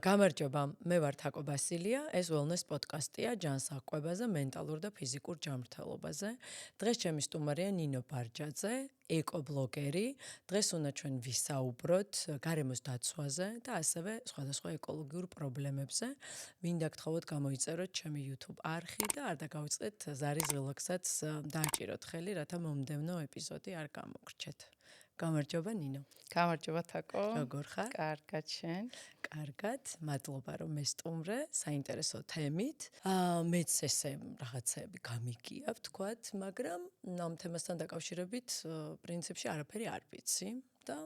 გამარჯობა, მე ვარ თაკო ბასილია, ეს Wellness პოდკასტია ჯანსაღყვებაზე, მენტალურ და ფიზიკურ ჯანმრთელობაზე. დღეს ჩემი სტუმარია ნინო ბარჯაძე, ეკობლოგერი. დღეს უნდა ჩვენ ვისაუბროთ გარემოს დაცვაზე და ასევე სხვადასხვა ეკოლოგიურ პრობლემებზე. მინდა გთხოვოთ გამოიწეროთ ჩემი YouTube არხი და არ დაგავიწყდეთ ზარის ღილაკსაც დააჭიროთ ხელი, რათა მომდევნო ეპიზოდი არ გამოგრჩეთ. გამარჯობა ნინო. გამარჯობა თაკო. როგორ ხარ? კარგად შენ? კარგად, მადლობა რომ მესტუმრე, საინტერესო თემით. მეც ესე რაღაცები გამიგია, ვთქვათ, მაგრამ ამ თემასთან დაკავშირებით პრინციპში არაფერი არ ვიცი და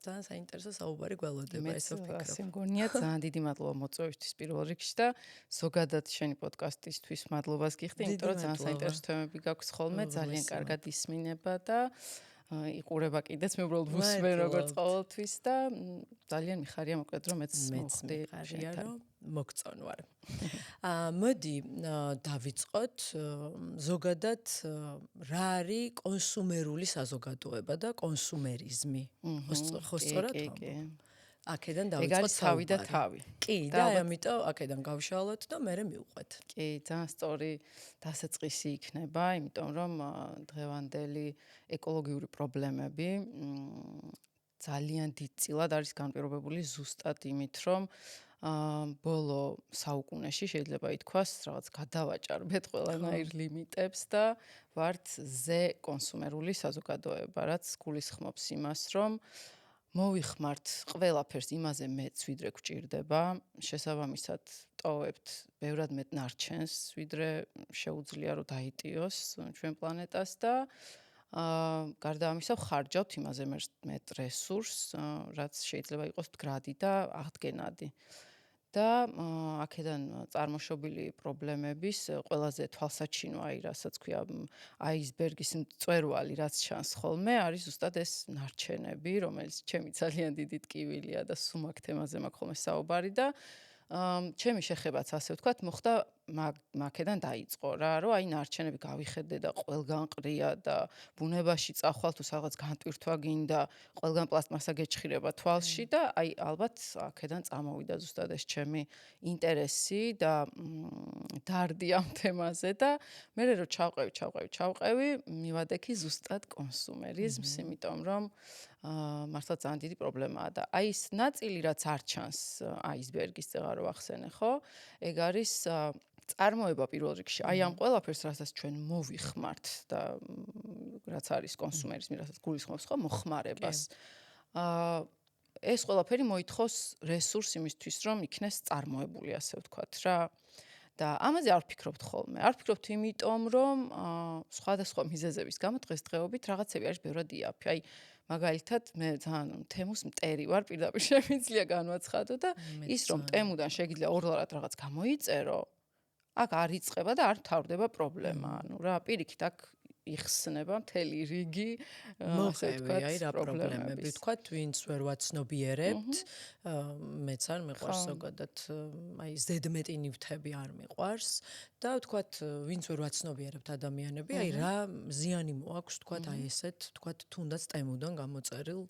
ძალიან საინტერესო საუბარი გველოდება ესე ვფიქრობ. მე მგონია ძალიან დიდი მადლობა მოწვევისთვის პირველ რიგში და ზოგადად შენი პოდკასტისთვის მადლობას გიხდი, იმიტომ რომ ძალიან საინტერესო თემები გაქვს ხოლმე, ძალიან კარგად ისმინება და იყურება კიდეც მე უბრალოდ ვუსმენ როგორც ყოველთვის და ძალიან მიხარია მოკლედ რომ მეც მოხდი ხარია რომ მოგწონ ვარ. მოდი დავიწყოთ ზოგადად რა არის კონსუმერული საზოგადოება და კონსუმერიზმი. ხო სწორად? აქედან დავიწყოთ თავი და თავი. კი, და ამიტომ აქედან გავშალოთ და მერე მივყვეთ. კი, ძალიან სწორი დასაწყისი იქნება, იმიტომ რომ დღევანდელი ეკოლოგიური პრობლემები ძალიან დიდწილად არის განპირობებული ზუსტად იმით, რომ ბოლო საუკუნეში შეიძლება ითქვას, რაღაც გადავაჭარბეთ ყველანაირ ლიმიტებს და ვართ ზე კონსუმერული საზოგადოება, რაც გულისხმობს იმას, რომ მოვიხმართ ყველაფერს იმაზე მეც ვიდრე გვჭირდება, შესაბამისად ტოვებთ ბევრად მეტ ნარჩენს, ვიდრე შეუძლია რომ დაიტიოს ჩვენ პლანეტას და გარდა ამისა ვხარჯავთ იმაზე მეტ რესურსს, რაც შეიძლება იყოს მდგრადი და აღდგენადი. და აქედან წარმოშობილი პრობლემების ყველაზე თვალსაჩინო რასაც ქვია აისბერგის მწვერვალი, რაც ჩანს ხოლმე, არის ზუსტად ეს ნარჩენები, რომელიც ჩემი ძალიან დიდი ტკივილია და სუმაკ თემაზე მაქვს ხოლმე საუბარი და ჩემი შეხებაც ასე ვთქვათ, მოხდა მაქედან დაიწყო რა, რომ აი ნარჩენები გავიხედე და ყველგან ყრია და ბუნებაში წახვალ თუ რაღაც განტვირთვა გინდა, ყველგან პლასტმასა გეჭხირება თვალში და აი ალბათ აქედან წამოვიდა ზუსტად ეს ჩემი ინტერესი და დარდი ამ თემაზე და მე რომ ჩავყევი, მივადექი ზუსტად კონსუმერიზმს, იმიტომ რომ მართლა ძალიან დიდი პრობლემაა და აი ეს ნაწილი რაც არ ჩანს აისბერგის წეღარო ახსენე ხო? ეგ არის წარმოება პირველ რიგში. აი ამ ყველაფერს, რასაც ჩვენ მოვიხმართ და რაც არის კონსუმერიზმი, რასაც გულისხმობს ხო მოხმარებას. ეს ყველაფერი მოითხოვს რესურს იმისთვის, რომ იქნეს წარმოებული, ასე ვთქვათ რა. და ამაზე არ ვფიქრობთ ხოლმე. არ ვფიქრობთ იმიტომ, რომ სხვადასხვა მიზეზების გამო დღესდღეობით რაღაცები არის ბევრად იაფი. აი მაგალითად მე ძალიან თემუს მტერი ვარ, პირდაპირ შემიძლია განვაცხადო და ის რომ თემუდან შეგიძლია ორ-ორად რაღაც გამოიწერო, აქ არ იწყება და არ თავდება პრობლემა. ანუ რა, პირიქით აქ იხსნება მთელი რიგი ასე ვთქვათ, აი რა პრობლემები. ვთქვათ, ვინც ვერ ვაცნობიერებთ, მეც არ მიყვარს ზოგადად, აი ზედმეტი ნივთები არ მიყვარს და ვთქვათ, ვინც ვერ ვაცნობიერებთ ადამიანები, აი რა ზიანი მოაქვს, ვთქვათ, აი ესეთ, ვთქვათ, თუნდაც თემუდან გამოწერილ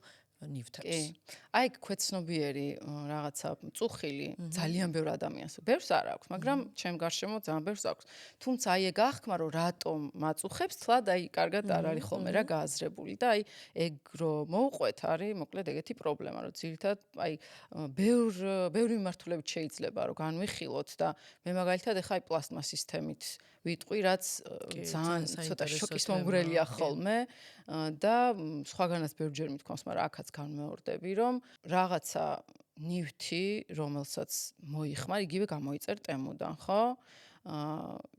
ნივთებს. კი. აი ქვეცნობიერი რაღაცა მწუხილი ძალიან ბევრ ადამიანს. ბევრს არ აქვს, მაგრამ ჩემ გარშემო ძალიან ბევრს აქვს. თუმცა აი ეგ ახკმა რომ რატომ მაწუხებს, თლად აი კარგად არ არის ხოლმე რა გააზრებული და აი ეგ რომ მოუყვეთ არის მოკლედ ეგეთი პრობლემა, რომ ძირითადად აი ბევრი მიმართულებით შეიძლება რომ განვიხილოთ და მე მაგალითად ეხა აი პლასტმასის თემით ვიტყვი, რაც ძალიან ცოტა შოკის მომგვრელია ხოლმე და სხვაგანაც ბევრჯერ მithქვამს, მაგრამ აქაც განმეორდები, რომ რაღაცა ნივთი, რომელსაც მოიხმარ, იგივე გამოიწერ ტემუდან, ხო?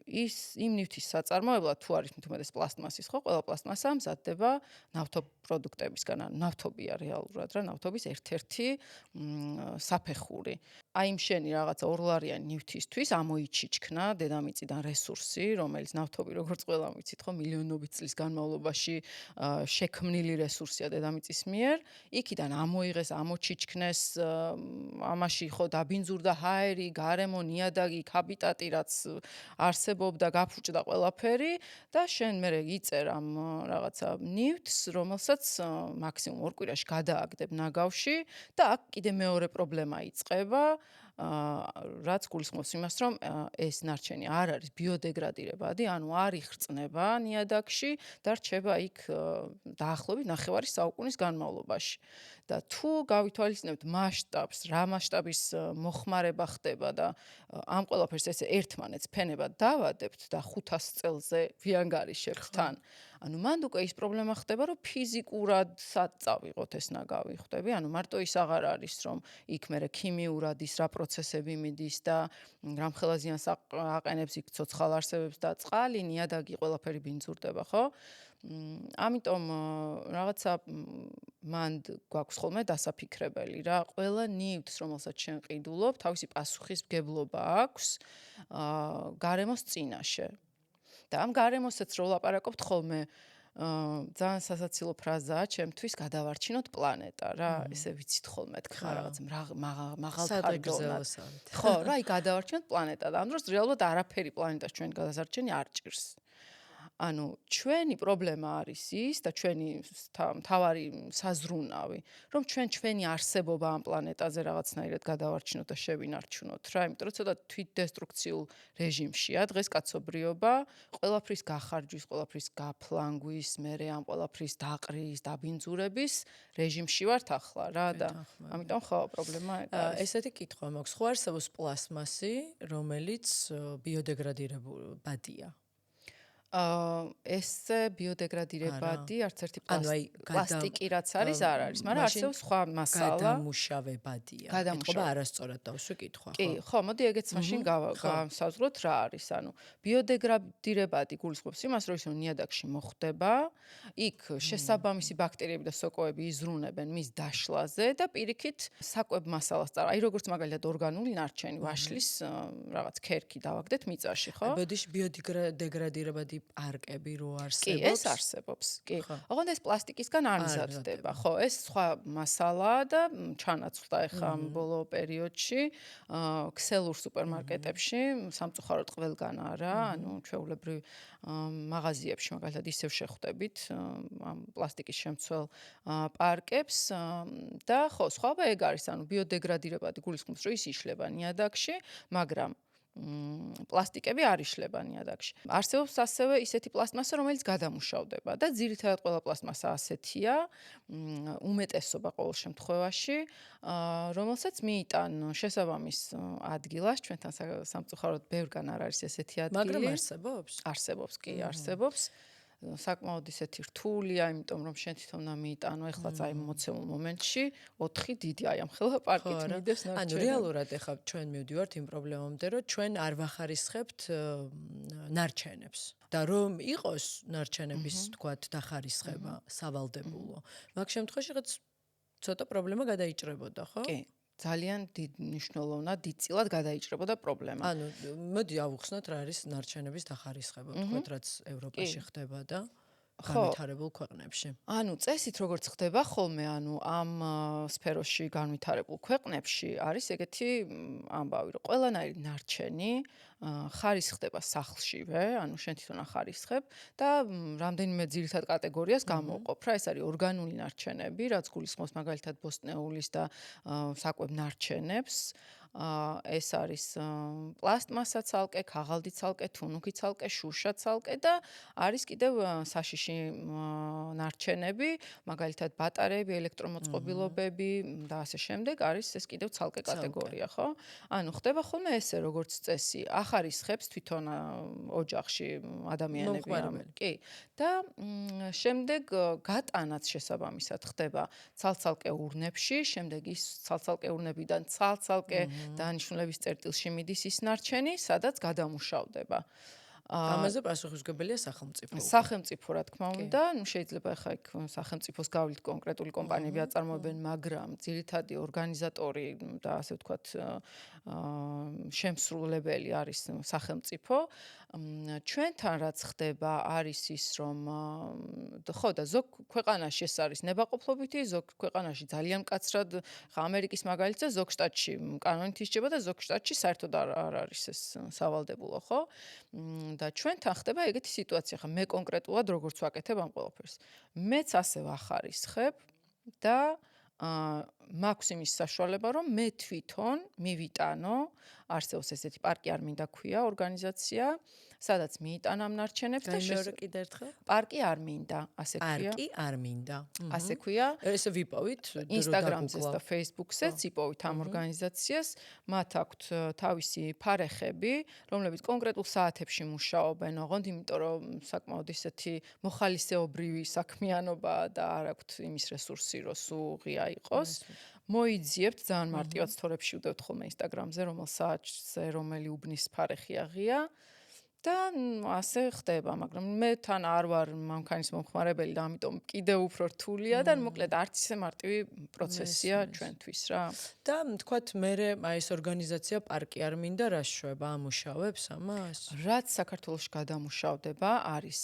ის იმ ნივთის საწარმოებლად თუ არის მithumedes პლასტმასის, ხო? ყველა პლასტმასა მზადდება ნავთობპროდუქტებისგან, ანუ ნავთობია რეალურად რა, ნავთობის ერთ-ერთი საფეხური. აი იმ შენი რაღაცა ორლარიანი ნივთისთვის ამოიჩიჩქნა დედამიწიდან რესურსი, რომელიც ნავთობი როგორც ყველა ვიცით, ხო, მილიონობით წლის განმავლობაში შექმნილი რესურსია დედამიწის მიერ. იქიდან ამოიღეს, ამოჩიჩქნეს, ამაში ხო დაბინძურდა ჰაერი, გარემო, ნიადაგი, ჰაბიტატი, რაც არსებობდა, გაფუჭდა ყველაფერი და შენ მერე იწერ ამ რაღაცა ნივთს, რომელსაც მაქსიმუმ ორ კვირაში გადააგდებ ნაგავში და აქ კიდე მეორე პრობლემა იწყება. რაც გულისხმობს იმას, რომ ეს ნარჩენი არ არის ბიოდეგრადირებადი, ანუ არ იხრწნება ნიადაგში და რჩება იქ დაახლოებით 9 საუკუნის განმავლობაში. და თუ გავითვალისწინებთ მასშტაბს, რა მასშტაბის მოხმარება ხდება და ამ ყველაფერს ესე ერთმანეთს ფენებად დავადებთ და 500 წელზე ვიანგარიშებთ თან. ანუ მანდ უკვე ის პრობლემა ხდება, რომ ფიზიკურადაც წავიღოთ ეს ნაგავი, ხვდები? ანუ მარტო ის აღარ არის, რომ იქ მერე ქიმიურად ის რა პროცესები მიდის და რამხელა ზიანს აყენებს იქ ცოცხალ არსებებს და წყალი, ნიადაგი, ყველაფერი ბინძურდება, ხო? ამიტომ რაღაცა მანდ გვაქვს ხოლმე დასაფიქრებელი რა, ყველა ნივთს, რომელსაც შენ ყიდულობ, თავისი პასუხისმგებლობა აქვს გარემოს წინაშე. და ამ გარემოსაც რო ვლაპარაკობთ ხოლმე, ძალიან სასაცილო ფრაზაა ჩემთვის გადავარჩინოთ პლანეტა რა, ესე ვიცით ხოლმე თქვა რაღაც მაღალფარდონად. ხო, რა, აი გადავარჩინოთ პლანეტა და ამ დროს რეალურად არაფერი პლანეტას ჩვენ გადასარჩენი არ ჭირს. ანუ ჩვენი პრობლემა არის ის და ჩვენი მთავარი საზრუნავი, რომ ჩვენი არსებობა ამ პლანეტაზე რაღაცნაირად გადავარჩინოთ და შევინარჩუნოთ რა, იმიტომ რომ ცოტა თვითდესტრუქციულ რეჟიმშია დღეს კაცობრიობა, ყველაფრის გახარჯვის, ყველაფრის გაფლანგვის, მერე ამ ყველაფრის დაყრის, დაბინძურების რეჟიმში ვართ ახლა რა და ამიტომ ხო პრობლემა ეგ არის. ესეთი კითხვა მაქვს, ხო არსებობს პლასმასი, რომელიც ბიოდეგრადირებადია? ეს ბიოდეგრადირებადი არც ერთი პლასტიკი რაც არის არ არის, მაგრამ არსებობს სხვა მასალა. გადამუშავებადია. ეთქობა არასწორად დავსვი კითხვა, ხო? კი, ხო, მოდი ეგეც მაშინ გავსაზღვროთ რა არის. ანუ ბიოდეგრადირებადი გულისხმობს იმას, რომ ის ნიადაგში მოხვდება, იქ შესაბამისი ბაქტერიები და სოკოები იზრუნებენ მის დაშლაზე და პირიქით საკვებ მასალას აი როგორც მაგალითად ორგანული ნარჩენი, ვაშლის რაღაც ქერქი დავაგდეთ მიწაში, ხო? ბოდიში ბიოდეგრადირებადი პარკები რო არსებობს. კი, ეს არსებობს. კი. ოღონდ ეს პლასტიკისგან არ მზადდება. ხო, ეს სხვა მასალაა და ჩანაცვლდა ეხა ბოლო პერიოდში ქსელურ სუპერმარკეტებში, სამწუხაროდ ყველგან არა, ანუ ჩვეულებრივ მაღაზიებში მაგალითად ისევ შეხვდებით ამ პლასტიკის შემცველ პარკებს და ხო, სხვაობა ეგ არის, ანუ ბიოდეგრადირებადი გულისხმობს, რომ ის იშლება ნიადაგში, მაგრამ პლასტიკები არ იშლება ნიადაგში. არსებობს ასევე ისეთი პლასტმასა, რომელიც გადამუშავდება და ძირითადად ყველა პლასტმასა ასეთია, უმეტესობა ყოველ შემთხვევაში, რომელსაც მიიტან შესაბამის ადგილას, ჩვენთან სამწუხაროდ ბევრგან არ არის ესეთი ადგილი. მაგრამ არსებობს? არსებობს, კი, არსებობს. საკმაოდ ისეთი რთულია, იმიტომ რომ შენ თვითონ უნდა მიიტანო, ეხლაც აი მოცემულ მომენტში 4 დიდი აი ამ ხელა პარკით მიდეს ნარჩენი. ანუ რეალურად ეხლა ჩვენ მივდივართ იმ პრობლემამდე, რომ ჩვენ არ ვახარისხებთ ნარჩენებს და რომ იყოს ნარჩენების თქვათ დახარისხება სავალდებულო. მაგ შემთხვევაში რაღაც ცოტა პრობლემა გადაიჭრებოდა, ხო? კი. ძალიან დიდ მნიშვნელოვნად დიდწილად გადაიჭრებოდა პრობლემა. ანუ მოდი ავუხსნათ რა არის ნარჩენების დახარისხება, თქვათ რაც ევროპაში ხდება და განვითარებულ ქვეყნებში. ანუ წესით როგორც ხდება ხოლმე, ანუ ამ სფეროში განვითარებულ ქვეყნებში არის ეგეთი ამბავი, რომ ყველანაირი ნარჩენი ხარისხდება სახლშივე, ანუ შენ თვითონ ახარისხებ და რამდენიმე ძირითად კატეგორიას გამოვყოფ. რა ეს არის ორგანული ნარჩენები, რაც გულისხმობს მაგალითად ბოსტნეულის და საკვებ ნარჩენებს. ეს არის პლასტმასა ცალკე, ქაღალდი ცალკე, თუნუქი ცალკე, შუშა ცალკე და არის კიდევ საშიში ნარჩენები, მაგალითად ბატარეები, ელექტრომოწყობილობები და ასე შემდეგ არის ეს კიდევ ცალკე კატეგორია, ხო? ანუ ხდება ხოლმე ესე როგორც წესი, ახარისხებს თვითონ ოჯახში ადამიანები, კი. და შემდეგ გატანაც შესაბამისად ხდება ცალ-ცალკე ურნებში, შემდეგ ის ცალ-ცალკე ურნებიდან ცალ-ცალკე დანიშნულების წერტილში მიდის ის ნარჩენი, სადაც გადამუშავდება. ამაზე პასუხისმგებელია სახელმწიფო. სახელმწიფო, რა თქმა უნდა, ნუ შეიძლება ახლა იქ სახელმწიფოს გავლით კონკრეტული კომპანიები აწარმოებენ, მაგრამ ძირითადი ორგანიზატორი და ასე ვთქვათ, შემსრულებელი არის სახელმწიფო. ჩვენთან რაც ხდება, არის ის, რომ ხო და ზოგ ქვეყანაში ეს არის ნებაყოფლობითი, ზოგ ქვეყანაში ძალიან მკაცრად, ხა ამერიკის მაგალითზე ზოგ შტატში კანონით ისჯება და ზოგ შტატში საერთოდ არ არის ეს სავალდებულო, ხო? და ჩვენთან ხდება ეგეთი სიტუაცია, ხა მე კონკრეტულად როგორც ვაკეთებ ამ ყველაფერს. მეც ასე ვახარისხებ და მაქვს იმის საშუალება, რომ მე თვითონ მივიტანო, არსებობს ესეთი პარკი არ მინდა ქვია ორგანიზაცია, სადაც მიიტან ამ ნარჩენებს და მეორე კიდე ერთხელ პარკი არ მინდა, ასე ქვია. პარკი არ მინდა. ასე ქვია. ესე ვიპოვით Instagram-ზეც და Facebook-ზეც იპოვით ამ ორგანიზაციას, მათ აქვთ თავისი ფარეხები, რომლებიც კონკრეტულ საათებში მუშაობენ, ოღონდ იმიტომ რომ საკმაოდ ისეთი მოხალისეობრივი საქმიანობაა და არ აქვთ იმის რესურსი, რომ სულ ღია იყოს. მოიძიებთ ძალიან მარტივად სტორებში ვდევთ ხოლმე Instagram-ზე, რომელ საათზე რომელი უბნის ფარეხია ღია. და ასე ხდება, მაგრამ მე თან არ ვარ მანქანის მომხმარებელი და ამიტომ კიდევ უფრო რთულია და მოკლედ არც ისე მარტივი პროცესია ჩვენთვის რა. და თქვათ მე აი ეს ორგანიზაცია პარკი არ მინდა რა შვება ამუშავებს ამას? რაც საქართველოში გადამუშავდება, არის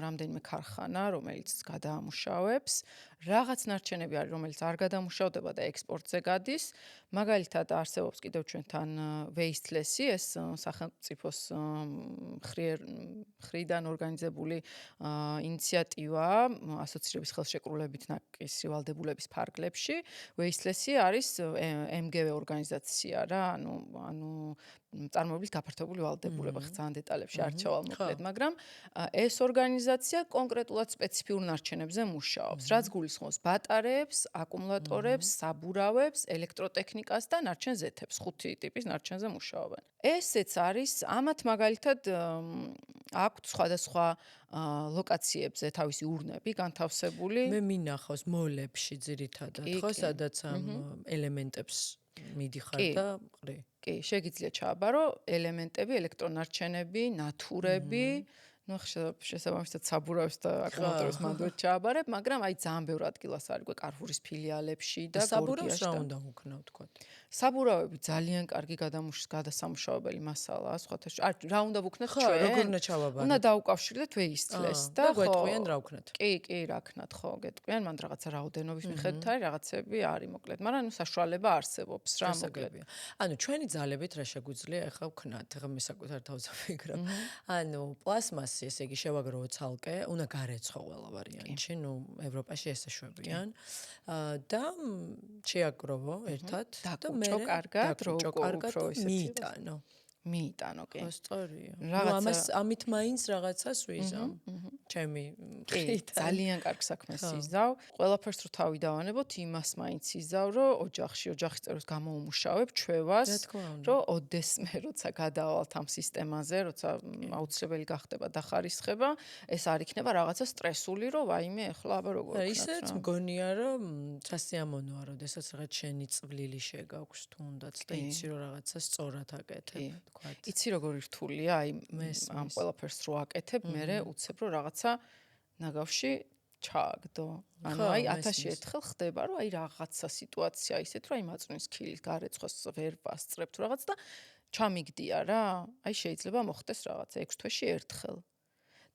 რამდენიმე ქარხანა, რომელიც გადაამუშავებს. რაღაც ნარჩენები არის, რომელიც არ გადამუშავდება და ექსპორტზე გადის. მაგალითად არსებობს კიდევ ჩვენთან Wasteless-ი, ეს სახელმწიფოს მხრიდან ორგანიზებული ინიციატივა ასოცირების ხელშეკრულებით ნაკისრი ვალდებულების ფარგლებში. Wasteless-ი არის MGW ორგანიზაცია რა, ანუ წარმოების გაფართოებული ვალდებულება, ძალიან დეტალებში არ ჩავალ მოკლედ, მაგრამ ეს ორგანიზაცია კონკრეტულად სპეციფიურ ნარჩენებზე მუშაობს, რაც გულისხმობს ბატარეებს, აკუმულატორებს, საბურავებს, ელექტროტექნიკას და ნარჩენ ზეთებს, 5 ტიპის ნარჩენზე მუშაობენ. ესეც არის, ამათ მაგალითად აქვთ სხვადასხვა ლოკაციებზე თავისი ურნები განთავსებული. მე მინახავს მოლებში ძირითადად, ხო, სადაც ამ ელემენტებს მიდიხარ და ყრი. კი, შეგიძლია ჩააბარო ელემენტები, ელექტრონარჩენები, ნათურები, ну, შესაბამისად საბურავებს და აკუმულატორებს მანდ ჩააბარებ, მაგრამ აი ძალიან ბევრ ადგილას არის უკვე Carrefour-ის ფილიალებში და საბურავს რა უნდა ვქნათ თქვათ? საბურავები ძალიან კარგი გადასამუშავებელი მასალაა, სხვათა შორის. რა უნდა ვქნათ ხო, ჩვენ? როგორ უნდა ჩავაბარო? უნდა დაუკავშირდეთ Wasteless და გვეტყვიან რა ვქნათ? კი, რა ვქნათ, ხო, გეტყვიან, მანდ რაღაცა რაოდენობის მიხედვით არის, რაღაცები არის, მოკლედ, მაგრამ ნუ საშუალება არსებობს რა, მოკლედ. ანუ ჩვენი ძალებით რა შეგვიძლია ახლა ვქნათ, ახლა მე საკუთარ თავზე ვფიქრობ. ანუ პლასმასი ესე იგი შევაგროვო ცალკე, უნდა გარეცხო ყველა ვარიანტში, ნუ ევროპაში ესე შვებიან. და შეაგროვო ერთად და მე კარგად, უფრო მიიტანო. მიიტანო, კი. ხო, სწორია. ნუ ამას ამით მაინც რაღაცას ვიზამ. ჩემი მხრიდან ძალიან კარგ საქმეს იზავ. ყველაფერს რო თავი დავანებოთ, იმას მაინც იზავ, რომ ოჯახის წევრებს გამოუმუშავებ ჩვევას, რომ ოდესმე როცა გადავალთ ამ სისტემაზე, როცა აუცილებელი გახდება დახარისხება, ეს არ იქნება რაღაცა სტრესული, რომ ვაიმე, ახლა აბა როგორ ვქნათ რა. ისეც მგონია, რომ სასიამოვნოა, როდესაც რაღაც შენი წვლილი შეგაქვს თუნდაც და იცი რომ რაღაცა სწორად აკეთებ, თქვათ. იცი როგორი რთულია, აი ამ ყველაფერს რო აკეთებ, მე უცებ რომ რაღაცა ნაგავში ჩააგდო. ანუ აი 1000-ში ერთხელ ხდება, რომ აი რაღაცა სიტუაცია ისეთ, რომ აი მაწვნის ქილის გარეცხოს ვერ ვასწრებ თუ რაღაც და ჩამიგდია რა. აი შეიძლება მოხდეს რაღაცა 6 თვეში ერთხელ.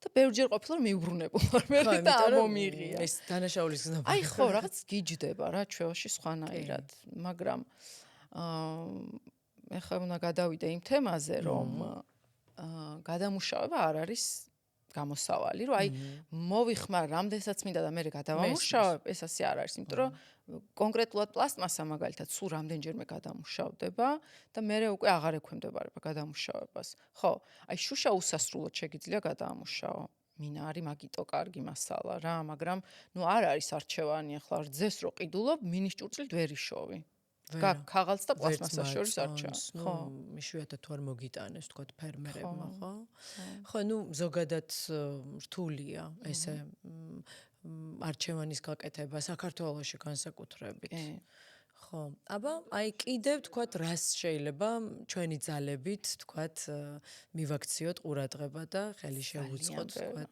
და ბევრჯერ ყოფილა რომ მიუბრუნებულ ვარ მე და ამომიღია. ეს დანაშაულის გზა. აი ხო, რაღაც გიჯდება რა ჩვევაში სხვანაირად, მაგრამ ეხლა უნდა გადავიდე იმ თემაზე, რომ გადამუშავება არ არის გამოსავალი, რომ აი მოვიხმარ რამდენსაც მინდა და მე გადავამუშავებ, ეს ასე არ არის, იმიტომ რომ კონკრეტულად პლასტმასა მაგალითად სულ რამდენჯერმე გადამუშავდება და მე უკვე აღარ ექვემდებარება გადამუშავებას. ხო, აი შუშა უსასრულოდ შეგიძლია გადაამუშავო. მინა არის მაგიტო კარგი მასალა რა, მაგრამ ნუ არ არის არჩევანი ახლა რძეს რო ყიდულობ, მინის ჭურჭლით ვერ იშოვი. ქაღალდს და პლასმასას შორის არჩევანი. ხო, იშვიათად თუ არ მოგიტანეს თქვა ფერმერებმა, ხო? ხო, ნუ ზოგადად რთულია ესე არჩევანის გაკეთება საქართველოში განსაკუთრებით. ხო, აბა აი კიდევ თქვა რას შეიძლება ჩვენი ძალებით თქვა მივაქციოთ ყურადღება და ხელი შევუწყოთ თქვა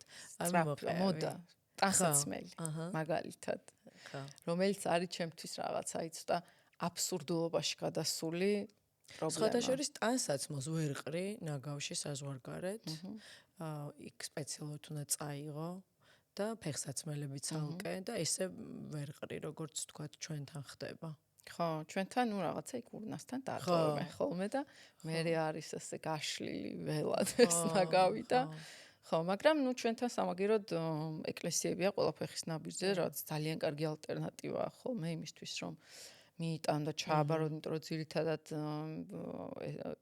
ამ მოდა ტანსაცმელი მაგალითად. ხო, რომელიც არის ჩემთვის რაღაცა იცოდა აბსურდულობაში გადასული პრობლემა. სხვათა შორის ტანსაცმელს ვერ ყრი ნაგავში საზღვარგარეთ. იქ სპეციალურად უნდა წაიღო და ფეხსაცმელები ცალკე და ესე ვერ ყრი როგორც თქვა ჩვენთან ხდება. ხო, ჩვენთან ნუ რაღაცა იქ ურნასთან დატოვებენ ხოლმე და მე არის ესე გაშლილი ველად ეს ნაგავი და ხო, მაგრამ ნუ ჩვენთან სამაგიეროდ ეკლესიებია ყველა ფეხის ნაბიჯზე, რაც ძალიან კარგი ალტერნატივაა ხოლმე იმისთვის რომ მიიტანო და ჩააბარო, იმიტომ რომ ძირითადად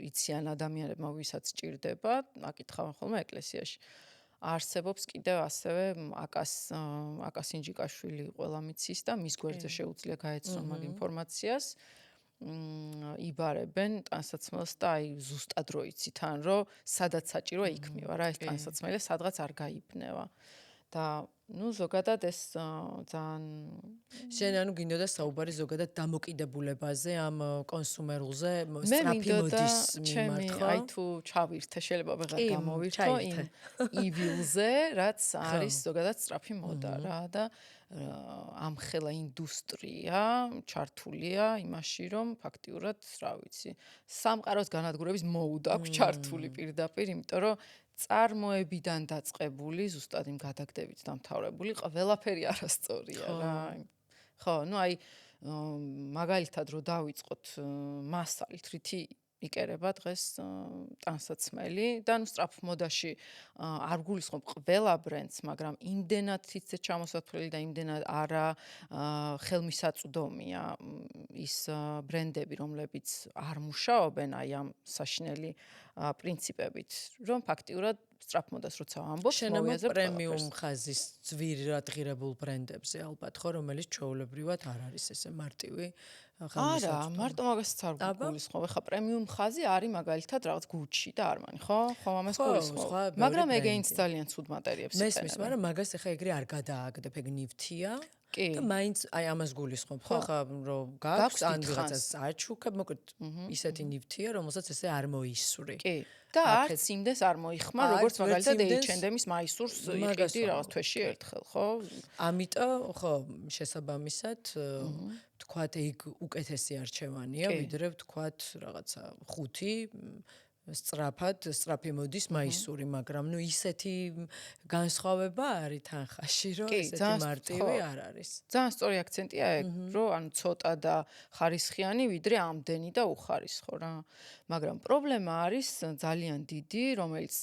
იციან ადამიანებმა, ვისაც სჭირდება, აკითხავენ ხოლმე ეკლესიაში. არსებობს კიდევ ასევე აკას ინჯიკაშვილი ყველა მიცის და მის გვერდზე შეუძლია გაეცნო მაგ ინფორმაციას. იბარებენ ტანსაცმელს და აი ზუსტად რო იცით თან რომ სადაც საჭიროა იქ მივა რა ეს ტანსაცმელი სადღაც არ გაიბნევა და ну ზოგადად ეს ძალიან შენ ანუ გინდოდა საუბარი ზოგადად დამოკიდებულებაზე ამ კონსუმერულზე მე სწრაფი მინდოდა მოდის ჩემი მიმართ ხო? აი თუ ჩავირთე შეიძლება ვეღარ კი, გამოვირთო იმ ჩაირთე. evil-ზე რაც არის ზოგადად სწრაფი მოდა რა და ამხელა ინდუსტრია ჩართულია იმაში რომ ფაქტიურად რა ვიცი სამყაროს განადგურების მოუდა აქვს ჩართული პირდაპირ იმიტომ რომ წარმოებიდან დაწყებული ზუსტად იმ გადაგდებით დამთავრებული ყველაფერი არასწორია რა ხო ну აი მაგალითად რო დავიწყოთ მასალით რითი იკერება დღეს ტანსაცმელი და ნუ სწრაფ მოდაში არ გულისხმობ ყველა ბრენდს, მაგრამ იმდენად ციცე ჩამოსათვლელი და იმდენად არა ხელმისაწვდომია ის ბრენდები, რომლებიც არ მუშაობენ აი ამ საშინელი პრინციპებით, რომ ფაქტიურად სწრაფ მოდას როცა ვამბობ, მოვიაზრებ პრემიუმ ხაზის ძვირად ღირებულ ბრენდებზე ალბათ ხო, რომელიც ჩვეულებრივად არ არის ესე მარტივი არა, მარტო მაგასაც არ გულისხმობ. ეხა პრემიუმ ხაზი არის მაგალითად რაღაც Gucci და Armani, ხო? ხომ ამას გულისხმობ. მაგრამ ეგეინც ძალიან ცუდ მატერიებს იყენებენ. მესმის, მაგრამ მაგას ეხა ეგრე არ გადააგდებ, ეგ ნივთია. კი. და მაინც აი ამას გულისხმობ, ხო? ხა რომ გაქვს ან ვიღაცას აჩუქებ, მოკლედ ისეთი ნივთია, რომელსაც ესე არ მოისური. კი. და არც იმდეს არ მოიხმა, როგორც მაგალითად H&M-ის მაისურს იყიდი რაღაც თვეში ერთხელ, ხო? ამიტომ ხო, შესაბამისად თქვათ ეგ უკეთესი არჩევანია, ვიდრე თქვათ რაღაცა 5 სწრაფი მოდის მაისური, მაგრამ ნუ ისეთი განსხვავება არის თანხაში, რომ ესეთი მარტივი არ არის. ძალიან სწორი აქცენტია ეგ, რომ ანუ ცოტა და ხარისხიანი, ვიდრე ამდენი და უხარისხო რა. მაგრამ პრობლემა არის ძალიან დიდი, რომელიც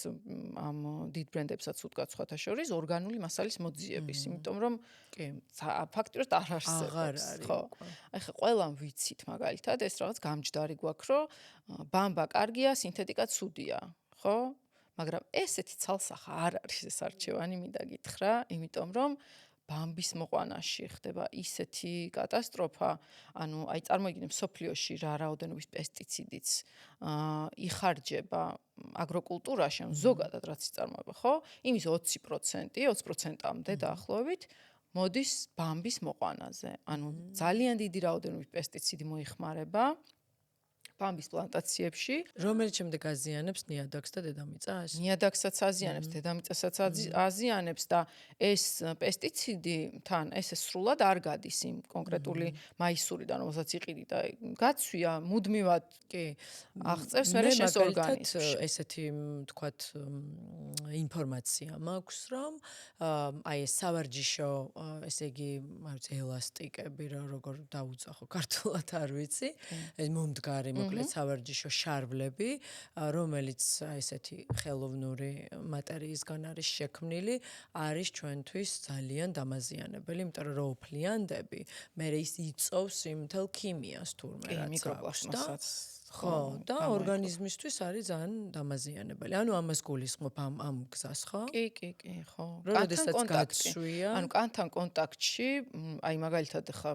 ამ დიდ ბრენდებსაც უდგათ სხვათა შორის ორგანული მასალის მოძიების, იმიტომ რომ ფაქტიურად არ არსებობს, ხო? აი ხა ყველამ ვიცით მაგალითად ეს რაღაც გამჯდარი გვაქვს, რომ ბამბა კარგია, სინთეტიკა ცუდია, ხო? მაგრამ ესეთი ცალსახა არ არის ეს არჩევანი, მინდა გითხრა, იმიტომ რომ ბამბის მოყვანაში ხდება ისეთი კატასტროფა, ანუ აი წარმოიდგინე მსოფლიოში რა რაოდენობის პესტიციდიც იხარჯება აგროკულტურაში, ანუ ზოგადად რაც იწარმოება, ხო? იმის 20%, 20%-ამდე დაახლოებით მოდის ბამბის მოყვანაზე. ანუ ძალიან დიდი რაოდენობის პესტიციდი მოიხმარება ბამბის პლანტაციებში, რომელიც შემდეგ აზიანებს ნიადაგს და დედამიწას? ნიადაგსაც აზიანებს, დედამიწასაც აზიანებს და ეს პესტიციდი თან ესე სრულად არ გადის იმ კონკრეტული მაისურიდან, რომელსაც იყიდი და გაცვია მუდმივად კი აღწევს მერე შენს ორგანიზმში. ესეთი თქვათ ინფორმაცია მაქვს, რომ აი ეს სავარჯიშო, ესე იგი, არ ვიცი, ელასტიკები რა როგორ დაუძახო ქართულად არ ვიცი, ეს მომდგარი მოკლედ სავარჯიშო შარვლები, რომელიც ესეთი ხელოვნური მატერიისგან არის შექმნილი, არის ჩვენთვის ძალიან დამაზიანებელი, იმიტომ რომ რო უფლიანდები, მე ის იწოვს იმ მთელ ქიმიას თურმე რაც მიკროპლასმასაც ხო, და ორგანიზმისთვის არის ძალიან დამაზიანებელი. ანუ ამას გულისხმობ ამ გზას, ხო? კი, ხო. როდესაც გაცვია, ანუ კანთან კონტაქტში, აი მაგალითად ხა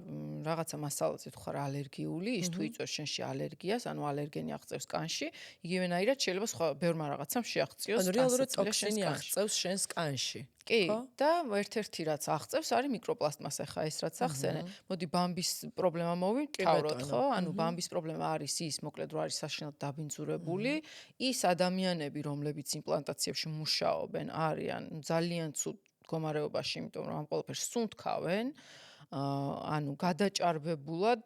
რაღაცა მასალაზე თუ ხარ ალერგიული, ის თუ იწვევს შენში ალერგიას, ანუ ალერგენი აღწევს კანში, იგივენაირად შეიძლება სხვა ბევრმა რაღაცამ შეაღწიოს კანს. ანუ რეალურად ტოქსინი აღწევს შენს კანში. კი, და ერთ-ერთი რაც აღწევს არის მიკროპლასტმასა, ხა ეს რაც ახსენე. მოდი ბამბის პრობლემა მოვიმთავროთ, ხო? ანუ ბამბის პრობლემა არის ის, მოკლედ რო არის საშინელად დაბინძურებული, ის ადამიანები, რომლებიც იმ პლანტაციებში მუშაობენ, არიან ძალიან ცუდ მდგომარეობაში, იმიტომ რომ ამ ყველაფერს სუნთქავენ. ანუ გადაჭარბებულად,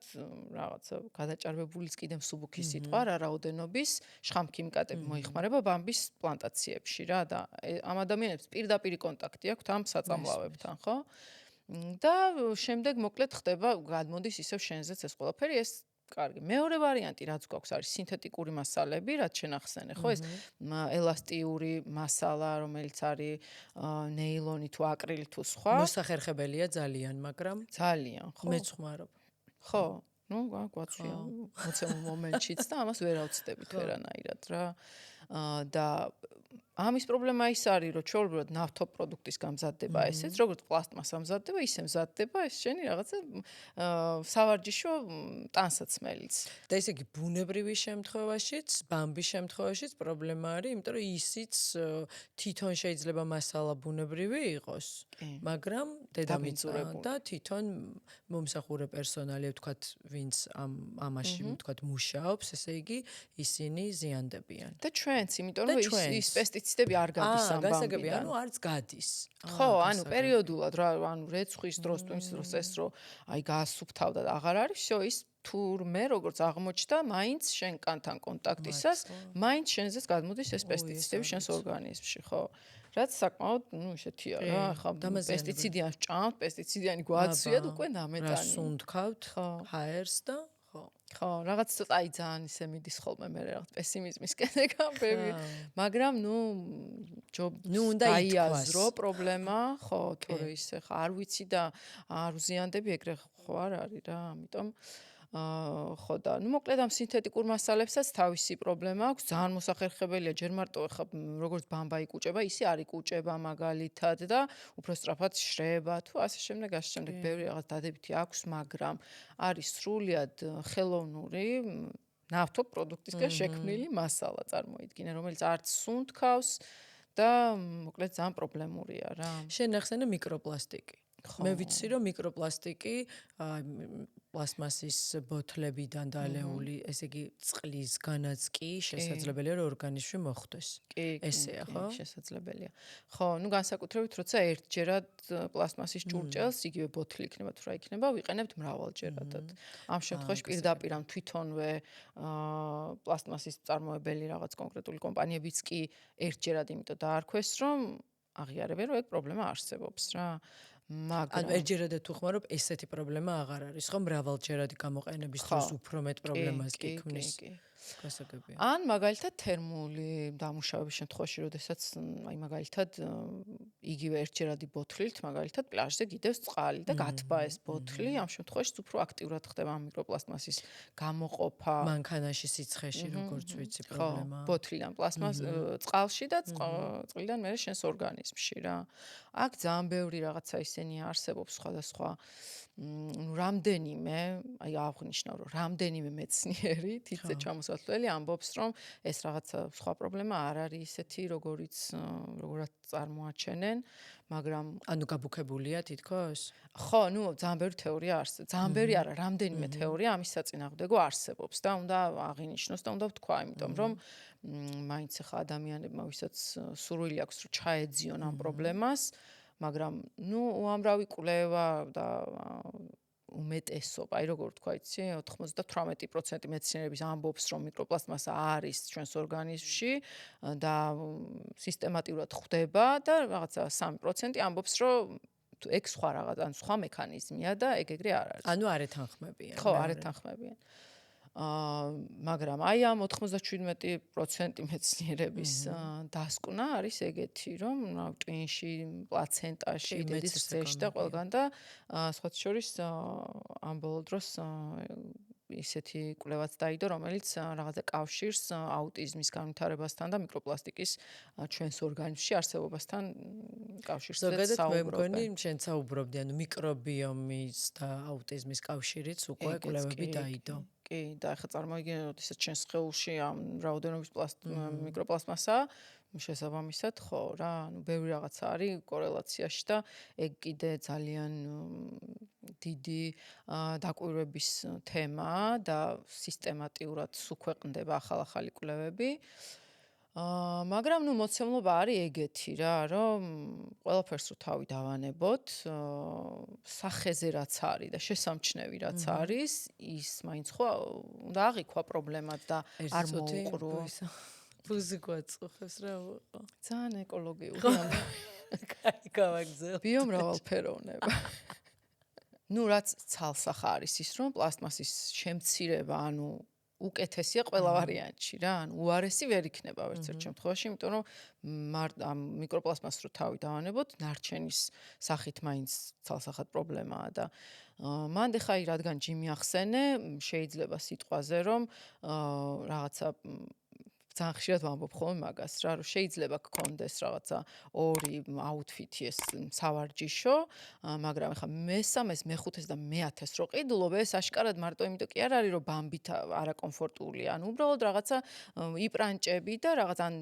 რაღაცა გადაჭარბებულიც კიდე მსუბუქი სიტყვა, რა რაოდენობის შხამქიმიკატები მოიხმარება ბამბის პლანტაციებში რა და ამ ადამიანებს პირდაპირი კონტაქტი აქვთ ამ საწამლავებთან, ხო? და შემდეგ მოკლედ ხდება, გადმოდის ისევ შენზეც ეს ყველაფერი, ეს კარგი. მეორე ვარიანტი რაც გვაქვს არის სინთეტიკური მასალები, რაც შენ ახსენე, ხო, ეს ელასტიური მასალა, რომელიც არის ნეილონი თუ აკრილი თუ სხვა. მოსახერხებელია ძალიან, მაგრამ ძალიან, ხო. მეცხვარობ. ხო, ნუ გვაცვია მოცემულ მომენტშიც და ამას ვერ ავწდებით ვერანაირად რა. და ამის პრობლემა ის არის, რომ ჩვეულებრივად ნავთობპროდუქტის გამზადდება ესეც, როგორც პლასტმასა მზადდება, ისე მზადდება ეს შენი რაღაცა სავარჯიშო ტანსაცმელიც. და ესე იგი ბუნებრივი შემთხვევაშიც, ბამბის შემთხვევაშიც პრობლემა არის, იმიტომ რომ ისიც თვითონ შეიძლება მასალა ბუნებრივი იყოს, მაგრამ დედამიწა და თვითონ მომსახურე პერსონალი, ვთქვათ, ვინც ამაში, ვთქვათ, მუშაობს, ესე იგი ისინი ზიანდებიან. და ჩვენც, იმიტომ რომ ის პესტიციდები არ გადის ამ ბამბიდან. გასაგები, ანუ არც გადის. ხო, ანუ პერიოდულად რა, ანუ რეცხვის დროს თუ იმის დროს ეს რომ აი გაასუფთავდა და აღარ არის, всё ის თურმე როგორც აღმოჩნდა, მაინც შენ კანთან კონტაქტისას, მაინც შენზეც გადმოდის ეს პესტიციდები შენს ორგანიზმში, ხო? რაც საკმაოდ, ნუ ისეთია რა, ხა პესტიციდიან ჭამთ, პესტიციდიანი გვაცვიათ უკვე ნამეტანი. რა სუნთქავთ, ჰაერს და ხო, რაღაც ცოტა აი ძალიან ისე მიდის ხოლმე მე რაღაც პესიმიზმისკენ ეკამბები, მაგრამ ნუ უნდა იაზრო პრობლემა, ხო, თორე ისე ხა არ ვიცი და არ უზიანდები ეგრე ხო არ არის რა, ამიტომ ხო და ნუ მოკლედ ამ სინთეტიკურ მასალებსაც თავისი პრობლემა აქვს, ძალიან მოსახერხებელია ჯერ მარტო ხა როგორც ბამბა იკუჭება, ისე არ იკუჭება მაგალითად და უფრო სწრაფად შრება თუ ასე შემდეგ, ასე შემდეგ ბევრი რაღაც დადებითი აქვს, მაგრამ არის სრულიად ხელოვნური ნავთობპროდუქტისგან შექმნილი მასალა წარმოიდგინე, რომელიც არც სუნთქავს და მოკლედ ძალიან პრობლემურია რა. შენ ახსენე მიკროპლასტიკი. მე ვიცი რომ მიკროპლასტიკი პლასტმასის ბოთლებიდან დალეული, ესე იგი წყლისგანაც კი შესაძლებელია რომ ორგანიზმში მოხვდეს. ესეა, ხო? შესაძლებელია. ხო, ნუ განსაკუთრებით როცა ერთჯერად პლასტმასის ჭურჭელს, იგივე ბოთლი იქნება თუ რა იქნება, ვიყენებთ მრავალჯერადად. ამ შემთხვევაში პირდაპირ ამ თვითონვე პლასტმასის მწარმოებელი რაღაც კონკრეტული კომპანიებიც კი ერთჯერად იმიტომ დაარქვეს, რომ აღიარებენ რომ ეგ პრობლემა არსებობს რა. ანუ ერთჯერადად თუ ხმარობ, ესეთი პრობლემა აღარ არის, ხო? მრავალჯერადი გამოყენების დროს უფრო მეტ პრობლემას კი ქმნის. გასაგებია. ან მაგალითად თერმული დამუშავების შემთხვევაში, როდესაც აი მაგალითად იგივე ერთჯერადი ბოთლით, მაგალითად პლაჟზე გიდევს წყალი და გათბა ეს ბოთლი, ამ შემთხვევაში უფრო აქტიურად ხდება ამ მიკროპლასტმასის გამოყოფა. მანქანაში სიცხეში როგორც ვიცი პრობლემა. ხო, ბოთლიდან პლასტმას წყალში და წყლიდან მერე შენს ორგანიზმში რა. აქ ძალიან ბევრი რაღაცა ისენია არსებობს სხვადასხვა რამდენიმე, აი აღნიშნავ რომ რამდენიმე მეცნიერი თითზე ჩამოსვლელი ამბობს რომ ეს რაღაცა სხვა პრობლემა არ არის ისეთი როგორიც წარმოაჩენენ, მაგრამ ანუ გაბუქებულია თითქოს? ხო, ნუ ძალიან ბევრი თეორია არსებობს. ძალიან ბევრი არა, რამდენიმე თეორია ამის საწინააღმდეგო არსებობს და უნდა აღინიშნოს და უნდა ვთქვა, იმიტომ რომ მაინც ახლა ადამიანებმა ვისაც სურვილი აქვს რომ ჩაეძიონ ამ პრობლემას, მაგრამ ნუ უამრავი კვლევა და უმეტესობა, აი როგორ ვთქვა, იცი, 98% მეცნიერების ამბობს, რომ მიკროპლასტმასა არის ჩვენს ორგანიზმში და სისტემატურად ხვდება და რაღაცა 3% ამბობს, რომ ეგ სხვა რაღაც, ან სხვა მექანიზმია და ეგ-ეგრე არ არის. ანუ არ ეთანხმებიან. ხო, არ ეთანხმებიან. მაგრამ აი ამ 97% მეცნიერების დასკვნა არის ეგეთი, რომ ტვინში, პლაცენტაში, დედის რძეში და ყველგან და სხვა შორის ამ ბოლო დროს ისეთი კვლევაც დაიდო, რომელიც რაღაცა კავშირს აუტიზმის განვითარებასთან და მიკროპლასტიკის ჩვენს ორგანიზმში არსებობასთან კავშირს ზოგადად მე მგონი შენ საუბრობდი, ანუ მიკრობიომის და აუტიზმის კავშირიც უკვე კვლევები დაიდო. კი, და ახლა წარმოიდგინე, როდესაც ჩვენს სხეულში ამ რაოდენობის მიკროპლასტმასა შესაბამისად, ხო რა, ანუ ბევრი რაღაცა არის კორელაციაში და ეგ კიდე ძალიან დიდი დაკვირვების თემაა და სისტემატურად უქვეყნდება ახალ-ახალი კვლევები. მაგრამ ნუ მოცემულობა არის ეგეთი რა, რომ ყველაფერს რო თავი დავანებოთ, სახეზე რაც არის და შესამჩნევი რაც არის, ის მაინც ხო უნდა აღიქვა პრობლემად და არ მოუყრო. ბუზი გვაწუხებს რა ვიყო. ძალიან ეკოლოგიური. კაი გავაგზავნე. ბიომრავალფეროვნება. ნუ რაც ცალსახა არის ის, რომ პლასტმასის შემცირება, ანუ უკეთესია ყველა ვარიანტში რა, ანუ უარესი ვერ იქნება ვერცერთ შემთხვევაში, იმიტომ რომ ამ მიკროპლასტმას რო თავი დავანებოთ, ნარჩენის სახით მაინც ცალსახად პრობლემაა და მანდ ეხა აი რადგან ჯიმი ახსენე, შეიძლება სიტყვაზე რომ რაღაცა ძალიან ხშირად ვამბობ ხოლმე მაგას რა, რომ შეიძლება გქონდეს რაღაცა ორი აუთფიტი ეს სავარჯიშო, მაგრამ ეხა მესამეს, მეხუთეს და მეათეს რო ყიდულობ, ეს აშკარად მარტო იმიტომ კი არ არის, რომ ბამბით არაკომფორტულია. ანუ უბრალოდ რაღაცა იპრანჭები და რაღაც ან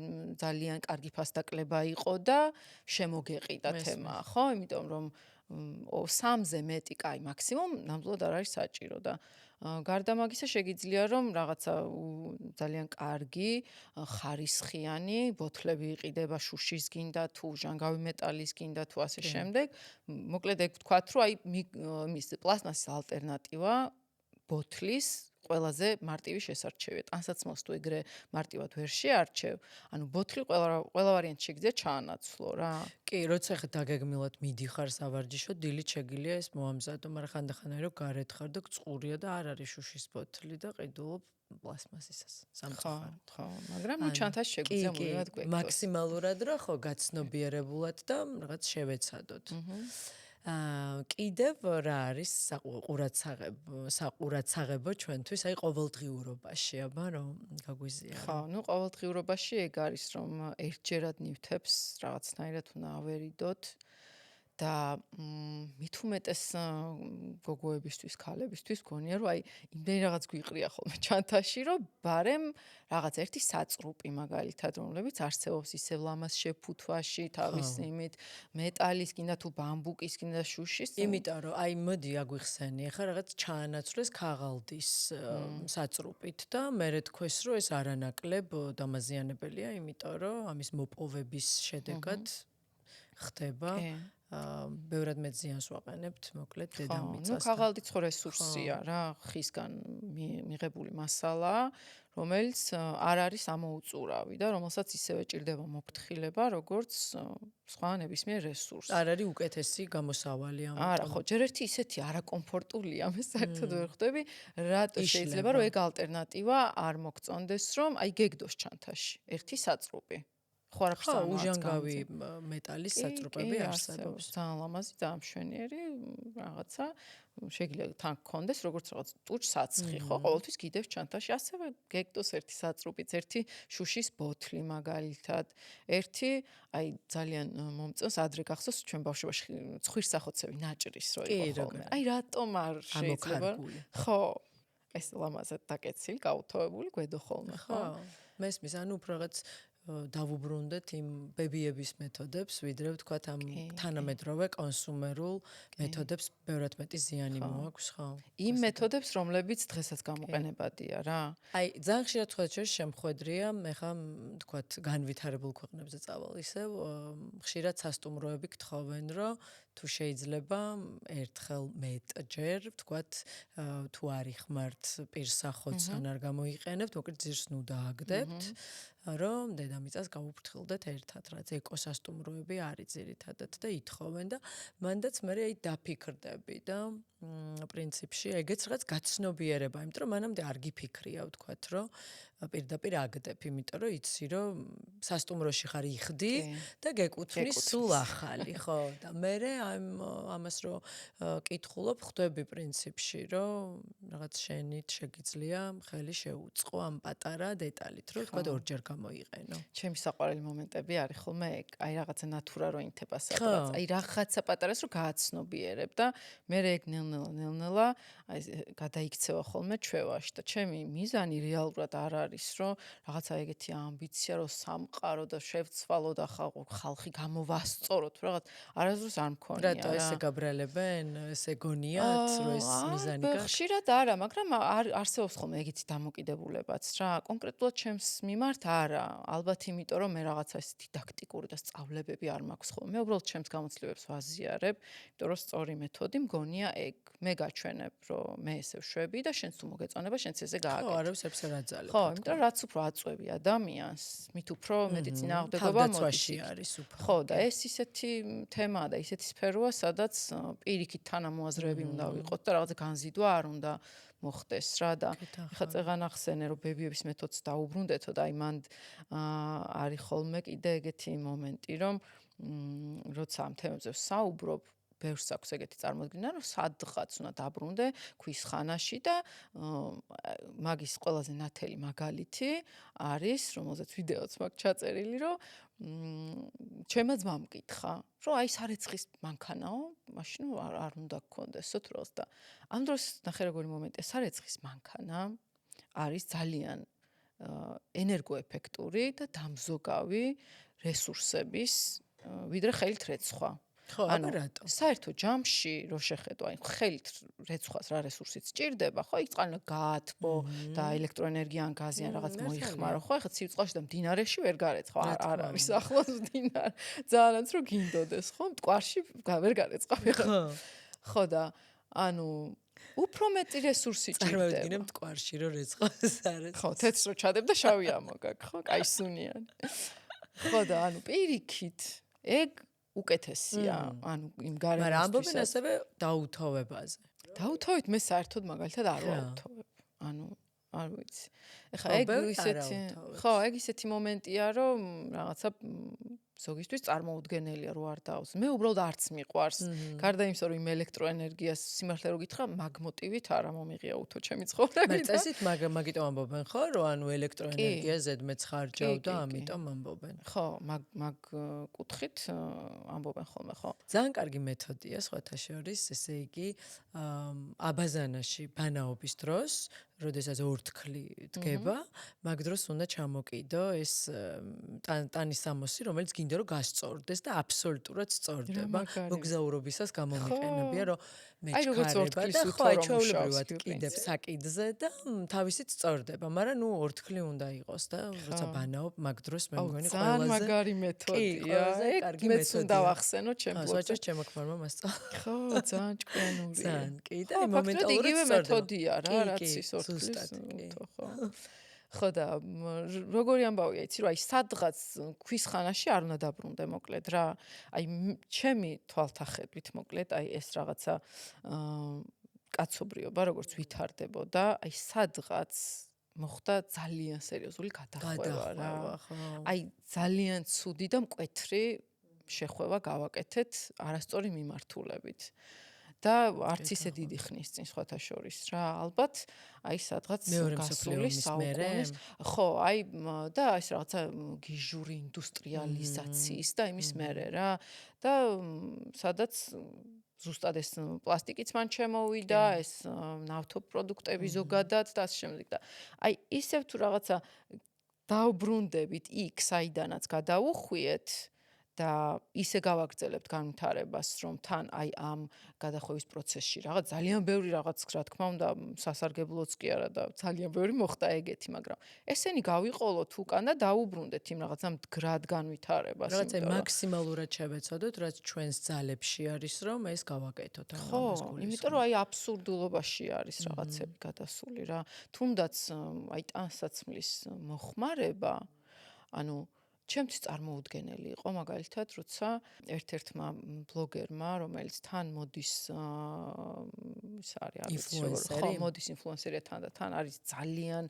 ძალიან კარგი ფასდაკლება იყო და შემოგეყიდა თემა, ხო? იმიტომ რომ 3-ზე მეტი კაი მაქსიმუმ ნამდვილად არ არის საჭირო და გარდა მაგისა შეგიძლია რომ რაღაცა ძალიან კარგი ხარისხიანი ბოთლები იყიდება შუშის გინდა თუ ჟანგავი მეტალის გინდა თუ ასე შემდეგ. მოკლედ ეგ ვთქვათ რომ აი მის პლასტმასის ალტერნატივა ბოთლის ყველაზე მარტივი შესარჩევია. ტანსაცმელს თუ ეგრე მარტივად ვერ შეარჩევ, ანუ ბოთლი ყველა ვარიანტი შეგიძლია ჩაანაცვლო რა. კი, როცა ხე დაგეგმილად მიდიხარ სავარჯიშო, დილით შეგიძლია ეს მოამზადო, მაგრამ ხანდახანაა რომ გარეთ ხარ და წყურია და არ არის შუშის ბოთლი და ყიდულობ პლასმასისას. ხო, მაგრამ ნუ ჩანთაში შეგვიძლია მუდმივად გვექცოს. მაქსიმალურად რა ხო გაცნობიერებულად და რაღაც შევეცადოთ. კიდევ რა არის საყურადსაღებო ჩვენთვის, აი ყოველდღიურობაში, აბა რომ გაგვიზიარო. ხო, ნუ ყოველდღიურობაში ეგ არის რომ ერთჯერად ნივთებს რაღაცნაირად უნდა ავერიდოთ და მით უმეტეს გოგოებისთვის, ქალებისთვის გონია რომ აი იმდენი რაღაც გვიყრია ხოლმე ჩანთაში რომ ბარემ რაღაც ერთი საწრუპი მაგალითად რომლებიც არსებობს ისევ ლამაზ შეფუთვაში თავის იმით მეტალის კიდე თუ ბამბუკის კიდე შუშის იმიტომ რომ აი მოდი აგვიხსენი ახლა რაღაც ჩაანაცვლეს ქაღალდის საწრუპით და მე თქოს რომ ეს არანაკლებ დამაზიანებელია იმიტომ რომ ამის მოპოვების შედეგად ხდება ბევრად მეტ ზიანს ვაყენებთ, მოკლედ დედამიწასთან. ნუ ქაღალდიც ხო რესურსია რა, ხისგან მიღებული მასალა, რომელიც არ არის ამოუწურავი და რომელსაც ისევე ჭირდება მოფრთხილება, როგორც სხვა ნებისმიერ რესურსს. არ არის უკეთესი გამოსავალი ამიტომ. არა, ხო, ჯერ ერთი ისეთი არაკომფორტულია, მე საერთოდ ვერ ხვდები, რატო შეიძლება რომ ეგ ალტერნატივა არ მოგწონდეს, რომ აი გეგდოს ჩანთაში ერთი საწრუპი. ხო, უჟანგავი მეტალის საწრუპები არსებობს. ძალიან ლამაზი, ძალიან მშვენიერი რაღაცა. შეგიძლია თან გქონდეს როგორც რაღაც ტუჩ-საცხი, ხო, ყოველთვის გიდევს ჩანთაში. ასევე გეგდოს ერთი საწრუპიც, ერთი შუშის ბოთლი მაგალითად, ერთი აი ძალიან მომწონს ადრე გახსოვს ჩვენ ბავშვობაში ცხვირსახოცები ნაჭრის რო იყო ხოლმე. აი რატომ არ შეიძლება? ხო, ეს ლამაზად დაკეცილი, გაუთოვებული გვედო ხოლმე, ხო? მესმის, ანუ უფრო რაღაც დავუბრუნდეთ იმ ბებიების მეთოდებს, ვიდრე ვთქვათ ამ თანამედროვე კონსუმერულ მეთოდებს ბევრად მეტი ზიანი მოაქვს, ხო? იმ მეთოდებს, რომლებიც დღესაც გამოყენებადია რა. აი, ძალიან ხშირად თქვათ შემხედრია, ეხა ვთქვათ განვითარებულ ქვეყნებზე წავალ ისევ, ხშირად სასტუმროები გთხოვენ, რომ თუ შეიძლება ერთხელ მეტჯერ, ვთქვათ, თუ არ იხმართ პირსახოც ან არ გამოიყენებთ, მოკლედ ძირს ნუ დააგდებთ. რომ დედამიწას გავუფრთხილდეთ ერთად, რაც ეკოსასტუმროები არის ძირითადად და ითხოვენ და მანდაც მე აი დაფიქრდები და პრინციპში ეგეც რაღაც გაცნობიერება, იმიტომ რომ მანამდე არ გიფიქრია, ვთქვათ, რომ პირდაპირ აგდებ, იმიტომ რომ იცი, რომ სასტუმროში ხარ იხდი და გეკუთვნის სულ ახალი, ხო? და მე ამას რომ კითხულობ, ხვდები პრინციპში, რომ რაღაც შენით შეგიძლია ხელი შეუწყო ამ პატარა დეტალით, რომ თქვა ორჯერ გამოიყენო. ჩემი საყვარელი მომენტები არის ხოლმე ეგ, აი რაღაცა ნატურა რო ინთება სადღაც, აი რაღაცა პატარას რო გააცნობიერებ და მე ეგ ნელ-ნელა აი გადაიქცევა ხოლმე ჩვევაში და ჩემი მიზანი რეალურად არ არის რომ რაღაცა ეგეთი ამბიცია რომ სამყარო და შევცვალო და ხალხი გამოვასწოროთ რაღაც არასდროს არ მქონია რა. რატო ესე გაბრალებენ? ესე გონიათ რომ ეს მიზანი გაქვს? ხშირად არა, მაგრამ არსებობს ხოლმე ეგეთი დამოკიდებულებაც რა. კონკრეტულად ჩემს მიმართ არა, ალბათ იმიტომ რომ მე რაღაცა ეს დიდაქტიკური და სწავლებები არ მაქვს ხოლმე. მე უბრალოდ ჩემს გამოცდილებებს ვაზიარებ, იმიტომ რომ სწორი მეთოდი მგონია ეგ. მე გაჩვენებ რომ მე ესე ვშვები და შენც თუ მოგეწონება, შენც ესე გააკეთე. ხო, არავის έψერ აძალებ. ხო, იმიტომ რომ რაც უფრო აწვევი ადამიანს, მით უფრო მეტი წინააღმდეგობა მოდის არის უფრო. ხო, და ეს ისეთი თემაა და ისეთი სფეროა, სადაც პირიქით თანამოაზრეები უნდა ვიყოთ და რაღაცა განზიდვა არ უნდა მოხდეს რა და ეხლა წეღან ახსენე რომ ბებიების მეთოდს დაუბრუნდეთო და აი მანდ არის ხოლმე კიდე ეგეთი მომენტი რომ როცა ამ თემებზე საუბრობ ბევრს აქვს ეგეთი წარმოდგენა, რომ სადღაც უნდა დაბრუნდე ქვის ხანაში და მაგის ყველაზე ნათელი მაგალითი არის, რომელზეც ვიდეოც მაქვს ჩაწერილი, რომ ჩემმა ძმამ მკითხა, რომ აი სარეცხის მანქანაო, მაშინ არ უნდა გქონდესო თროს და ამ დროს ნახე როგორი მომენტია, სარეცხის მანქანა არის ძალიან ენერგოეფექტური და დამზოგავი რესურსების ვიდრე ხელით რეცხვა. ხო, აბა რატო? საერთო ჯამში რო შეხედო, აი ხელით რეცხვას რა რესურსიც სჭირდება, ხო, იქ წყალნა გაათბო და ელექტროენერგია ან გაზი ან რაღაც მოიხმარო, ხო, ეხლა ცივ წყალში და მდინარეში ვერ გარეცხვა, არ არის ახლოს მდინარე. ძალიანაც რო გინდოდეს, ხო, მტკვარში ვერ გარეცხვა. ხო და ანუ უფრო მეტი რესურსი ჭირდება. წარმოვიდგინე მტკვარში რო რეცხავს არის. ხო, თეთრს რო ჩადებ და შავი ამოგაკ, ხო, კაი სუნიანი. ხო და ანუ პირიქით ეგ უკეთესია, ანუ იმ გარემოს. მაგრამ ამბობენ ასევე დაუთოვებაზე. დაუთოვით მე საერთოდ მაგალითად არ ვაუთოვებ. ანუ არ ვიცი. ეხლა ეგ ისეთი, ხო, ეგ ისეთი მომენტია, რომ რაღაცა ზოგისთვის წარმოუდგენელია რო არ დაავს. მე უბრალოდ არც მიყვარს. გარდა იმისა, რომ იმ ელექტროენერგიას სიმართლე რო გითხრა, მაგ მოტივით არა მომიღია უთო ჩემი ცხოვრებიდან. მე წესით მაგიტომ ამბობენ, ხო, რომ ანუ ელექტროენერგია ზედმეტ ხარჯავ და ამიტომ ამბობენ. ხო, მაგ კუთხით ამბობენ ხოლმე, ხო. ძალიან კარგი მეთოდია სხვათა შორის, ესე იგი, აბაზანაში ბანაობის დროს, როდესაც ორთქლი დგება, მაგ დროს უნდა ჩამოკიდო ეს ტანის სამოსი, რომელიც გინდა რომ გასწორდეს და აბსოლუტურად სწორდება. მოგზაურობისას გამომიყენებია, რომ მეჩქარება და ხო, ჩვეულებრივად კიდევ საკიდზე და თავისით სწორდება, მაგრამ ნუ ორთქლი უნდა იყოს და როცა ბანაობ, მაგ დროს მე მგონი ყველაზე ძალიან მაგარი მეთოდია. ეგ მეც უნდა ვახსენო ჩემ ბლოგზე. ასოჭა ჩემო ქმარმა მასწავლა. ხო, ძალიან ჭკვიანურია. ძალიან კი და მომენტალურად იგივე მეთოდია რა, რაც ის ზუსტად კი. ხო და როგორი ამბავია, იცი რომ აი სადღაც ქვის ხანაში არ უნდა დაბრუნდე მოკლედ რა. აი ჩემი თვალთახედვით მოკლედ აი ეს რაღაცა კაცობრიობა როგორც ვითარდებოდა, აი სადღაც მოხდა ძალიან სერიოზული გადახვევა რა. აი ძალიან ცუდი და მკვეთრი შეხვევა გავაკეთეთ არასწორი მიმართულებით. და არც ისე დიდი ხნის წინ სხვათა შორის რა ალბათ აი სადღაც გასული საუკუნის ხო აი და ეს რაღაცა გიჟური ინდუსტრიალიზაციის და იმის მერე რა და სადაც ზუსტად ეს პლასტიკიც მან შემოვიდა ეს ნავთობპროდუქტები ზოგადად და ასე შემდეგ და აი ისევ თუ რაღაცა დავბრუნდებით იქ საიდანაც გადავუხვიეთ და ისე გავაგრძელებთ განვითარებას, რომ თან აი ამ გადახვევის პროცესში რაღაც ძალიან ბევრი რაღაც რა თქმა უნდა სასარგებლოც კი არა და ძალიან ბევრი მოხდა ეგეთი, მაგრამ ესენი გავიყოლოთ უკან და დაუბრუნდეთ იმ რაღაცა მდგრად განვითარებას. რაღაცა მაქსიმალურად შევეცადოთ, რაც ჩვენს ძალებში არის, რომ ეს გავაკეთოთ ამ ამას. ხო, იმიტომ რომ აი აბსურდულობაში არის რაღაცები გადასული რა. თუნდაც აი ტანსაცმლის მოხმარება, ანუ ჩემთვის წარმოუდგენელი იყო მაგალითად, როცა ერთ-ერთმა ბლოგერმა, რომელიც თან მოდის ის არის ხო, მოდის ინფლუენსერია თან და თან არის ძალიან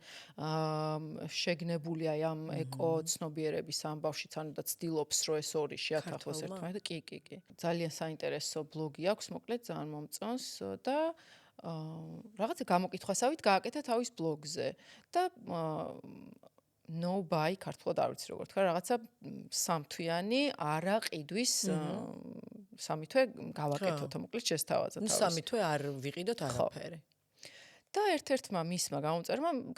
შეგნებული აი ამ ეკო ცნობიერების ამბავშიც, ანუ და ცდილობს, რომ ეს ორი შეათანხმოს ერთმანეთს. კი. ძალიან საინტერესო ბლოგი აქვს, მოკლედ ძალიან მომწონს და რაღაცა გამოკითხვასავით გააკეთა თავის ბლოგზე და no buy ქართულად არ ვიცი როგორ თქვა რაღაცა სამთვიანი არა ყიდვის სამი თვე გავაკეთოთ მოკლედ შესთავაზა თავის. სამი თვე არ ვიყიდოთ არაფერი. და ერთ-ერთმა მისმა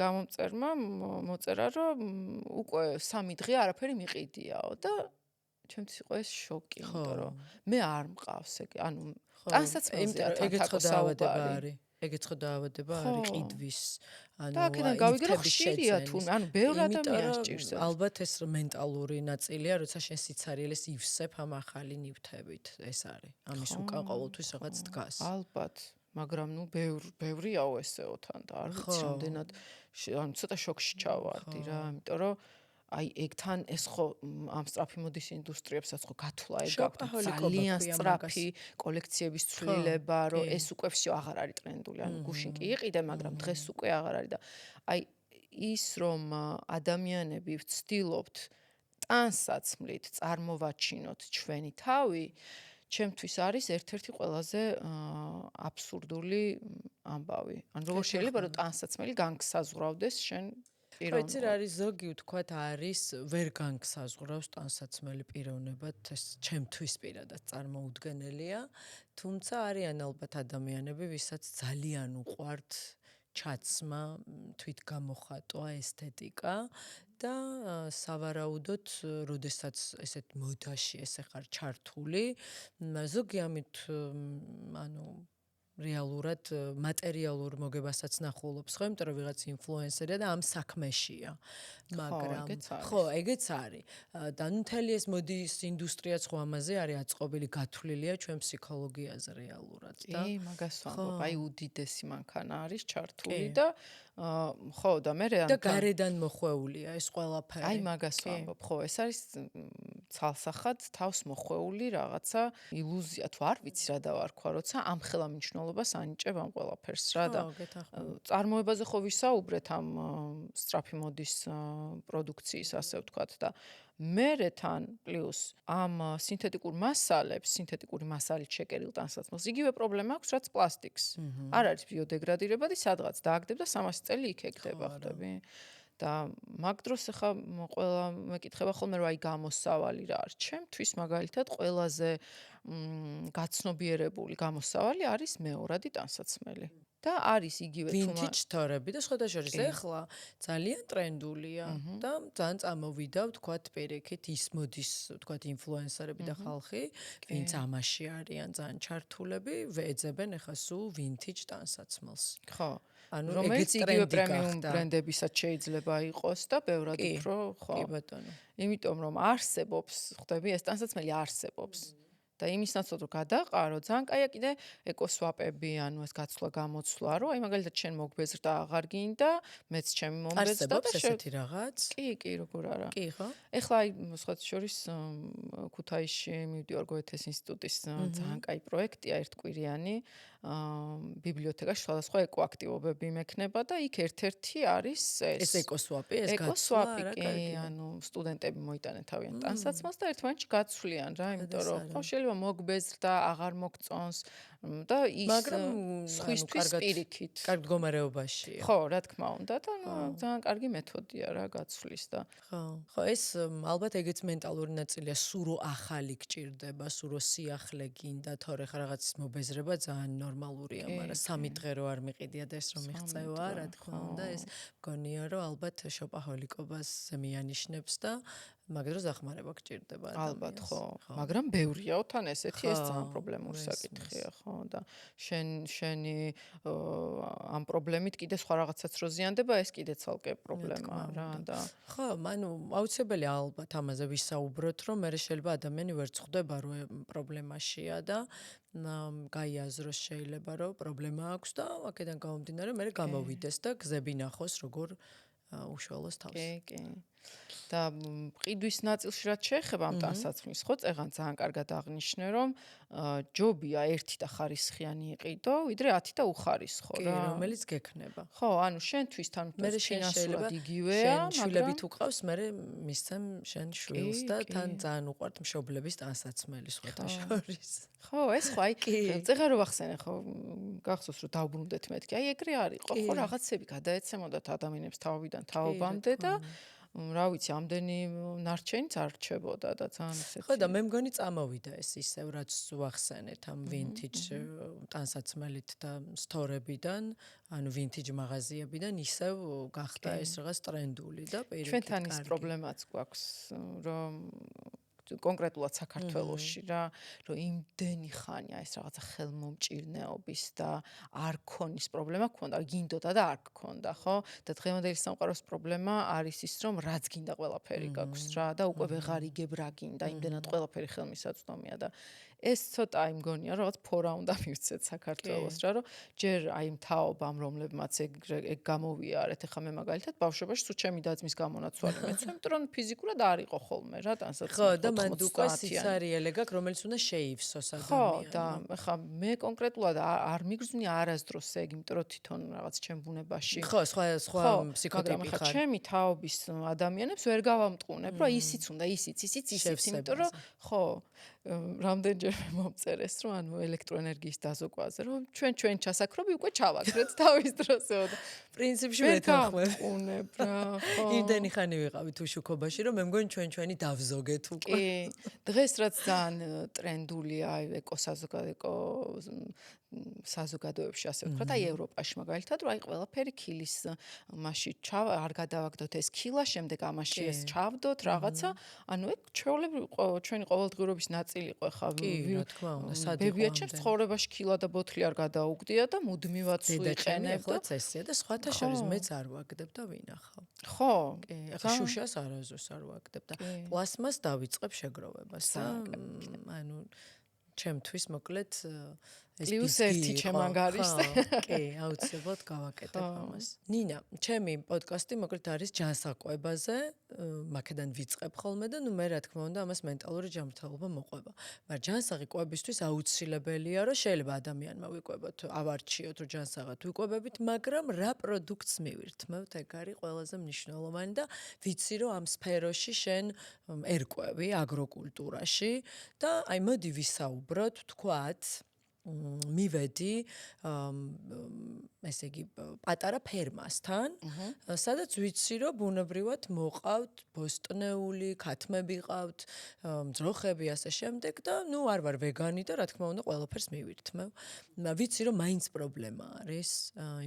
გამომწერმა მოწერა რომ უკვე 3 დღე არაფერი მიყიდიაო და ჩემთვის იყო ეს შოკი, იმიტომ რომ მე არ მყავს ეგ, ანუ ტანსაცმელზე ეგეც ხო დაავადება არის. ეგეც ხო დაავადება არის ყიდვის, ანუ და აქედან გავიგე რომ ხშირია თუ, ანუ ბევრ ადამიანს ჭირს. ალბათ ეს მენტალური ნაწილია, როცა შენ სიცარიელეს ივსებ ამ ახალი ნივთებით, ეს არის. ამის უკან ყოველთვის რაღაც დგას. ალბათ, მაგრამ ნუ ბევრიაო ესეო თან და არ ვიცი რამდენად, ანუ ცოტა შოკში ჩავარდი რა, იმიტომ რომ აი ეგ თან ეს ხო ამ სწრაფი მოდის ინდუსტრიებსაც ხო გათვლა ეგ აქვს ძალიან სწრაფი კოლექციების ცვლილება რომ ეს უკვე всё აღარ არის ტრენდული ანუ გუშინ კი იყიდე მაგრამ დღეს უკვე აღარ არის და აი ის რომ ადამიანები ვცდილობთ ტანსაცმლით წარმოვაჩინოთ ჩვენი თავი ჩემთვის არის ერთ-ერთი ყველაზე აბსურდული ამბავი. ან როგორ შეიძლება რომ ტანსაცმელი განგსაზღვრავდეს შენ ხო, იცი რა პიროვნულად. არის ზოგი ვთქვათ არის ვერ განგსაზღვრავს ტანსაცმელი პიროვნებად ეს ჩემთვის პირადად წარმოუდგენელია, თუმცა არიან ალბათ ადამიანები, ვისაც ძალიან უყვართ ჩაცმა, თვითგამოხატვა, ესთეტიკა და სავარაუდოდ, როდესაც ესეთ მოდაში ესე ხარ ჩართული, ზოგი ამით ანუ რეალურად მატერიალურ მოგებასაც ნახულობს ხო, იმიტომ რომ ვიღაც ინფლუენსერია და ამ საქმეშია. მაგრამ ეგეც არის. ხო, ეგეც არის. და ნუ მთელი ეს მოდის ინდუსტრიაც ხო ამაზე არის აწყობილი, გათვლილია ჩვენ ფსიქოლოგიაზე რეალურად და მაგას ხო. ვამბობ, აი უდიდესი მანქანა არის ჩართული და ხო და მე და გარედან მოხვეულია ეს ყველაფერი. აი მაგას ვამბობ, ხო, ეს არის ცალსახად თავს მოხვეული რაღაცა ილუზია, თუ არ ვიცი რა დავარქვა, როცა ამ ხელა მნიშვნელობას ანიჭებ ამ ყველაფერს რა და ხო, გეთანხმებით. წარმოებაზე ხო ვისაუბრეთ ამ სწრაფი მოდის პროდუქციის ასე ვთქვათ და მერე თან პლუს ამ სინთეტიკური მასალით შეკერილ ტანსაცმელს იგივე პრობლემა აქვს რაც პლასტიკს. არ არის ბიოდეგრადირებადი, სადღაც დააგდებ და 300 წელი იქ ეგდება, ხვდები? და მაგ დროს ახლა ყველა მეკითხება ხოლმე რომ აი გამოსავალი რა არის. ჩემთვის მაგალითად ყველაზე გაცნობიერებული გამოსავალი არის მეორადი ტანსაცმელი. და არის იგივე vintage თორები და სხვადასხვა ეხლა ძალიან ტრენდულია და ძალიან წამოვიდა ვთქვათ პირიქით ის მოდის ვთქვათ ინფლუენსერები და ხალხი ვინც ამაში არიან ძალიან ჩართულები ვეძებენ ეხლა სულ vintage ტანსაცმელს. ხო. ანუ რომელიც ეგეც იგივე ტრენდი პრემიუმ გახდა. ბრენდებისაც შეიძლება იყოს და ბევრად უფრო ხო. კი ბატონო. იმიტომ რომ არსებობს, ხვდები, ეს ტანსაცმელი არსებობს. და იმის ნაცვლად რომ გადაყარო, ძალიან კაია კიდე ეკოსვაპები, ანუ ეს გაცვლა გამოცვლა, რომ აი მაგალითად შენ მოგბეზრდა აღარ გინდა, მეც ჩემი მომბეზრდა და არსებობს ესეთი რაღაც? კი, როგორ არა. კი, ხო? ეხლა აი სხვათა შორის ქუთაისში მივდივარ გოეთეს ინსტიტუტის ძალიან კაი პროექტია ერთკვირიანი, ბიბლიოთეკაში სხვადასხვა ეკოაქტივობები მექნება და იქ ერთ-ერთი არის ეს ეკოსვაპი, ეს ეკოსვაპი, კი, ანუ სტუდენტები მოიტანენ თავიანთ ტანსაცმელს და ერთმანეთში გაცვლიან რა, იმიტომ რომ ხო შეიძლება მოგბეზრდა, აღარ მოგწონს და ის სხვისთვის პირიქით. კარგ მდგომარეობაშია. ხო, რა თქმა უნდა და ძალიან კარგი მეთოდია რა გაცვლის და ხო, ეს ალბათ ეგეც მენტალური ნაწილია, სულ რო ახალი გჭირდება, სულ რო სიახლე გინდა, თორე ხა რაღაცის მობეზრება ძალიან ნორმალურია, მაგრამ 3 დღე რო არ მიყიდია და ეს რომ მიღწევა, რა თქმა უნდა, ეს მგონია რომ ალბათ შოპაჰოლიკობას მიანიშნებს და მაგ დროს დახმარება გჭირდება ადამიანს. ალბათ ხო, მაგრამ ბევრიაო თან ესეთი ეს ძალიან პრობლემური საკითხია, ხო და შენი ამ პრობლემით კიდე სხვა რაღაცაც რო ზიანდება, ეს კიდე ცალკე პრობლემაა რა და ხო, ანუ აუცილებელია ალბათ ამაზე ვისაუბროთ, რომ მე შეიძლება ადამიანი ვერ წხვდება რომ პრობლემაშია და გაიაზროს შეიძლება რომ პრობლემა აქვს და აქედან გამომდინარე მე გამოვიდეს და გზები ნახოს როგორ უშუალოს თავს. კი. და ყიდვის ნაწილში რაც შეეხება ამ ტანსაცმლის, ხო, წეღან ძალიან კარგად აღნიშნე, რომ ჯობია 1 და ხარისხიანი იყიდო, ვიდრე 10 და უხარისხო რა. კი, რომელიც გექნება. ხო, ანუ შენთვის თან მე შეიძლება იგივეა, შენ შვილებით უყავს, მე მისცემ შენ შვილს და თან ძალიან უყვართ მშობლების ტანსაცმელი სხვათა შორის. ხო, ეს ხო, აი, წეღა რო ვახსენე, ხო, გახსოვს რომ დავბრუნდეთ მეთქი, აი ეგრე არის, ხო, რაღაცები გადაეცემოდათ ადამიანებს თავიდან თაობამდე და რა ვიცი, ამდენი ნარჩენიც არ რჩებოდა და ძალიან ისეთი. ხო და მე მგონი წამოვიდა ეს ისევ რაც ვახსენეთ ამ vintage ტანსაცმელით და სტორებიდან, ანუ vintage მაღაზიებიდან ისევ გახდა ეს რაღაც ტრენდული და პირიქით. ჩვენთან ის პრობლემაც გვაქვს, რომ კონკრეტულად საქართველოში რა, რომ იმდენი ხანია ეს რაღაცა ხელმომჭირნეობის და არ ქონის პრობლემა გქონდა, გინდოდა და არ გქონდა, ხო? და დღევანდელი სამყაროს პრობლემა არის ის, რომ რაც გინდა ყველაფერი გაქვს რა და უკვე ვეღარ იგებ რა გინდა, იმდენად ყველაფერი ხელმისაწვდომია და ეს ცოტა აი მგონია რომ რაღაც ფორა უნდა მივცეთ საქართველოს რა, რომ ჯერ აი მთავობამ რომლებმაც ეგ გამოვიარეთ, ეხლა მე მაგალითად ბავშვობაში სულ ჩემი დაძმის გამონაცვალი მეცვა, იმიტომ რომ ფიზიკურად არ იყო ხოლმე რა ტანსაცმელი. ხო და მან უკვე სიცარიელე გაქვს, რომელიც უნდა შეივსოს ადამიანს. ხო და ეხლა მე კონკრეტულად არ მიგრძნი არასდროს ეგ, იმიტომ რომ თვითონ რაღაც ჩემ ბუნებაში. ხო, სხვა ფსიქოტიპი ხარ. ჩემი თაობის ადამიანებს ვერ გავამტყუნებ, რომ ისიც უნდა, ისიც, იმიტომ რომ ხო რამდენჯერმე მომწერეს, რომ ანუ ელექტროენერგიის დაზოგვაზე, რომ ჩვენ ჩასაქრობი უკვე ჩავაგრეთ თავის დროზე. პრინციპში მეთანხმებ. ვეღარ რა, ხო. იმდენი ხანი ვიყავით უშუქობაში, რომ მე მგონი ჩვენი დავზოგეთ უკვე. კი, დღეს რაც ძალიან ტრენდულია ეკო საზოგადოებში ასე ვთქვათ, აი ევროპაში მაგალითად, რომ აი ყველაფერი ქილის მასში არ გადავაგდოთ ეს ქილა, შემდეგ ამაში ეს ჩავდოთ რაღაცა, ანუ ეგ ჩვენი ყოველდღიურობის ნაწილი იყო ხა. კი, რა თქმა უნდა, სად იყო ბებიაჩემს ცხოვრებაში ქილა და ბოთლი არ გადაუგდია და მუდმივად ვიყენებ და წესია და სხვათა შორის მეც არ ვაგდებ და ვინახავ. ხო, კი, ახლა შუშას არასდროს არ ვაგდებ და პლასმას დავიწყებ შეგროვებას და ანუ ჩემთვის მოკლედ ეს +1 ჩემან გარიშზე. კი, აუცილებლად გავაკეთებ ამას. ნინა, ჩემი პოდკასტი მოკლედ არის ჯანსაყვებაზე, მაქედან ვიწყებ ხოლმე და ნუ მე რა თქმა უნდა ამას მენტალური ჯანმრთელობა მოყვება. მაგრამ ჯანსაღი კვებისთვის აუცილებელია, რომ შეიძლება ადამიანმა ვიკვებოთ, ავარჩიოთ, რომ ჯანსაღად ვიკვებებით, მაგრამ რა პროდუქტს მივირთმევთ, ეგ არის ყველაზე მნიშვნელოვანი და ვიცი, რომ ამ სფეროში შენ ერკვევი აგროკულტურაში და აი მოდი ვისაუბროთ, თქვათ მივედი ესე იგი პატარა ფერმასთან, სადაც ვიცი რომ ბუნებრივად მოყავთ ბოსტნეული, ქათმები ყავთ, ძროხები ასე შემდეგ და ნუ არ ვარ ვეგანი და რა თქმა უნდა ყველაფერს მივირთმევ. ვიცი რომ მაინც პრობლემა არის,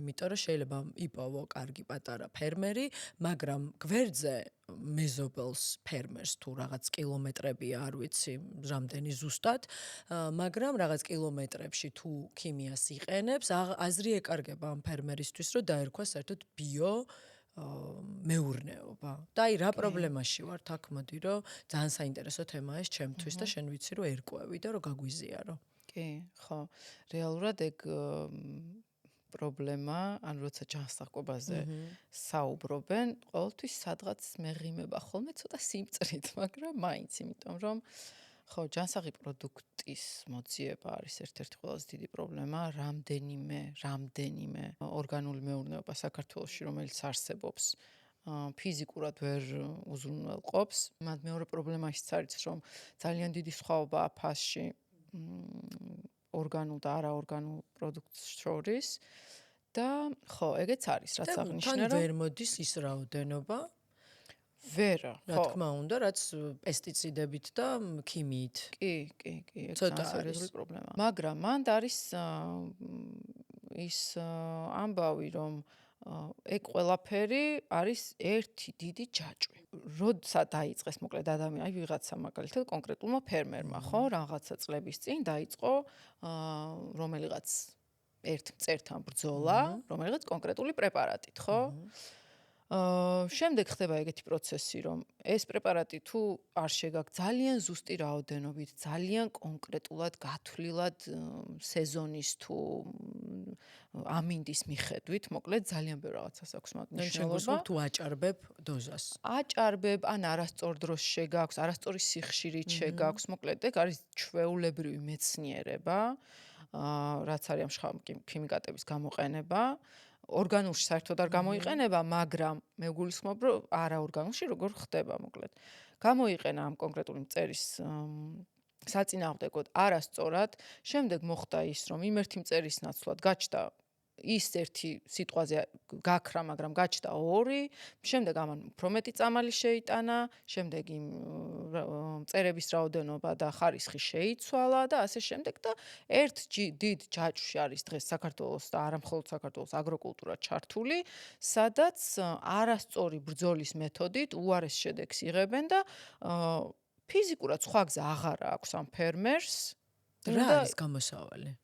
იმიტომ რომ შეიძლება იპოვო კარგი პატარა ფერმერი, მაგრამ გვერდზე მეზობელს ფერმერს თუ რაღაც კილომეტრებია, არ ვიცი, რამდენი ზუსტად, მაგრამ რაღაც კილომეტრებში თუ ქიმიას იყენებს, აზრი ეკარგება ამ ფერმერისთვის, რომ დაერქვა საერთოდ ბიო მეურნეობა. და აი რა პრობლემაში ვართ აქ მოდი, რომ ძალიან საინტერესო თემაა ეს ჩემთვის და შენ ვიცი რომ ერკვევი და რომ გაგვიზიარო. კი, ხო. რეალურად ეგ პრობლემა, ან როცა ჯანსაღკვებაზე საუბრობენ, ყოველთვის სადღაც მეღიმება ხოლმე ცოტა სიმწრით, მაგრამ მაინც, იმიტომ რომ ხო, ჯანსაღი პროდუქტის მოძიება არის ერთ-ერთი ყველაზე დიდი პრობლემა, რამდენიმე ორგანული მეურნეობა საქართველოში, რომელიც არსებობს, ფიზიკურად ვერ უზრუნველყოფს. მეორე პრობლემა ისიც არის, რომ ძალიან დიდი სხვაობაა ფასში ორგანულ და არაორგანულ პროდუქტს შორის და ხო, ეგეც არის, რაც აღნიშნე, რომ ვერ მოდის ის რაოდენობა ვერა, ხო. რა თქმა უნდა, რაც პესტიციდებით და ქიმიით. კი, ეგ სერიოზული პრობლემაა. მაგრამ მანდ არის ის ამბავი, რომ ეგ ყველაფერი არის ერთი დიდი ჯაჭვი. როცა დაიწყეს მოკლედ ადამიანი, აი ვიღაცა მაგალითად კონკრეტულმა ფერმერმა, ხო, რაღაცა წლების წინ დაიწყო რომელიღაც ერთ მწერთან ბრძოლა, რომელიღაც კონკრეტული პრეპარატით, ხო? შემდეგ ხდება ეგეთი პროცესი, რომ ეს პრეპარატი თუ არ შეგაქვს ძალიან ზუსტი რაოდენობით, ძალიან კონკრეტულად გათვლილად სეზონის თუ ამინდის მიხედვით, მოკლედ ძალიან ბევრ რაღაცას აქვს მაგ მნიშვნელობა. თუ აჭარბებ დოზას. აჭარბებ, ან არასწორ დროს შეგაქვს, არასწორი სიხშირით შეგაქვს, მოკლედ ეგ არის ჩვეულებრივი მეცნიერება, რაც არის ამ ქიმიკატების გამოყენება. ორგანულში საერთოდ არ გამოიყენება, მაგრამ მე ვგულისხმობ, რომ არაორგანულში როგორ ხდება, მოკლედ. გამოიყენა ამ კონკრეტული მწერის საწინააღმდეგოდ არასწორად, შემდეგ მოხდა ის, რომ იმ ერთი მწერის ნაცვლად გაჩნდა ის ერთი სიტყვაზე გაქრა, მაგრამ გაჩნდა ორი, შემდეგ ამან უფრო მეტი წამალი შეიტანა, შემდეგ იმ მწერების რაოდენობა და ხარისხი შეიცვალა და ასე შემდეგ და ერთ დიდ ჯაჭვში არის დღეს საქართველოს და არა მხოლოდ საქართველოს აგროკულტურა ჩართული, სადაც არასწორი ბრძოლის მეთოდით უარეს შედეგს იღებენ და ფიზიკურად სხვა გზა აღარა აქვს ამ ფერმერს. რა არის გამოსავალი?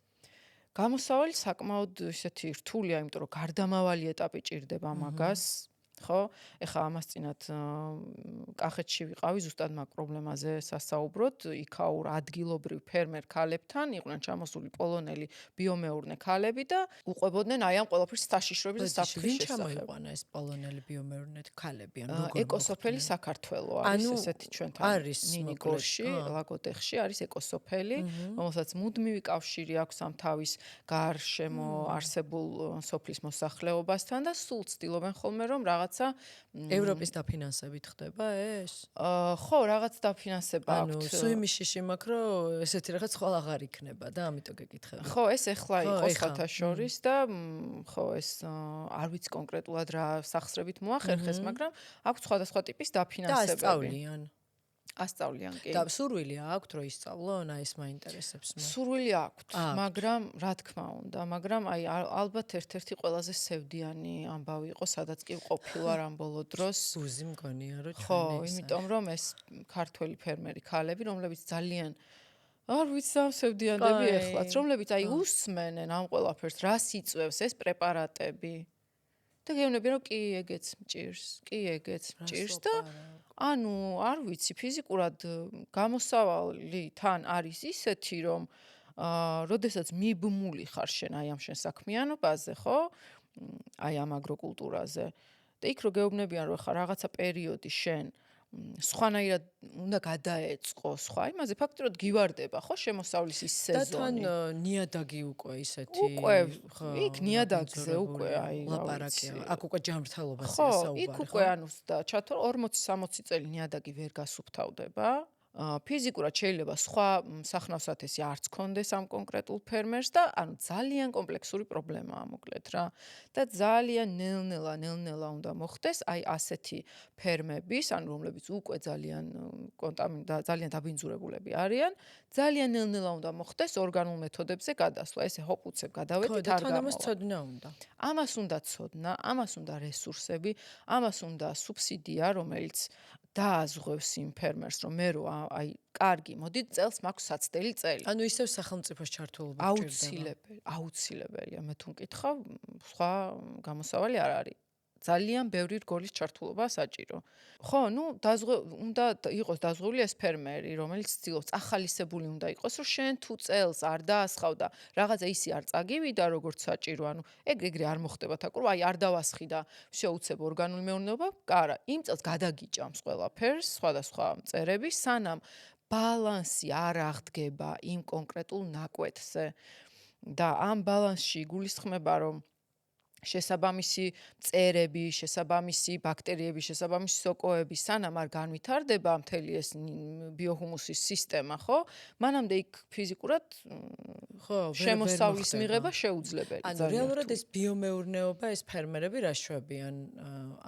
გამოსავალი საკმაოდ ისეთი რთულია, იმიტომ რომ გარდამავალი ეტაპი ჭირდება მაგას, ხო? ეხლა ამას წინათ კახეთში ვიყავი, ზუსტად მაგ პრობლემაზე სასაუბროთ, იქაურ ადგილობრივ ფერმერ ქალებთან, იყვნენ ჩამოსული პოლონელი ბიომეურნე ქალები და უყვებოდნენ აი ამ ყველაფრის საშიშროების და საფრთხის შესახებ. ვინ ჩამოიყვანა ეს პოლონელი ბიომეურნე ქალები? ან როგორ? ეკოსოფელი საქართველო არის ესეთი ჩვენთან. არის ნინიგორში, ლაგოდეხში არის ეკოსოფელი, რომელსაც მუდმივი კავშირი აქვს ამ თავის გარშემო არსებულ სოფლის მოსახლეობასთან და სულ ცდილობენ ხოლმე რომ რაღაცა. ევროპის დაფინანსებით ხდება ეს? ხო, რაღაც დაფინანსება ანუ აქვთ. სუიმის შიში მაქვს, რომ ესეთი რაღაც ხვალ აღარ იქნება და ამიტომ გეკითხები. ხო, ეს ეხლა ხო, იყო ეხლა. სხვათა შორის და ხო, ეს არ ვიცი კონკრეტულად რა სახსრებით მოახერხეს, მაგრამ აქვს სხვადასხვა ტიპის და დაფინანსებები. ასწავლიან. ასწავლიან კი. და სურვილი აქვთ რომ ისწავლონ, აი ეს მაინტერესებს მე. სურვილი აქვთ, მაგრამ რა თქმა უნდა, მაგრამ აი ალბათ ერთ-ერთი ყველაზე სევდიანი ამბავი იყო, სადაც კი ყოფილვარ ამ ბოლო დროს. ბუზი მგონია რომ ხო, ჩვენი იმიტომ რომ ეს ქართველი ფერმერი ქალები, რომლებიც ძალიან არ ვიცი ამ სევდიანები ეხლაც, რომლებიც აი უსმენენ ამ ყველაფერს, რას იწვევს ეს პრეპარატები. და გეუბნებიან რომ კი ეგეც მჭირს, კი ეგეც მჭირს და ანუ არ ვიცი, ფიზიკურად გამოსავალი თან არის ისეთი, რომ როდესაც მიბმული ხარ შენ აი ამ შენ საქმიანობაზე, ხო? აი ამ აგროკულტურაზე. და იქ რო გეუბნებიან რომ ხა რაღაცა პერიოდი შენ სხვანაირად უნდა გადაეწყო სხვა იმაზე ფაქტურად გივარდება ხო შემოსავლის ის სეზონი და თან ნიადაგი უკვე ისეთი უკვე იქ ნიადაგზე უკვე აი ლაპარაკია აქ უკვე ჯამრთელობაზე ხო საუბარი იქ უკვე ანუ და ჩათო 40-60 წელი ნიადაგი ვერ გასუფთავდება ფიზიკურად შეიძლება სხვა სახნავსათესი არც კონდეს ამ კონკრეტულ ფერმერს და ანუ ძალიან კომპლექსური პრობლემაა მოკლედ რა და ძალიან ნელ-ნელა უნდა მოხდეს აი ასეთი ფერმების ანუ რომლებიც უკვე ძალიან დაბინძურებულები არიან ძალიან ნელ-ნელა უნდა მოხდეს ორგანულ მეთოდებზე გადასვლა ესე ჰოპ უცებ გადავედით არ გამოვა ამას ცოდნა უნდა ამას უნდა ცოდნა ამას უნდა რესურსები ამას უნდა სუბსიდია რომელიც დააზღვევს იმ ფერმერს რომ მე რო აი კარგი მოდი წელს მაქვს საცდელი წელი ანუ ისევ სახელმწიფოს ჩართულობა აუცილებელია მე თუ მკითხავ სხვა გამოსავალი არ არის ძალიან ბევრი რგოლის ჩართულობა საჭირო ხო ნუ უნდა იყოს დაზღვეული ეს ფერმერი რომელიც ცდილობს ახალისებული უნდა იყოს რომ შენ თუ წელს არ დაასხავ და რაღაცა ისი არ წაგივიდა როგორც საჭირო ანუ ეგრე არ მოხდება თაკურ აი არ დავასხი და შეუცებ ორგანული მეურნეობა კარა იმ წელს გადაგიჭამს ყველაფერს სხვადასხვა მწერები სანამ ბალანსი არ აღდგება იმ კონკრეტულ ნაკვეთზე და ამ ბალანსში გულისხმება რომ შესაბამისი მწერები, შესაბამისი ბაქტერიები, შესაბამისი სოკოები სანამ არ განვითარდება მთელი ეს ბიოჰუმუსის სისტემა, ხო? მანამდე იქ ფიზიკურად ხო, შემოსავლის მიღება შეუძლებელია. ანუ რეალურად ეს ბიომეურნეობა, ეს ფერმერები რა შვებიან?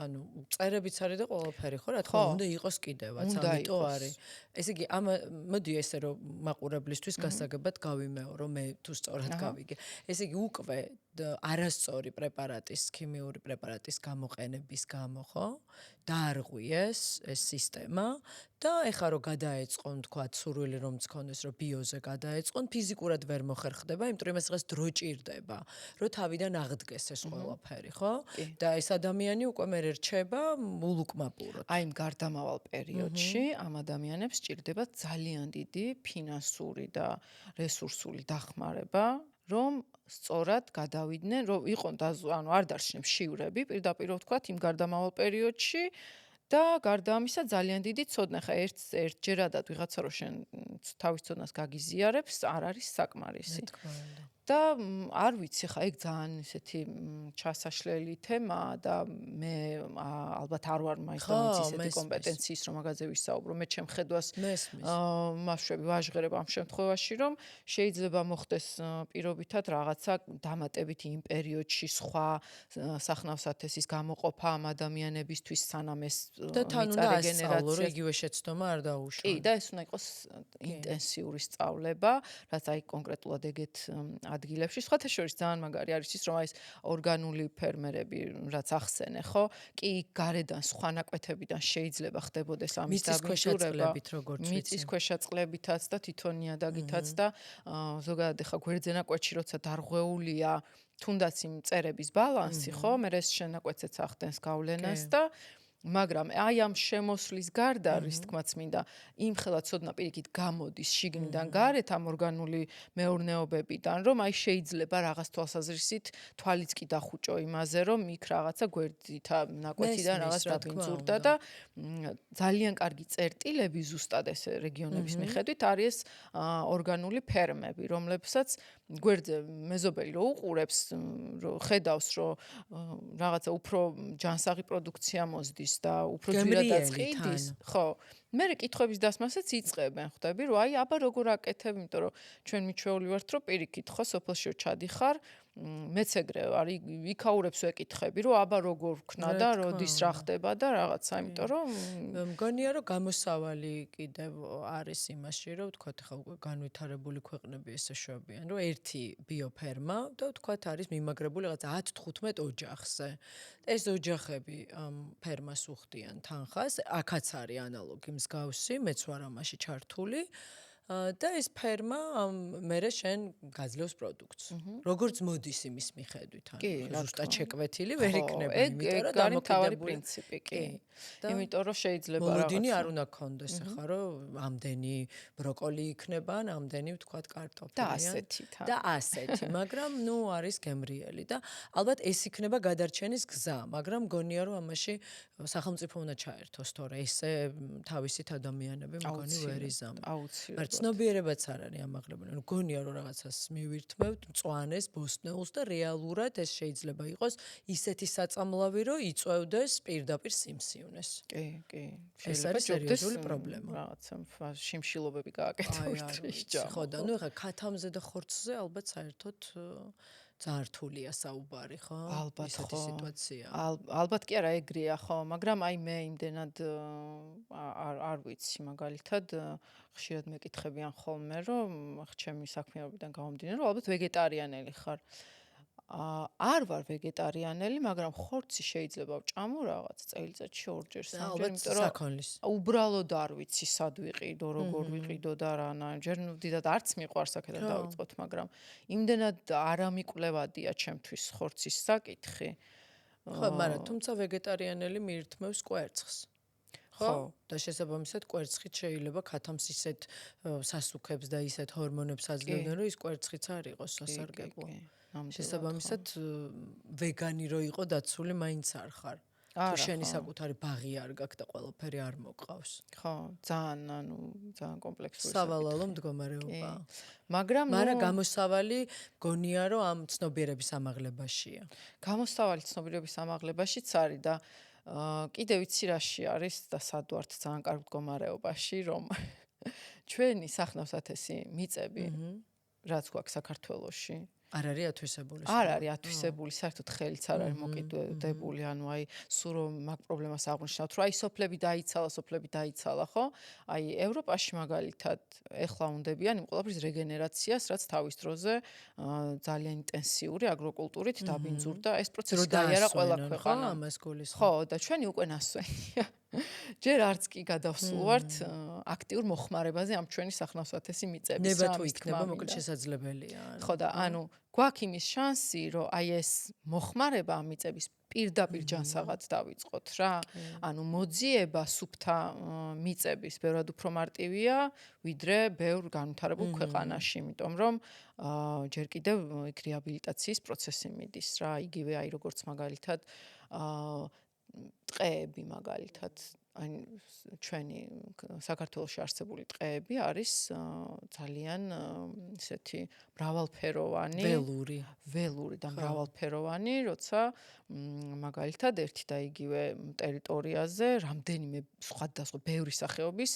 ანუ მწერებიც არის და ყველაფერი, ხო? რა თქმა უნდა, იყოს კიდევაც, ამიტომ არის. ესე იგი, მოდი ესე რომ მაყურებლისთვის გასაგებად გავიმეორო, მე თუ სწორად გავიგე. ესე იგი, უკვე არასწორი პრეპარატის, ქიმიური პრეპარატის გამოყენების გამო, ხო? დაარღვიეს ეს სისტემა და ეხლა რომ გადაეწყონ, თქვათ, სურვილი რომ მქონდეს, რომ ბიოზე გადაეწყონ, ფიზიკურად ვერ მოხერხდება, იმიტომ რომ ეს დღეს დრო ჭირდება, რომ თავიდან აღდგეს ეს ყველაფერი, ხო? და ეს ადამიანი უკვე მე რჩება ულუკმაპურად. აი იმ გარდამავალ პერიოდში ამ ადამიანებს ჭირდება ძალიან დიდი ფინანსური და რესურსული დახმარება, რომ სწორად გადავიდნენ, რომ იყონ ანუ არ დარჩნენ მშივრები, პირდაპირ ვთქვათ, იმ გარდამავალ პერიოდში და გარდა ამისა ძალიან დიდი ცოდნა. ხა ერთჯერადად ვიღაცა რო შენ თავის ცოდნას გაგიზიარებს, არ არის საკმარისი. და არ ვიცი, ხა ეგ ძალიან ისეთი ჩასაშლელი თემაა და მე ალბათ არ ვარ მაინც ისეთი კომპეტენციის რომ მაგაზე ვისაუბრო. მე ჩემ ხედვას მაშვები ვაჟღერებ ამ შემთხვევაში, რომ შეიძლება მოხდეს პირობითად რაღაცა დამატებითი იმ პერიოდში სხვა სახნავსათესის გამოყოფა ამ ადამიანებისთვის სანამ ეს და თან უნდა ასწავლო, რომ იგივე შეცდომა არ დაუშვან. კი, და ეს უნდა იყოს ინტენსიური სწავლება, რაც აი კონკრეტულად ეგეთ ადგილებში სხვათა შორის ძალიან მაგარი არის ის რომ აი ეს ორგანული ფერმერები რაც ახსენე ხო კი გარედან სხვა ნაკვეთებიდან შეიძლება ხდებოდეს ამის დაბინძურება მიწის ქვეშა წყლებითაც და თვითონ ნიადაგითაც და ზოგადად ახლა გვერდზე ნაკვეთში როცა დარღვეულია თუნდაც იმ მწერების ბალანსი ხო მე ეს შენაკვეთზეც ახდენს გავლენას და მაგრამ აი ამ შემოსვლის გარდა რის თქმაც მინდა იმხელა ცოდნა პირიქით გამოდის შიგნიდან გარეთ ამ ორგანული მეურნეობებიდან რომ აი შეიძლება რაღაც თვალსაზრისით თვალიც კი დახუჭო იმაზე რომ იქ რაღაცა გვერდით ნაკვეთიდან რაღაც დაბინძურდა და ძალიან კარგი წერტილები ზუსტად ეს რეგიონების მიხედვით არის ორგანული ფერმები რომლებსაც გვერდზე მეზობელი რო უყურებს, რო ხედავს, რომ რაღაცა უფრო ჯანსაღი პროდუქცია მოსდის და უფრო ძვირადაც ყიდის, ხო, მერე კითხვების დასმასაც იწყებენ, ხვდები, რომ აი, აბა როგორ აკეთებ, იმიტომ რომ ჩვენ მიჩვეული ვართ, რომ პირიქით, ხო, სოფელში რო ჩადიხარ, მეც ეგრე ვარ, იქაურებს ვეკითხები, რომ აბა როგორ ვქნა და როდის რა ხდება და რაღაცა, იმიტომ რომ მგონია რომ გამოსავალი კიდევ არის იმაში, რომ ვთქვათ, ხა უკვე განვითარებული ქვეყნები ესე შვებიან, რომ ერთი ბიოფერმა და ვთქვათ არის მიმაგრებული რაღაც 10-15 ოჯახზე. ეს ოჯახები ამ ფერმას უხდიან თანხას, აქაც არის ანალოგი მსგავსი, მეც ვარ ამაში ჩართული. და ეს ფერმა მერე შენ გაძლევს პროდუქტს. როგორც მოდის იმის მიხედვით, ზუსტად შეკვეთილი ვერ იქნება, იმიტომ რომ დამოკიდებული პრინციპი, კი. იმიტომ რომ შეიძლება რაღაცა მოლოდინი არ უნდა გქონდეს, ახლა რომ ამდენი ბროკოლი იქნება, ან ამდენი ვთქვათ კარტოფილი და ასეთი, მაგრამ ნუ არის გემრიელი და ალბათ ეს იქნება გადარჩენის გზა, მაგრამ მგონია რომ ამაში სახელმწიფო უნდა ჩაერთოს, თორე ესე თავისით ადამიანები მგონი ვერ იზამენ. აუცილებლად. ცნობიერებაც არ არის ამაღლებული. ანუ გონია რომ რაღაცას მივირთმევთ, მწვანეს, ბოსტნეულს და რეალურად ეს შეიძლება იყოს ისეთი საწამლავი, რომ იწევდეს პირდაპირ სიმსივნეს. კი, კი. ეს არის სერიოზული პრობლემა. რაღაცა შიმშილობები გააკეთებთ ისჯა. ხო და ნუ ეხლა ქათამზე და ხორცზე ალბათ საერთოდ ძალიან რთულია საუბარი, ხო? ალბათ ისეთი სიტუაცია. ალბათ კი არა ეგრეა, ხო, მაგრამ აი მე იმდენად არ ვიცი მაგალითად ხშირად მეკითხებიან ხოლმე, რომ ჩემი საქმიანობიდან გამომდინარე, რომ ალბათ ვეგეტარიანელი ხარ. არ ვარ ვეგეტარიანელი, მაგრამ ხორცი შეიძლება ვჭამო რაღაც წელიწადში 2-ჯერ, 3-ჯერ, იმიტომ რომ უბრალოდ არ ვიცი სად ვიყიდო, როგორ ვიყიდო და რა, ჯერ დიდად არც მიყვარს აქედან დავიწყოთ, მაგრამ იმდენად არამიკვლევადია ჩემთვის ხორცის საკითხი. ხო, მაგრამ თუმცა ვეგეტარიანელი მიირთმევს კვერცხს. ხო, და შესაბამისად კვერცხით შეიძლება ქათამს ისეთ სასუქებს და ისეთ ჰორმონებს აძლევდნენ, რომ ის კვერცხიც არ იყოს სასარგებლო. შესაბამისად ვეგანი რო იყო დაცული მაინც არ ხარ. თუ შენი საკუთარი ბაღი არ გაქვს და ყველაფერი არ მოყავს. ხო, ძალიან კომპლექსური სავალალო მდგომარეობა. მაგრამ გამოსავალი გონია რომ ამ ცნობიერების ამაღლებაშია. გამოსავალი ცნობიერების ამაღლებაშიც არის და კიდევ ვიცი რაში არის და სად ვართ ძალიან კარგ მდგომარეობაში, რომ ჩვენი სახნავსათესი მიწები რაც გვაქვს საქართველოში არ არის ათვისებული. არ არის ათვისებული, საერთოდ ხელიც არ არის მოკიდებული, ანუ აი სულ რომ მაგ პრობლემას აღნიშნავთ, რომ აი სოფლები დაიცალა, ხო? აი ევროპაში მაგალითად ეხლა უნდებიან იმ ყველაფრის რეგენერაციას, რაც თავის დროზე ძალიან ინტენსიური აგროკულტურით დაბინძურდა, ეს პროცესი გაიარა ყველა ქვეყანა. ხო, და ჩვენი უკვე ნასვენია. ჯერ არც კი გადავსულვართ აქტიურ მოხმარებაზე ამ ჩვენი სახნავსათესი მიწების. ნება თუ იქნება, მოკლედ შესაძლებელია. ხო და ანუ გვაქვს იმის შანსი, რომ აი ეს მოხმარება ამ მიწების პირდაპირ ჯანსაღად დავიწყოთ რა. ანუ მოძიება სუფთა მიწების ბევრად უფრო მარტივია, ვიდრე ბევრ განვითარებულ ქვეყანაში, იმიტომ რომ ჯერ კიდევ იქ რეაბილიტაციის პროცესი მიდის რა. იგივე აი როგორც მაგალითად ტყეები მაგალითად, აი ჩვენი საქართველოში არსებული ტყეები არის ძალიან ისეთი მრავალფეროვანი, ველური და მრავალფეროვანი, როცა მაგალითად ერთი და იგივე ტერიტორიაზე რამდენიმე სხვადასხვა ბევრი სახეობის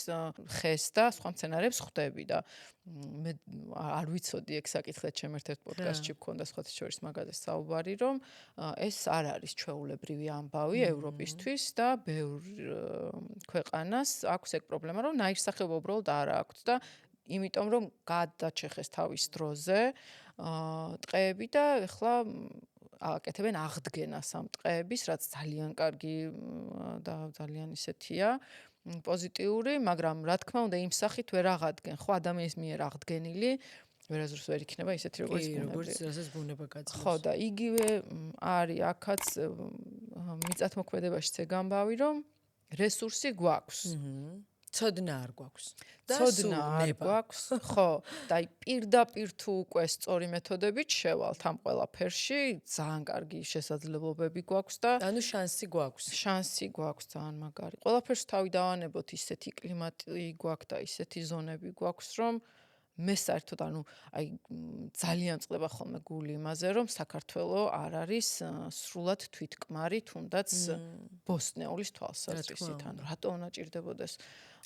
ხეს და სხვა მცენარებს ხვდები და მე არ ვიცოდი ეგ საკითხად ჩემ ერთ-ერთ პოდკასტში გქონდა სხვათა შორის მაგაზე საუბარი, რომ ეს არ არის ჩვეულებრივი ამბავი ევროპისთვის და ბევრ ქვეყანას აქვს ეგ პრობლემა, რომ ნაირსახეობა უბრალოდ არ აქვს და იმიტომ რომ გადაჩეხეს თავის დროზე ტყეები და ეხლა აკეთებენ აღდგენას ამ ტყეების, რაც ძალიან კარგი და ძალიან ისეთია პოზიტიური, მაგრამ რა თქმა უნდა იმ სახით ვერ აღადგენ, ხო, ადამიანის მიერ აღდგენილი ვერასდროს ვერ იქნება ისეთი როგორც ბუნება გაძლევს. ხო და იგივე არის აქაც მიწათმოქმედებაშიც ეგ ამბავი, რომ რესურსი გვაქვს. ცოდნა არ გვაქვს. ცოდნა არ გვაქვს, ხო, და აი პირდაპირ თუ უკვე სწორი მეთოდებით შევალთ ამ ყველაფერში, ძალიან კარგი შესაძლებლობები გვაქვს და ანუ შანსი გვაქვს. შანსი გვაქვს ძალიან მაგარი. ყველაფერს თავი დავანებოთ, ისეთი კლიმატი გვაქვს და ისეთი ზონები გვაქვს, რომ მე საერთოდ აი ძალიან წყდება ხოლმე გული იმაზე, რომ საქართველო არ არის სრულად თვითკმარი, თუნდაც ბოსტნეულის თვალსაზრისით. რატო უნდა ჭირდებოდეს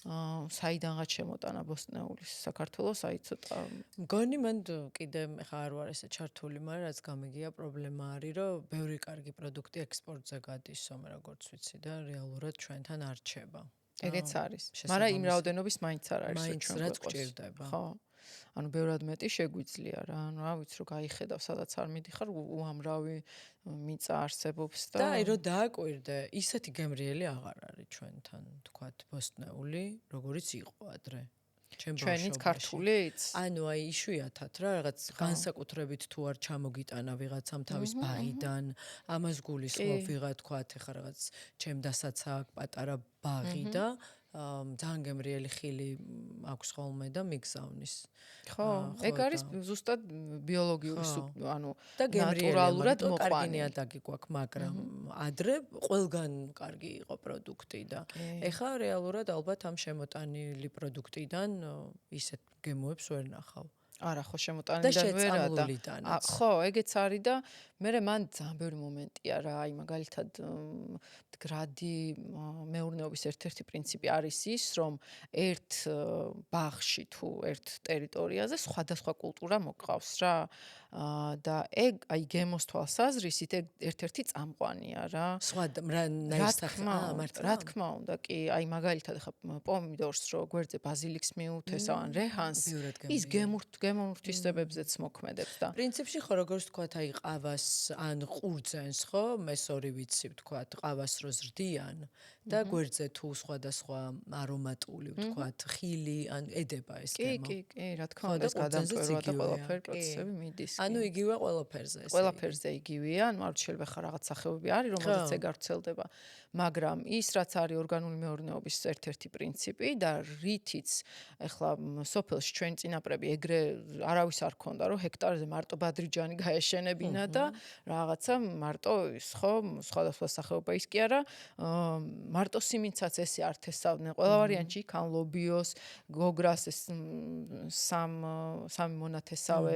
საიდანღაც შემოტანა ბოსტნეულის საქართველოს, აი ცოტა მგონი მან კიდე ხა არ ვარ ესე ჩართული, მაგრამ რაც გამიგია პრობლემა არის, რომ ბევრი კარგი პროდუქტი ექსპორტზე გადისო, როგორც ვიცი და რეალურად ჩვენთან არ რჩება. ეგეც არის. მაგრამ იმ რაოდენობის მაინც არ არის, რომ ჩვენ რაც გვჭირდება. ხო. ბევრად მეტი შეგვიძლია რა. რა ვიცი, რომ გაიხედავ, სადაც არ მიდიხარ, უამრავი მიწა არსებობს და და აი რომ დააკვირდე, ისეთი გემრიელი აღარ არის ჩვენთან, თქვათ, ბოსტნეული, როგორიც იყო ადრე. ჩვენიც ქართულიც? ანუ აი იშვიათად რა, რაღაც განსაკუთრებით თუ არ ჩამოგიტანა ვიღაცამ თავის ბაღიდან, ამას გულისხმობ ვიღა თქვათ, ეხა რაღაც ჩემ დასაცა პატარა ბაღი და ძალიან გემრიელი ხილი აქვს ხოლმე და მიგზავნის. ხო, ეგ არის ზუსტად ბიოლოგიური, და ნატურალურად მოყვანილი. კარგი მოყვანილი. ნიადაგი გვაქვს, მაგრამ ადრე ყველგან კარგი იყო პროდუქტი და ეხლა რეალურად ალბათ ამ შემოტანილი პროდუქტიდან ისეთ გემოებს ვერ ნახავ. არა, ხო შემოტანილიდან ვერა და ხო, ეგეც არის და მე მან ძალიან ბევრი მომენტია რა, აი მაგალითად მდგრადი მეურნეობის ერთ-ერთი პრინციპი არის ის, რომ ერთ ბაღში თუ ერთ ტერიტორიაზე სხვადასხვა კულტურა მოყავს რა. და ეგ აი გემოს თვალსაზრისით ეგ ერთ-ერთი წამყვანია რა. რა თქმა უნდა, კი, აი მაგალითად ხა პომიდორს რო გვერდზე ბაზილიკს მიუთეს ან რეჰანს, ის გემურთვისებებზეც მოქმედებს და პრინციპში ხო როგორც თქვათ, აი ყავას ან ყურძენს ხო, მესორი ვიცი ვთქვათ, ყავას რო ზრდიან და გვერდზე თუ სხვადასხვა არომატული ვთქვათ, ხილი ან ედება ეს გემო. კი, რა თქმა უნდა, ეს გადამწვერვა და ყველაფერი პროცესები მიდის. ანუ იგივე ყველაფერზე ესე. ყველაფერზე იგივეა, ანუ არ შეიძლება ხა რაღაც სახეობები არის, რომელზეც ეგ არ ვრცელდება, მაგრამ ის რაც არის ორგანული მეურნეობის ერთ-ერთი პრინციპი და რითიც ეხლა სოფელში ჩვენი წინაპრები ეგრე არავის არ ქონდა, რომ ჰექტარზე მარტო ბადრიჯანი გაეშენებინა და რაღაცა მარტო ის ხო, სხვადასხვა სახეობა ის კი არა, მარტო სიმინცაც ესე არ თესავდნენ. ყველა ვარიანტში იქ ან ლობიოს, გოგრას ეს სამი მონათესავე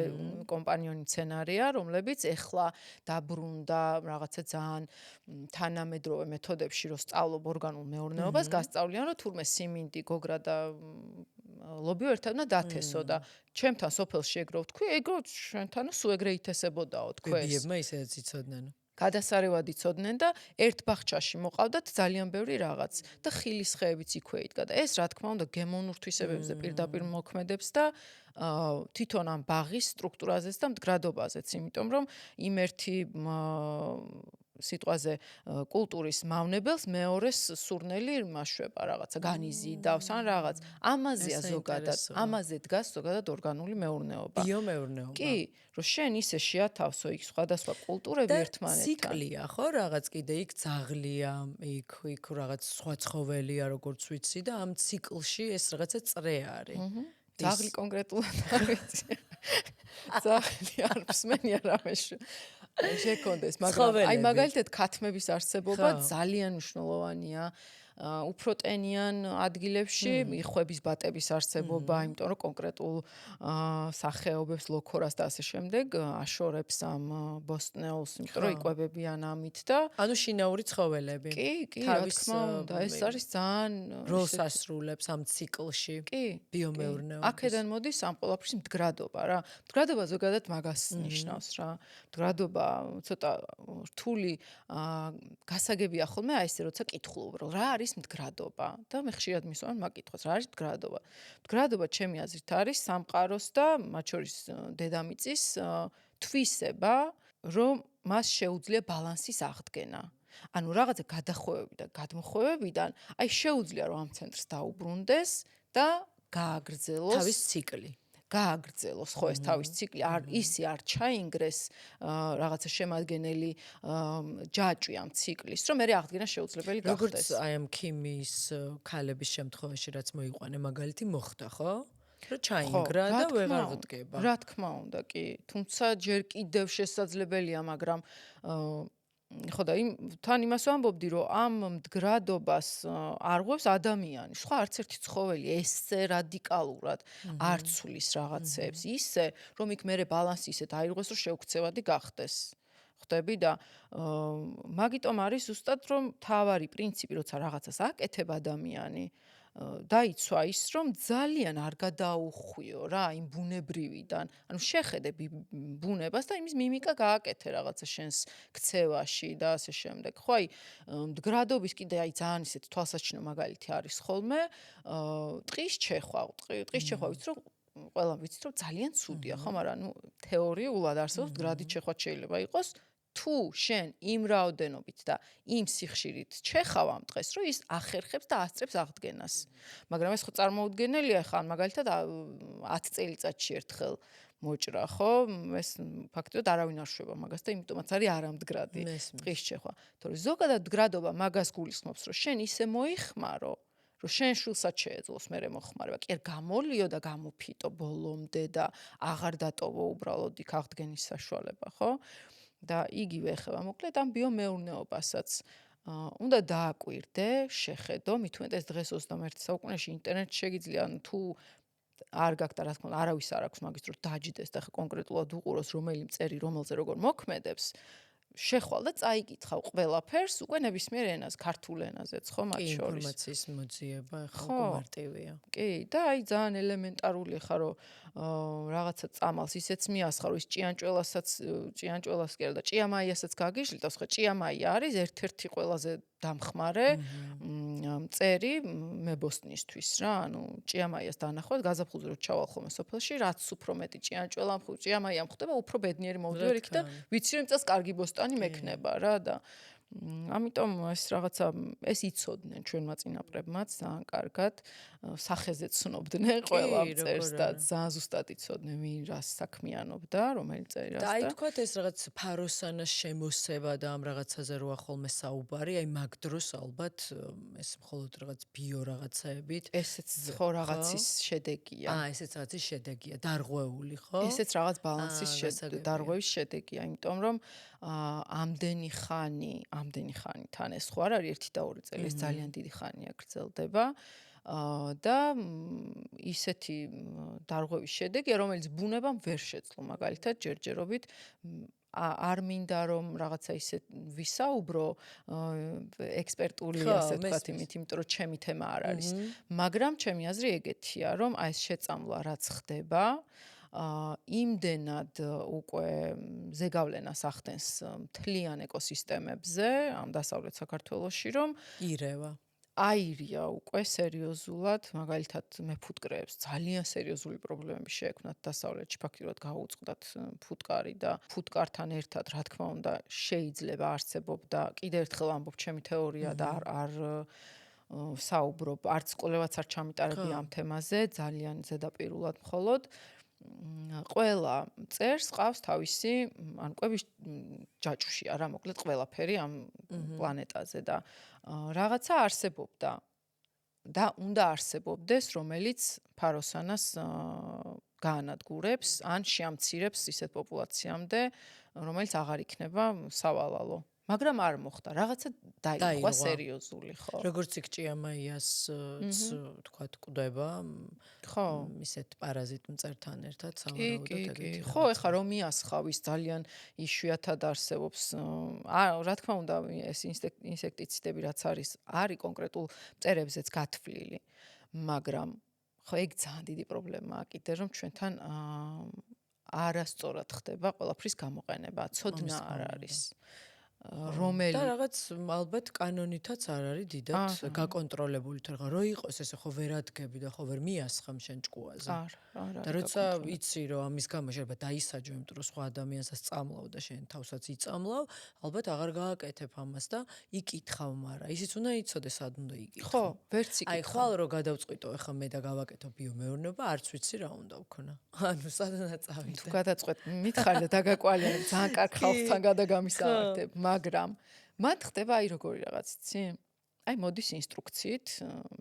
კომპანიონი მცენარეა, რომლებიც ეხლა დაბრუნდა რაღაცა ძალიან თანამედროვე მეთოდებში, რომ სწავლობ ორგანულ მეურნეობას, გასწავლიან, რომ თურმე სიმინდი, გოგრა და ლობიო ერთად უნდა დათესო და ჩემთან სოფელში ეგრო ვთქვი, ეგრო ჩვენთან სულ ეგრე ითესებოდაო თქოს. ბებიებმა ისედაც იცოდნენ. გადასარევად იცოდნენ და ერთ ბაღჩაში მოყავდათ ძალიან ბევრი რაღაც და ხილის ხეებიც იქვე იდგა და ეს რა თქმა უნდა გემონურთვისებებზე პირდაპირ მოქმედებს და თვითონ ამ ბაღის სტრუქტურაზეც და მდგრადობაზეც, იმიტომ რომ იმ ერთი სიტყვაზე კულტურის მავნებელს მეორეს სურნელი მაშვება რაღაცა განიზიდავს ან რაღაც. ამაზეა ზოგადად, ამაზე დგას ზოგადად ორგანული მეურნეობა. ბიომეურნეობა. კი, რომ შენ ისე შეათავსო იქ სხვადასხვა კულტურები ერთმანეთთან. ციკლია, ხო, რაღაც კიდე იქ ძაღლია, იქ რაღაც სხვა ცხოველია, როგორც ვიცი და ამ ციკლში ეს რაღაცა წრე არის. ძაღლი კონკრეტულად არ ვიცი. ძაღლი არ მსმენია რამეში. შეკონდეს, მაგრამ აი მაგალითად ქათმების არსებობა ძალიან მნიშვნელოვანია. უფრო ტენიან ადგილებში იხვების ბატების არსებობა, იმიტომ რომ კონკრეტულ სახეობებს, ლოქორას და ასე შემდეგ აშორებს ამ ბოსტნეულს, იმიტომ რომ იკვებებიან ამით და ანუ შინაური ცხოველები. კი, რა თქმა უნდა, ეს არის ძალიან როლს ასრულებს ამ ციკლში. კი, ბიომეურნეობის. აქედან მოდის ამ ყველაფრის მდგრადობა რა. მდგრადობა ზოგადად მაგას ნიშნავს რა. მდგრადობა ცოტა რთული გასაგებია ხოლმე აი ესე როცა კითხულობ, რომ რა არის მდგრადობა და მე ხშირად მისვან მაგ კითხვას, რა არის მდგრადობა? მდგრადობა ჩემი აზრით არის სამყაროს და მათ შორის დედამიწის თვისება, რომ მას შეუძლია ბალანსის აღდგენა. ანუ რაღაცა გადახვევები და გადმოხვევებიდან აი შეუძლია რომ ამ ცენტრს დაუბრუნდეს და გააგრძელოს თავის ციკლი. გააგრძელოს ხო ეს თავის ციკლი, ისი არ ჩაინგრეს რაღაცა შემადგენელი ჯაჭვი ამ ციკლის, რომ მე აღდგენა შეუძლებელი გახდეს. როგორც აი ამ ქიმიის ქალების შემთხვევაში რაც მოიყვანე მაგალითი მოხდა, ხო? რომ ჩაინგრა და ვეღარ ვდგება. რა თქმა უნდა, კი, თუმცა ჯერ კიდევ შესაძლებელია, მაგრამ ხო და თან იმას ვამბობდი, რომ ამ მდგრადობას არღვევს ადამიანი. სხვა არც ერთი ცხოველი ესე რადიკალურად არ ცვლის რაღაცებს. ისე, რომ იქ მერე ბალანსი ისეთ აირღვეს, რომ შეუქცევადი გახდეს. ხვდები და მაგიტომ არის ზუსტად რომ თავარი პრინციპი, როცა რაღაცას აკეთებ ადამიანი, დაიცვა ის, რომ ძალიან არ გადაუხვიო რა იმ ბუნებრივიდან. ანუ შეხედე ბუნებას და იმის მიმიკა გააკეთე რაღაცა შენს ქცევაში და ასე შემდეგ. ხო, აი მდგრადობის კიდე აი ძალიან ისეთ თვალსაჩინო მაგალითი არის ხოლმე, ტყის ჩეხვა. ტყის ჩეხვა ვიცით რომ ყველა ვიცით რომ ძალიან ცუდია, ხო, მაგრამ ნუ თეორიულად არსებობს მდგრადი ჩეხვა შეიძლება იყოს. თუ შენ იმ რაოდენობით და იმ სიხშირით ჩეხავ ამ ტყეს, რომ ის ახერხებს და ასწრებს აღდგენას. მაგრამ ეს ხო წარმოუდგენელია ხან, მაგალითად 10 წელიწადში ერთხელ მოჭრა, ხო? ეს ფაქტობრივად არავინ არ შვება მაგას და იმიტომაც არის არამდგრადი ტყის ჩეხვა. თორე ზოგადად მდგრადობა მაგას გულისხმობს, რომ შენ ისე მოიხმარო, რომ შენ შულსაც შეეძლოს მერე მოხმარება. კი არ გამოლიო და გამოფიტო ბოლომდე და აღარ დატოვო უბრალოდ იქ აღდგენის საშუალება, ხო? და იგივე ეხება მოკლედ ამ ბიომეურნეობასაც უნდა დააკვირდე, შეხედო, მით უმეტეს დღეს 21 საუკუნეში ინტერნეტში შეგიძლია თუ არ გაქვთ რა თქმა უნდა, არავის არ აქვს მაგის დრო დაჯდეს და კონკრეტულად უყუროს რომელი მწერი რომელზე როგორ მოქმედებს, შეხვალ და წაიკითხავ ყველაფერს უკვე ნებისმიერ ენას, ქართულ ენაზეც, ხო, მათ შორის. ინფორმაციის მოძიება ხო მარტივია. კი, და აი ძალიან ელემენტარული ხარ, რომ რაღაცა წამალს ისეც მიასხარო, ის ჭიანჭველას კი არა და ჭიამაიასაც გაგიშლიტავს, ხო, ჭიამაია არის ერთ-ერთი ყველაზე დამხმარე მწერი მებოსტნისთვის რა, ანუ ჭიამაიას დანახვად გაზაფხულზე რო ჩავალ ხოლმე სოფელში, რაც უფრო მეტი ჭიამაია მხვდება, უფრო ბედნიერი მოვდივარ იქ და ვიცი რომ წელს კარგი ბოსტანი მექნება რა და ამიტომ ეს რაღაცა ეს იცოდნენ ჩვენმა წინაპრებმაც ძალიან კარგად სახეზე ცნობდნენ ყველა მწერს და ძალიან ზუსტად იცოდნენ ვინ რას საქმიანობდა რომელი მწერი რას და აი თქვათ ეს რაღაც ფაროსანას შემოსება და ამ რაღაცაზე როა ხოლმე საუბარი აი მაგ დროს ალბათ ეს მხოლოდ რაღაც ბიო რაღაცაებით ესეც ხო რაღაცის შედეგია ესეც რაღაცის შედეგია დარღვეული ხო ესეც რაღაც ბალანსის დარღვევის შედეგია იმიტომ რომ ამდენი ხანი თან ეს ხო არ არის 1 და 2 წელი ეს ძალიან დიდი ხანია გრძელდება და ისეთი დარღვევის შედეგია რომელიც ბუნებამ ვერ შეძლო მაგალითად ჯერჯერობით არ მინდა რომ რაღაცა ისე ვისაუბრო ექსპერტული ასე ვთქვათ იმიტომ რომ ჩემი თემა არ არის მაგრამ ჩემი აზრი ეგეთია რომ აი ეს შეწამლა რაც ხდება იმდენად უკვე ზეგავლენას ახდენს მთლიან ეკოსისტემებზე ამ დასავლეთ საქართველოში რომ ირევა აირია უკვე სერიოზულად მაგალითად მეფუტკრეებს ძალიან სერიოზული პრობლემები შეექმნათ დასავლეთში ფაქტიურად გაუწყდათ ფუტკარი და ფუტკართან ერთად რა თქმა უნდა შეიძლება არსებობდა კიდევ ერთხელ ამბობ ჩემი თეორია და არ საუბრობ არც კვლევაც არ ჩამიტარებია ამ თემაზე ძალიან ზედაპირულად მხოლოდ ყველა მწერს ყავს თავისი ან კვების ჯაჭვში არა მოკლედ ყველაფერი ამ პლანეტაზე და რაღაცა არსებობდა და უნდა არსებობდეს რომელიც ფაროსანას გაანადგურებს ან შეამცირებს ისეთ პოპულაციამდე რომელიც აღარ იქნება სავალალო მაგრამ არ მოხდა რაღაცა დაიღვა სერიოზული ხო როგორც იქ ჭიამაიას თქვათ კვდება ხო ისეთ პარაზიტ მწერთან ერთად სავარაუდოდ ეგეთი ხო ეხა რომ მიასხავ ის ძალიან იშვიათად არსებობს რა თქმა უნდა ეს ინსექტიციდები რაც არის კონკრეტულ მწერებზეც გათვლილი მაგრამ ხო ეგ ძალიან დიდი პრობლემაა კიდე რომ ჩვენთან არასწორად ხდება ყველაფრის გამოყენება ცოდნა არ არის რომელი და რაღაც ალბათ კანონითაც არ არის დიდად გაკონტროლებული თორე რო იყოს ესე ხო ვერ ადგები და ხო ვერ მიასხამ შენ ჭკუაზე არა და როცა იცი რომ ამის გამო შეიძლება დაისაჯო იმიტომ რომ სხვა ადამიანსაც წამლავ და შენ თავსაც იწამლავ ალბათ აღარ გააკეთებ ამას და იკითხავ მაგრამ ისიც უნდა იცოდეს სად უნდა იკითხო ხო ვერც იკითხავ აი ხვალ რო გადავწყვიტო ეხა მე და გავაკეთო ბიომეურნეობა არც ვიცი რა უნდა ვქნა ანუ სადაც წავიდე თუ გადაწყვეტ მითხარ და დაგაკვალიანებ ძალიან კარგ ხალხთან გადაგამისავალდებ მაგრამ მათ ხდება აი როგორი რაღაც იცი? აი მოდის ინსტრუქციით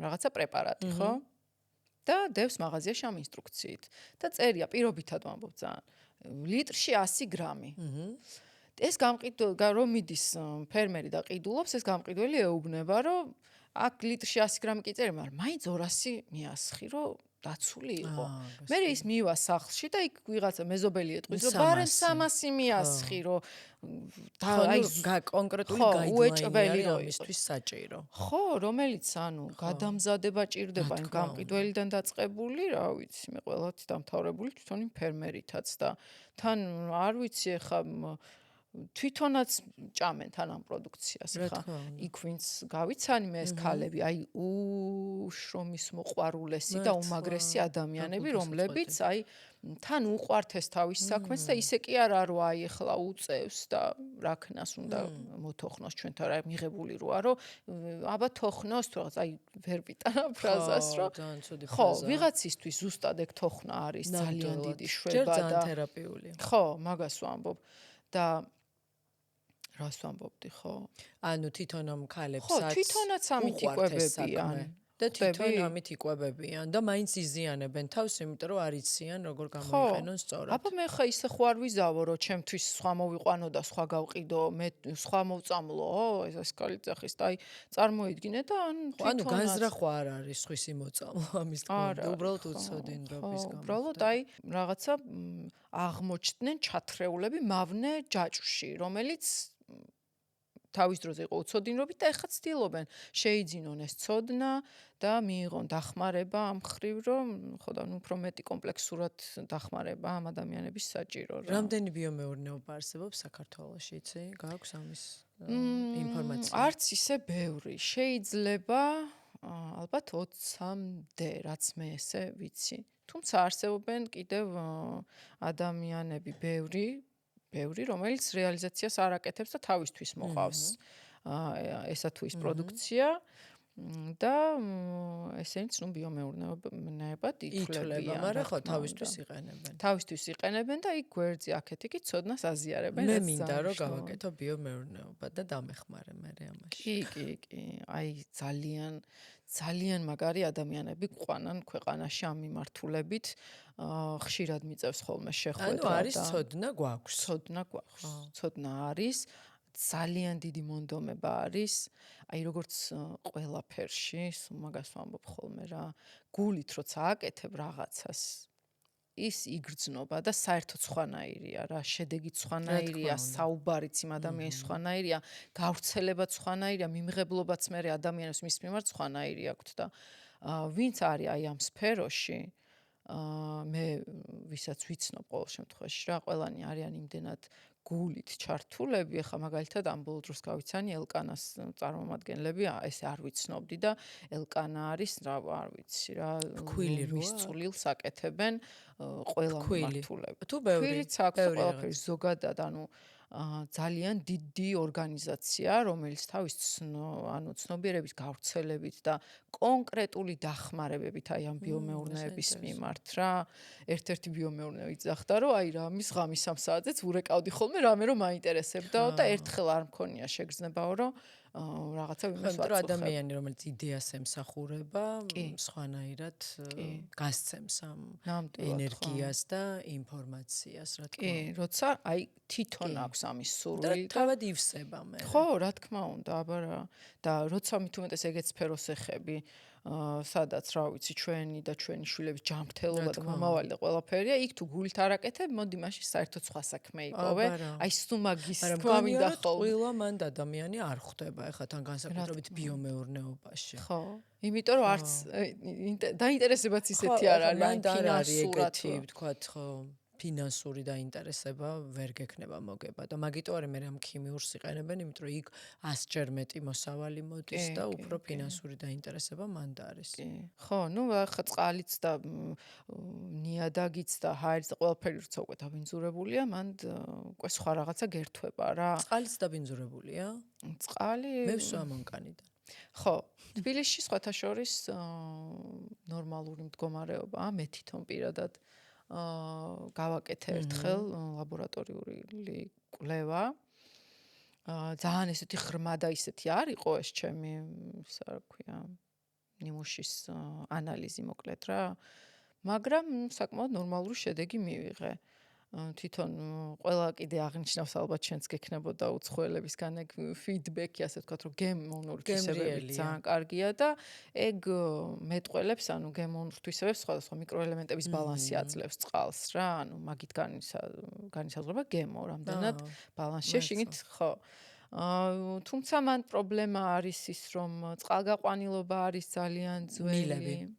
რაღაცა პრეპარატი, ხო? და დევს მაღაზიაში ამ ინსტრუქციით. და წერია პირობითად ვამბობ ძალიან. ლიტრში 100 გრამი. ეს გამყიდველი რომ მიდის ფერმერი და ყიდულობს, ეს გამყიდველი ეუბნება, რომ აქლიტრში 100 გრამი კი წერია, მაგრამ მაინც 200 მიასხი, რომ დაცული იყო. მე ის მივა სახლში და იქ ვიღაცა მეზობელი ეტყვის, რომ ბარემ 300 მიასხი, რომ აი კონკრეტული გაიდლაინი არის ამისთვის საჭირო. ხო, რომელიც გადამზადება ჭირდება იმ გამყიდველიდან დაწყებული, რა ვიცი, მე ყველათ დამთავრებული თვითონ იმ ფერმერითაც და თან არ ვიცი ხა თვითონაც ჭამენ თან ამ პროდუქციას ხა იქ ვინც გავიცანი მე ეს ქალები აი უშრომის მოყვარულესი და უმაგრესი ადამიანები რომლებიც აი თან უყვართ ეს თავის საქმეს და ისე კი არა რომ აი ახლა უწევს და რა ქნას უნდა მოთოხნოს ჩვენთან რა მიღებული როა რომ აბა თოხნოს თუ რაღაც აი ვერ ვიტანა ფრაზას რომ ხო ვიღაცისთვის ზუსტად ეგ თოხნა არის ძალიან დიდი შვება და ძალიან თერაპიული ხო მაგას ვამბობ და რას ვამბობდი ხო? ანუ თვითონ ამ ქალებსაც ხო, თვითონაც ამით იკვებებიან და თვითონ ამით იკვებებიან და მაინც იზიანებენ თავს, იმიტომ რომ არ იციან როგორ გამოიყენონ სწორად. აბა მე ხა ისე ხო არ ვიზავო, რომ ჩემთვის სხვა მოვიყვანო და სხვა გავყიდო, მე სხვა მოვწამლო, ეს კალიწახის და აი წარმოიდგინე და ანუ განზრახვა არ არის სხვისი მოწამლო ამის თქმა, უბრალოდ უცოდინრობის გამო. უბრალოდ აი რაღაცა აღმოჩნდნენ ჩათრეულები მავნე ჯაჭვში, რომელიც თავის დროზე იყო უცოდინრობით და ეხლა ცდილობენ შეიძინონ ეს ცოდნა და მიიღონ დახმარება ამ ხრივ რომ ხო და უფრო მეტი კომპლექსურად დახმარება ამ ადამიანების საჭირო რა. რამდენი ბიომეურნეობა არსებობს საქართველოში, იცი? გააქვს ამის ინფორმაცია? არც ისე ბევრი. შეიძლება ალბათ 20-მდე, რაც მე ესე ვიცი. თუმცა არსებობენ კიდევ ადამიანები ბევრი, რომელიც რეალიზაციას არ აკეთებს და თავისთვის მოყავს ესა თუ ის პროდუქცია და ესენიც ნუ ბიომეურნეობად ითვლებიან. მაგრამ ხო თავისთვის იყენებენ. თავისთვის იყენებენ და იქ გვერდზე აქეთ-იქით ცოდნას აზიარებენ. მე მინდა რომ გავაკეთო ბიომეურნეობა და დამეხმარე მე ამაში. კი. აი ძალიან მაგარი ადამიანები გვყვანან ქვეყანაში ამ მიმართულებით. ხშირად მიწევს ხოლმე შეხვედრა და არის ცოდნა გვაქვს. ცოდნა არის. ძალიან დიდი მონდომება არის. აი როგორც ყველაფერში, მაგას ვამბობ ხოლმე რა. გულით როცა აკეთებ რაღაცას ის იგრძნობა და საერთოდ სხვანაირია რა, შედეგიც სხვანაირია, საუბარიც იმ ადამიანის სხვანაირია, გავრცელებაც სხვანაირია, მიმღებლობაც მე ადამიანებს მის მიმართ სხვანაირი აქვს და ვინც არის აი ამ სფეროში მე ვისაც ვიცნობ ყოველ შემთხვევაში რა, ყველანი არიან იმდენად გულით ჩართულები, ახლა მაგალითად ამ ბოლო დროს გავიცანი ელკანას წარმომადგენლები, ესე არ ვიცნობდი და ელკანა არის რა, არ ვიცი რა, ქვილის წვლილს აკეთებენ ყველა მიმართულებით. თუ ბევრი ყველაფერი ზოგადად, ანუ ძალიან დიდი ორგანიზაცია, რომელიც თავის ცნობიერების გავრცელებით და კონკრეტული დახმარებებით აი ამ ბიომეურნეობის მიმართ რა. ერთ-ერთი ბიომეურნეები ძახდა, რომ აი რა მის ღამის 3 საათზეც ურეკავდი ხოლმე რამე რომ მაინტერესებდაო და ერთხელ არ მქონია შეგრძნებაო, რომ რაღაცა ვიმეს ვაწუხებ. ადამიანი რომელიც იდეას ემსახურება, სხვანაირად გასცემს ამ ენერგიას და ინფორმაციას, რა თქმა უნდა. კი, როცა აი თვითონ აქვს ამის სურვილი და თავად ივსება მე. ხო, რა თქმა უნდა, აბა რა. და როცა მით უმეტეს ეგეთ სფეროს ეხები, სადაც რა ვიცი, ჩვენი და ჩვენი შვილების ჯანმრთელობა და მომავალი და ყველაფერია, იქ თუ გულით არ აკეთებ, მოდი მაშინ საერთოდ სხვა საქმე იპოვე. აი სუმაგის თქვა მინდა ხოლმე. ყველა მანდ ადამიანი არ ხვდება, ეხლა თან განსაკუთრებით ბიომეურნეობაში. ხო. იმიტომ რომ არც დაინტერესებაც ისეთი არ არის, მანდ არ არის ეგეთი, ვთქვათ, ხო. ფინანსური დაინტერესება ვერ გექნება მოგება და მაგიტო არის მე ამ ქიმიურს იყენებენ, იმიტომ რომ იქ 100-ჯერ მეტი მოსავალი მოდის და უფრო ფინანსური დაინტერესება მანდ არის. ხო, ნუ ახლა წყალიც და ნიადაგიც და ჰაერიც და ყველაფერი როცა უკვე დაბინძურებულია, მანდ უკვე სხვა რაღაცა გერთვება რა. წყალიც დაბინძურებულია? წყალი მე ვსვა მონკანიდან. ხო, თბილისში სხვათა შორის ნორმალური მდგომარეობაა, მე თვითონ პირადად გავაკეთე ერთხელ ლაბორატორიული კვლევა. ძალიან ესეთი ღრმა და ისეთი არ იყო ეს ჩემი, რა ქვია, ნიმუშის ანალიზი მოკლედ რა. მაგრამ საკმაოდ ნორმალური შედეგი მივიღე. თვითონ ყველა კიდე აღნიშნავს ალბათ შენც გექნებოდა უცხოელებისგან ეგ ფიდბექი, ასე ვთქვათ, რომ გემოვნურ თვისებები ძალიან კარგია და ეგ მეტყველებს, ანუ გემოვნურ თვისებებს სხვადასხვა მიკროელემენტების ბალანსი აძლევს წყალს რა, ანუ მაგით განისაზღვრება გემო, რამდენად ბალანსია შიგნით, ხო. თუმცა მან პრობლემა არის ის, რომ წყალგაყვანილობა არის ძალიან ძველი.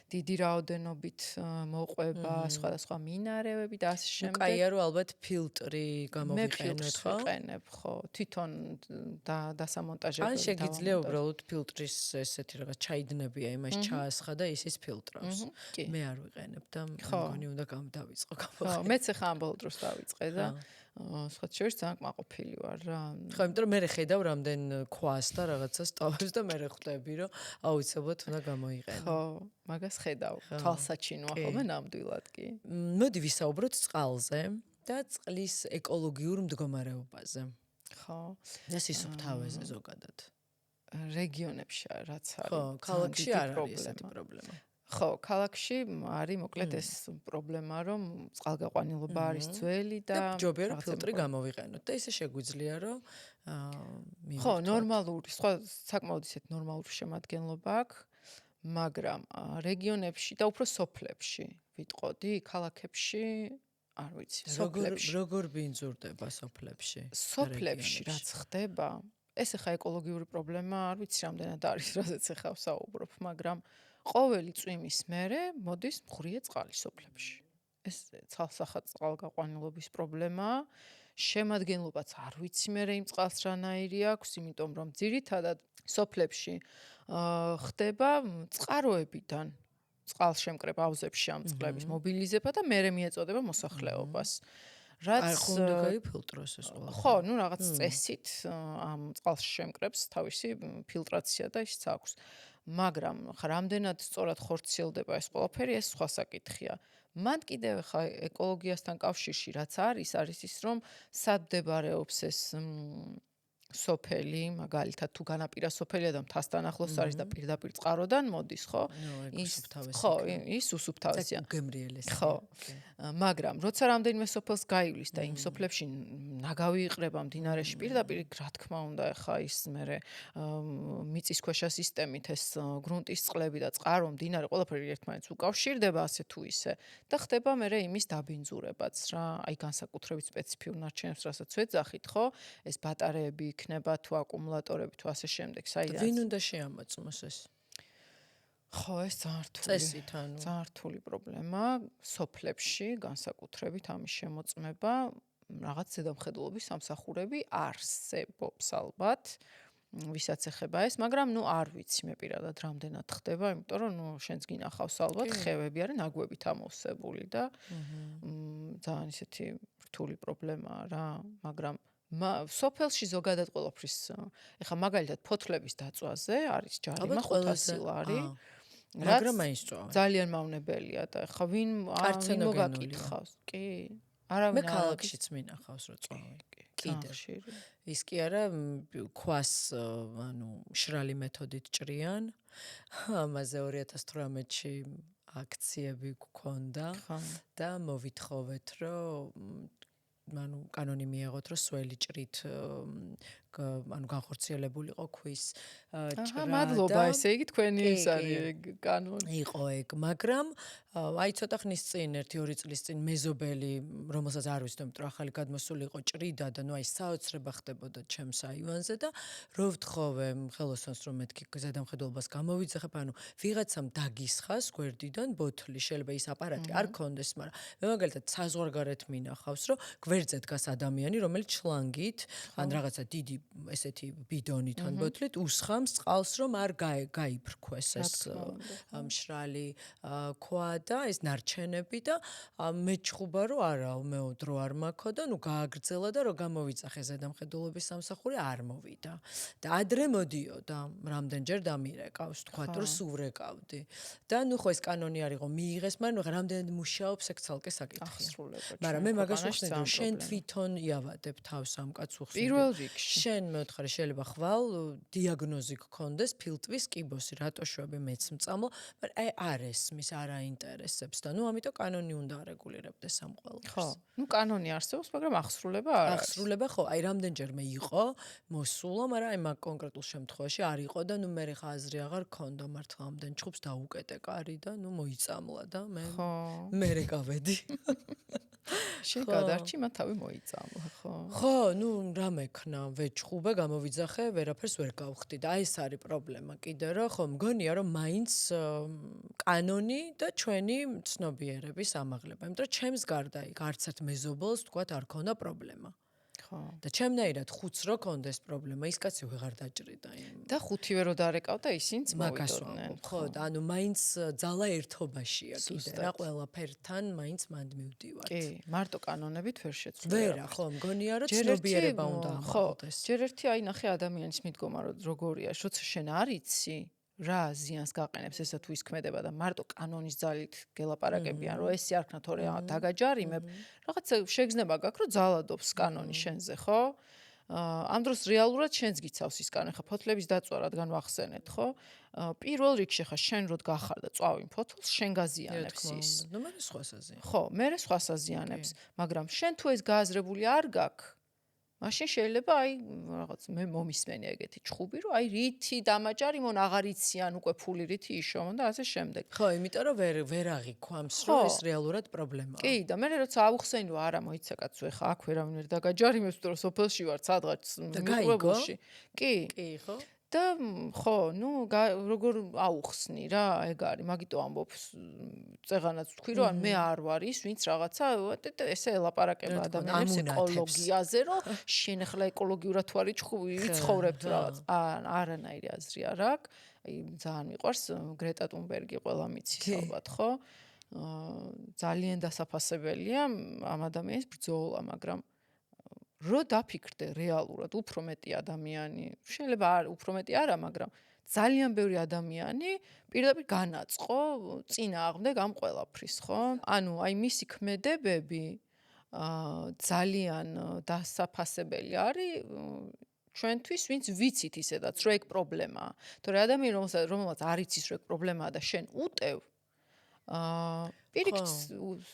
დიდი რაოდენობით მოყვება სხვადასხვა მინარევები და ასე შემდეგ. კაია რომ ალბათ ფილტრი გამოვიყენოთ, ხო? მე ფილტრს ვიყენებ, ხო. თვითონ დასამონტაჟებელი. ან შეგიძლია უბრალოდ ფილტრის ესეთი რაღაც ჩაიდნებია, იმას ჩაასხა და ის ფილტრავს. მე არ ვიყენებ და მგონი უნდა დავიწყო გამოყენება. ხო, მეც ახლა ამ ბოლო დროს დავიწყე და სხვა შორის ძალიან კმაყოფილი ვარ რა. ხო, იმიტომ რომ მე ხედავ რამდენ ქვას და რაღაცას ტოვებს და მე ხვდები რომ აუცილებლად უნდა გამოიყენო. ხო, მაგას ხედავ. თვალსაჩინოა ხოლმე ნამდვილად კი. მოდი ვისაუბროთ წყალზე და წყლის ეკოლოგიურ მდგომარეობაზე. ხო. და სისუფთავეზე ზოგადად. რეგიონებში რაც არის. ხო, ქალაქში არ არის ესეთი პრობლემა. ხო, ქალაქში არის მოკლედ ეს პრობლემა, რომ წყალგაყვანილობა არის ძველი და ჯობია რომ ფილტრი გამოვიყენოთ და ისე შეგვიძლია რომ ხო, ნორმალური, სხვა საკმაოდ ისეთ ნორმალური შემადგენლობა აქვს, მაგრამ რეგიონებში და უფრო სოფლებში ვიტყოდი, ქალაქებში არ ვიცი, სოფლებში. როგორ ბინძურდება სოფლებში? სოფლებში რაც ხდება, ეს ახლა ეკოლოგიური პრობლემა, არ ვიცი რამდენად არის, რაზეც ახლა ვსაუბრობ, მაგრამ ყოველი წვიმის მერე მოდის მღვრიე წყალი სოფლებში. ეს ცალსახად წყალგაყვანილობის პრობლემაა. შემადგენლობაც არ ვიცი მე იმ წყალს რანაირი აქვს, იმიტომ რომ ძირითადად სოფლებში ხდება წყაროებიდან წყალშემკრებ აუზებში ამ წყლების მობილიზება და მერე მიეწოდება მოსახლეობას. რაც უნდა გაიფილტროს ეს ყველა. ხო, ნუ რაღაც წესით ამ წყალშემკრებს თავისი ფილტრაცია და ისიც აქვს. მაგრამ ხა რამდენად სწორად ხორციელდება ეს ყველაფერი, ეს სხვა საკითხია. მან კიდევ ხა ეკოლოგიასთან კავშირში რაც არის ის რომ სად მდებარეობს ეს სოფელი, მაგალითად თუ განაპირა სოფელია და მთასთან ახლოს არის და პირდაპირ წყაროდან მოდის, ხო? ის უსუფთავესია. უგემრიელესი. ხო. მაგრამ როცა რამდენიმე სოფელს გაივლის და იმ სოფლებში ნაგავი იყრება მდინარეში პირდაპირ, რა თქმა უნდა, ხა ის მერე მიწისქვეშა სისტემით ეს გრუნტის წყლები და წყარო, მდინარე, ყველაფერი ერთმანეთს უკავშირდება ასე თუ ისე და ხდება მერე იმის დაბინძურებაც რა, აი განსაკუთრებით სპეციფიურ ნარჩენებს, რასაც ვეძახით, ხო? ეს ბატარეები იქნება თუ აკუმულატორები თუ ასე შემდეგ, საიდან ვინ უნდა შეამოწმოს ეს? ხო, ეს ძალიან რთული. წესით ანუ. ძალიან რთული პრობლემა სოფლებში, განსაკუთრებით ამის შემოწმება, რაღაც ზედამხედველობის სამსახურები არსებობს ალბათ. ვისაც ეხება ეს, მაგრამ ნუ არ ვიცი მე პირადად რამდენად ხდება, იმიტომ რომ ნუ შენს გინახავს ალბათ ხევები არის ნაგვებით ამოვსებული და ძალიან ისეთი რთული პრობლემაა რა, მაგრამ სოფელში ზოგადად ყველაფრის ეხა მაგალითად ფოთლების დაწვაზე არის ჯარიმა 500 ლარი. მაგრამ მაინც წვავენ. ძალიან მავნებელია და ეხა ვინ მოგაკითხავს? კი. არავინ მე ქალაქშიც მინახავს რომ წვავენ. კიდე. ის კი არა ქვას ანუ შრალი მეთოდით ჭრიან. ამაზე 2018-ში აქციები გქონდა და მოვითხოვეთ რომ ანუ კანონი მიიღოთ რომ სველი ჭრით ანუ განხორციელებულიყო ქვის ჭრა. მადლობა, ესე იგი თქვენი ის არის კანონი. იყო ეგ, მაგრამ აი ცოტა ხნის წინ 1-2 წლის წინ მეზობელი, რომელსაც არ ვიცი, იმიტომ რომ ახალი გადმოსული იყო ჭრიდა და ნუ აი საოცრება ხდებოდა ჩემს აივანზე და რო ვთხოვე ხელოსნოს რომ მეთქი ზედამხედველობას გამოვიძახებ, ანუ ვიღაცამ დაგისხას გვერდიდან ბოთლი, შეიძლება ის აპარატი არ ქონდეს, მაგრამ მე მაგალითად საზღვარგარეთ მინახავს, რომ გვერდზე დგას ადამიანი, რომელიც შლანგით ან რაღაცა დიდი ესეთი ბიდონით ან ბოთლით უსხამს წყალს, რომ არ გაიფრქვეს ეს მშრალი ქვა და ეს ნარჩენები და მეჩხუბა რომ არა, მეოდრო არ მაქო და ნუ გააგრძელა და რომ გამოვიძახე ზედამხედველობის სამსახური არ მოვიდა. და ადრე მოდიოდა, რამდენჯერ დამირეკავს, თქვათ რომ სუვრეკავდი. და ნუ ხო ეს კანონი არისო მიიღეს, მაგრამ ნუ რამდენად მუშაობს ეგ ცალკე საკითხია. მაგრამ მე მაგას ვხსენე რომ შენ თვითონ იავადებ თავს ამ კაცს უხსნი. პირველ რიგში. შენ მეოთხარი შეიძლება ხვალ დიაგნოზი გქონდეს ფილტვის კიბოსი, რატო შვები მეც მწამლო, მაგრამ აი არ ესმის, არ აინტერესებს და ამიტომ კანონი უნდა არეგულირებდეს ამ ყველაფერს. ხო, კანონი არსებობს, მაგრამ ახსრულება არ არის. ახსრულება ხო, აი რამდენჯერმე იყო მოსულა, მაგრამ აი მაგ კონკრეტულ შემთხვევაში არ იყო და მე ხა აზრი აღარ ქონდა მართლა ამდენ ჩხუბს დაუკეტე კარი და მოიწამლა და მე გავედი. შენ გადარჩი, მათ თავი მოიწამლა, ხო? ხო, რა მექნა, ვეჩხუბე, გამოვიძახე, ვერაფერს ვერ გავხდი და აი ეს არის პრობლემა კიდე რა, ხო, მგონია რომ მაინც კანონი და ჩვენი ცნობიერების ამაღლება, იმიტომ რომ ჩემს გარდა იქ არც ერთ მეზობელს თქვათ არ ქონდა პრობლემა. ხო. და ჩემნაირად ხუთს რო კონდეს პრობლემა, ის კაცი ვეღარ დაჭრიდა იმ. და ხუთივე რო დარეკავდა, ისინიც მაგას მოვიდოდნენ. ხო, და მაინც ძალა ერთობაშია კიდე რა, ყველაფერთან მაინც მანდ მივდივართ. კი, მარტო კანონებით ვერ შეცვლია. ვერა, ხო, მგონია რომ ცნობიერება უნდა ამაღლდეს. ჯერ ერთი აი ნახე ადამიანის მიდგომა როგორია, როცა შენ არ იცი რა ზიანს გაყენებს ესა თუ ის ქმედება და მარტო კანონის ძალით გელაპარაკებიან რომ ეს იარქნა თორე დაგაჯარიმებ რაღაცა შეგრძნება გაქვს რომ ძალადობს კანონი შენზე ხო ამ დროს რეალურად შენს გიცავს ის კანონი ხა ფოთლების დაწვა რადგან ვახსენეთ ხო პირველ რიგში ხა შენ როდ გახარ და წვავი ფოთლს შენ გაზიანებს ის მე სხვას აზიანებს ხო მე სხვას აზიანებს მაგრამ შენ თუ ეს გააზრებული არ გაქვს მაშინ შეიძლება აი რაღაც მე მომისმენი ეგეთი ჩხუბი რომ აი რითი დამაჯარი მონ აღარ იციან უკვე ფული რითი იშოვონ და ასე შემდეგ. ხო, იმიტომ რომ ვერ აღიქვამს რომ ეს რეალურად პრობლემაა. კი, და მე როცა ავუხსენი რომ არა მოიცა კაცო ეხა აქ ვერავინ ვერ დაგაჯარიმებს თუ რომ სოფელში ვარ სადღაც მიყრებულში. კი, ხო? და ხო, როგორ აუხსნი რა, ეგ არის, მაგიტო ამბობს წეღანაც თქვი რომ მე არ ვარ ის, ვინც რაღაცა ესე ელაპარაკება ადამიანებს ეკოლოგიაზე, რომ შენ ახლა ეკოლოგიურად თუ არის ვიცხოვრებთ რაღაც. არანაირი აზრი არ აქვს. აი ძალიან მიყვარს გრეტა ტუნბერგი ყველა მიცის ალბათ, ხო? ძალიან დასაფასებელია ამ ადამიანის ბრძოლა, მაგრამ რო დაფიქრდე რეალურად უფრო მეტი ადამიანი შეიძლება უფრო მეტი არა მაგრამ ძალიან ბევრი ადამიანი პირდაპირ განაწყო წინააღმდეგ ამ ყველაფრის ხო ანუ აი მისი ქმედებები ძალიან დასაფასებელი არის ჩვენთვის ვინც ვიცით ისედაც რომ ეგ პრობლემაა თორე ადამიანი რომელსაც არ იცის რომ ეგ პრობლემაა და შენ უტევ პირიქით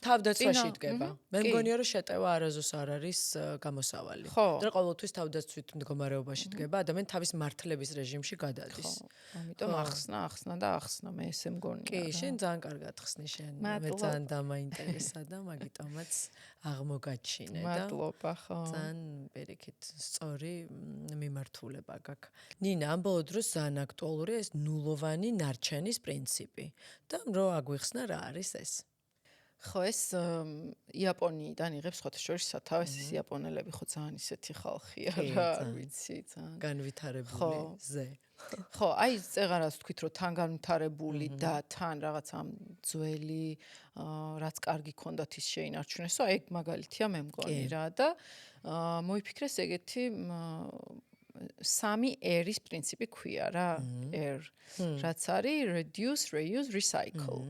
თავდაცვაში დგება. მე მგონია რომ შეტევა არაზოს არ არის გამოსავალი. და ყოველთვის თავდაცვით მდგომარეობაში დგება, ადამიანი თავის მართლების რეჟიმში გადადის. ამიტომ ახსნა და ახსნა მე ესე მგონია. კი, შენ ძალიან კარგად ხსნი შენ. მე ძალიან დამაინტერესა და მაგიტომაც აღმოგაჩინე და მადლობა ხო. ძალიან პირიქით სწორი მიმართულება გაქვს. ნინა, ამ ბოლო დროს ძალიან აქტუალურია ეს ნულოვანი ნარჩენის პრინციპი. და რო აგვიხსნა რა არის ეს? ხო ეს იაპონიიდან იღებს სხვათა შორის სათავეს ეს იაპონელები ხო ძალიან ისეთი ხალხია რა ვიცი ძალიან განვითარებული ზე ხო აი წეღარას თქვით რომ თან განვითარებული და თან რაღაც ამ ძველი რაც კარგი ქონდათ ის შეინარჩუნესო ეგ მაგალითია მე მგონი რა და მოიფიქრეს ეგეთი 3 R-ის პრინციპი ქვია რა R რაც არის reduce reuse recycle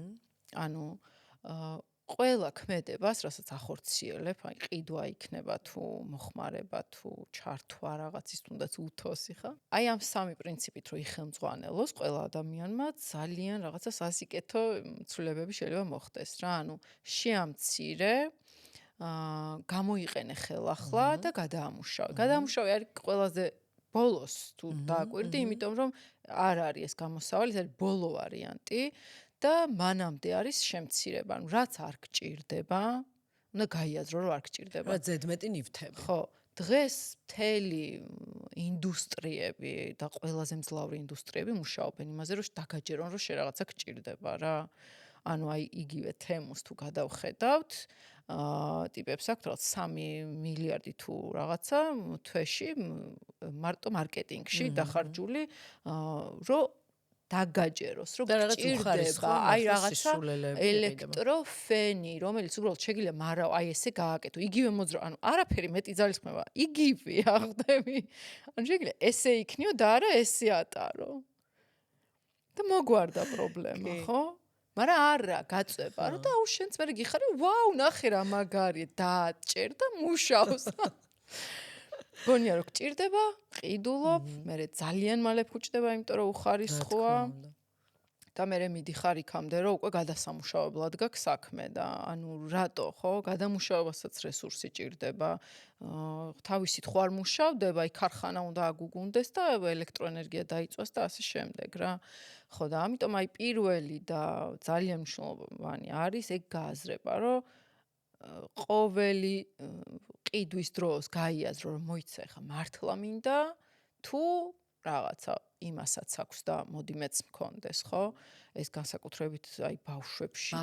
ანუ ყველა ქმედებას, რასაც ახორციელებ, აი ყიდვა იქნება თუ მოხმარება თუ ჩართვა რაღაცის თუნდაც უთოსი ხა. აი ამ 3 პრინციპით რო იხელმძღვანელოს ყველა ადამიანმა ძალიან რაღაცა სასიკეთო ცვლილებები შეიძლება მოხდეს რა. ანუ შეამცირე გამოიყენე ხელახლა და გადაამუშავე. გადაამუშავე არის ყველაზე ბოლოს თუ დააკვირდი, იმიტომ რომ არ არის ეს გამოსავალი, ეს არის ბოლო ვარიანტი. და მანამდე არის შემცირება, ანუ რაც არ გჭირდება, უნდა გაიაზრო რომ არ გჭირდება. რა ზედმეტი ნივთები. ხო, დღეს მთელი ინდუსტრიები და ყველაზე მძლავრი ინდუსტრიები მუშაობენ იმაზე, რომ დაგაჯერონ, რომ შე რაღაცა გჭირდება რა. ანუ აი იგივე თემუს თუ გადავხედავთ, ტიპებს აქვს რაღაც 3 მილიარდი თუ რაღაცა თვეში მარტო მარკეტინგში დახარჯული, რომ დაგაჯეროს, რომ გჭირდება, აი რაღაცა ელექტროფენი, რომელიც უბრალოდ შეგიძლია მარავ, აი ესე გააკეთო, იგივე მოძრაობა, ანუ არაფერი მეტი ძალისხმევა, იგივე ახდები. ანუ შეგიძლია ესე იქნიო და არა ესე ატარო. და მოგვარდა პრობლემა, ხო? მაგრამ არა, გაწובה, რომ და აუ შენც მე გიხარი, ვაუ, ნახე რა მაგარია, დააჭერ და მუშავს. გონია რომ გჭირდება, ყიდულობ, მე ძალიან მალე ფუჭდება, იმიტომ რომ უხარისხოა. და მე მიდიხარ იქამდე, რომ უკვე გადასამუშავებლად გაქვს საქმე და ანუ რატო, ხო? გადამუშავებასაც რესურსი ჭირდება. თავისით ხო არ მუშავდება, აი ქარხანა უნდა აგუგუნდეს და ელექტროენერგია დაიწვას და ასე შემდეგ რა. ხო და ამიტომ აი პირველი და ძალიან მნიშვნელოვანი არის ეგ გააზრება, რომ ყოველი ყიდვის დროს გაიაზრო, რომ მოიცა ხა მართლა მინდა თუ რაღაცა იმასაც აქვს და მოდი მეც მქონდეს, ხო? ეს განსაკუთრებით აი ბავშვებში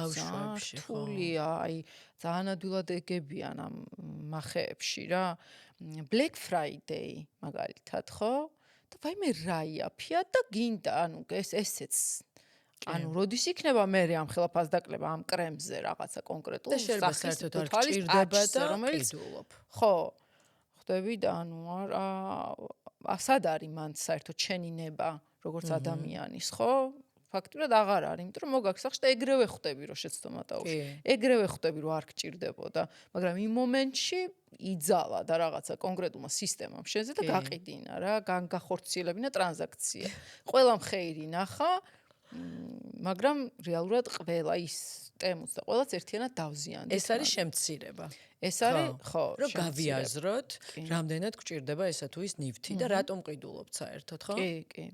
რთულია, აი ძალიან ადვილად ეგებიან ამ მახეებში რა. Black Friday მაგალითად, ხო? და ვაიმე რა იაფია და გინდა, ანუ ესეც ანუ როდის იქნება მე ამ ხელაფას დაკლება ამ კრემზე რაღაცა კონკრეტულ სახის გჭირდება და ყიდულობ. ხო. ხდები და ანუ სად არის მან საერთოდ შენი ნება როგორც ადამიანის, ხო? ფაქტურად აღარ არის, იმიტომ რომ მოგაქვს და ეგრევე ხვდები რომ შეცდომატაუში. ეგრევე ხვდები რომ არ გჭირდებოდა, მაგრამ იმ მომენტში იძალა და რაღაცა კონკრეტულმა სისტემამ შენზე და გაყიდინა რა, გახორციელებინა ტრანზაქცია. ყველამ ხეირი ნახა, მაგრამ რეალურად ყველა ის ტემუც და ყველაც ერთიანად დავზიანდა. ეს არის შემცირება. ეს არის, ხო, რომ გავიაზროთ, რამდენად გჭირდება ესა თუ ის ნივთი და რატომ ყიდულობთ საერთოდ, ხო? კი.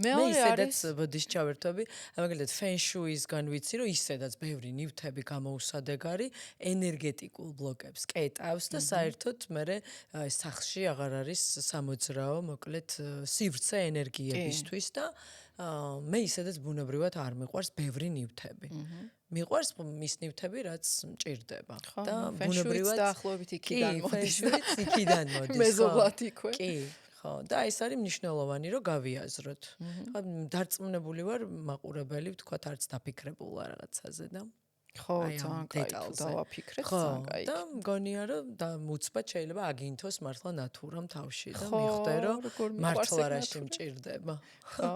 მე ისედაც ბოდის ჩავერთვები, მაგალითად Feng Shui-ისგან ვიცი, რომ ისედაც ბევრი ნივთები გამოუსადეგარი ენერგეტიკულ ბლოკებს კეტავს და საერთოდ მე სახლში აღარ არის სამოძრაო, მოკლედ სივრცე ენერგიებისთვის და მე ისედაც ბუნებრივად არ მიყვარს ბევრი ნივთები. მიყვარს მის ნივთები, რაც მჭირდება. და ბუნებრივად დაახლოებით იქიდან მოდის. იქიდან მოდის. მეზობლად იქვე. კი. ხო, და ეს არის მნიშვნელოვანი, რომ გავიაზროთ. დარწმუნებული ვარ, მაყურებელი ვთქვათ, არც დაფიქრებულა რაღაცაზე და ხო, ძალიან კაი დავაფიქრეთ, ძალიან კაი. და მგონია, რომ და მუცბად შეიძლება აგინთოს მართლა ნატურამ თავში და მიხვდე, რომ მართლა რაში მჭირდება. ხო.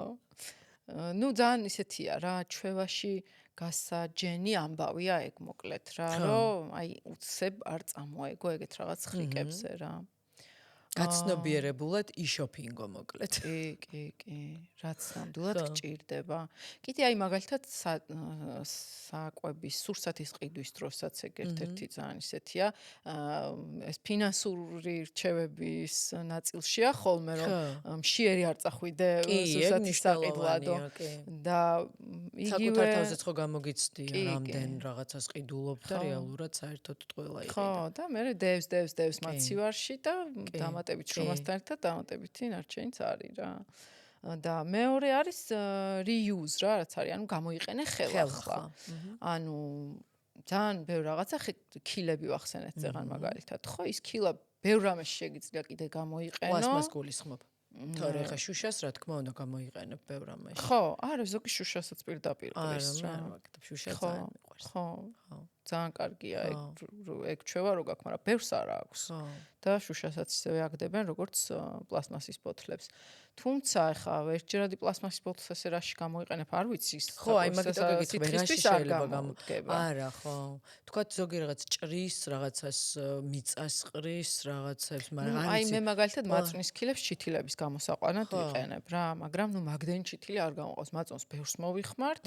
ნუ ძალიან ისეთია რა, ჩვევაში გასაჯენი ამბავია ეგ მოკლედ რა, რომ აი უცებ არ წამოეგო ეგეთ რაღაც ხრიკებზე რა. გაცნობიერებულად იშოპინგო მოკლედ. კი, რაც ნამდვილად გჭირდება. კიდე აი მაგალითად საკვების სურსათის ყიდვის დროსაც ეგ ერთ-ერთი ძალიან ისეთია, ეს ფინანსური რჩევების ნაწილშია ხოლმე რომ მშიერი არ წახვიდე სურსათის საყიდლადო და იგივე საკუთარ თავზეც ხო გამოგიცდია რამდენ რაღაცას ყიდულობ და რეალურად საერთოდ ყველა იყიდა. ხო, და მე დევს მაცივარში და დამატებით შრომასთან ერთად დამატებითი ნარჩენიც არის რა. და მეორე არის reuse რა, რაც არის, ანუ გამოიყენე ხელახლა. ანუ ძალიან ბევრ რაღაცა ქილები ვახსენეთ ზეღან მაგალითად, ხო, ის ქილა ბევრ რამეში შეგიძლია კიდე გამოიყენო. პლასმას გულისხმობ. თორე ხა შუშას რა თქმა უნდა გამოიყენებ ბევრ რამეში. ხო, არა ზოგი შუშასაც პირდაპირ ყრის რა. შუშა ძალიან მიყვარს. ხო. ძალიან კარგია ეგ ჩვევა რო გაქვს, მაგრამ ბევრს არ აქვს. და შუშასაც ისევე აგდებენ როგორც პლასმასის ბოთლებს. თუმცა ახლა ერთჯერადი პლასმასის ბოთლს ესე რაში გამოიყენებ, არ ვიცი. ხო, აი მაგიტომ გეკითხე, რაში შეიძლება გამოდგება. არა, ხო. თქვათ ზოგი რაღაც ჭრის, რაღაცას მიწას ყრის, რაღაცებს, მაგრამ აი მე მაგალითად მაწვნის ქილებს ჩითილების გამოსაყვანად ვიყენებ რა, მაგრამ ნუ მაგდენი ჩითილი არ გამოყავს. მაწვნის ბევრს მოვიხმართ,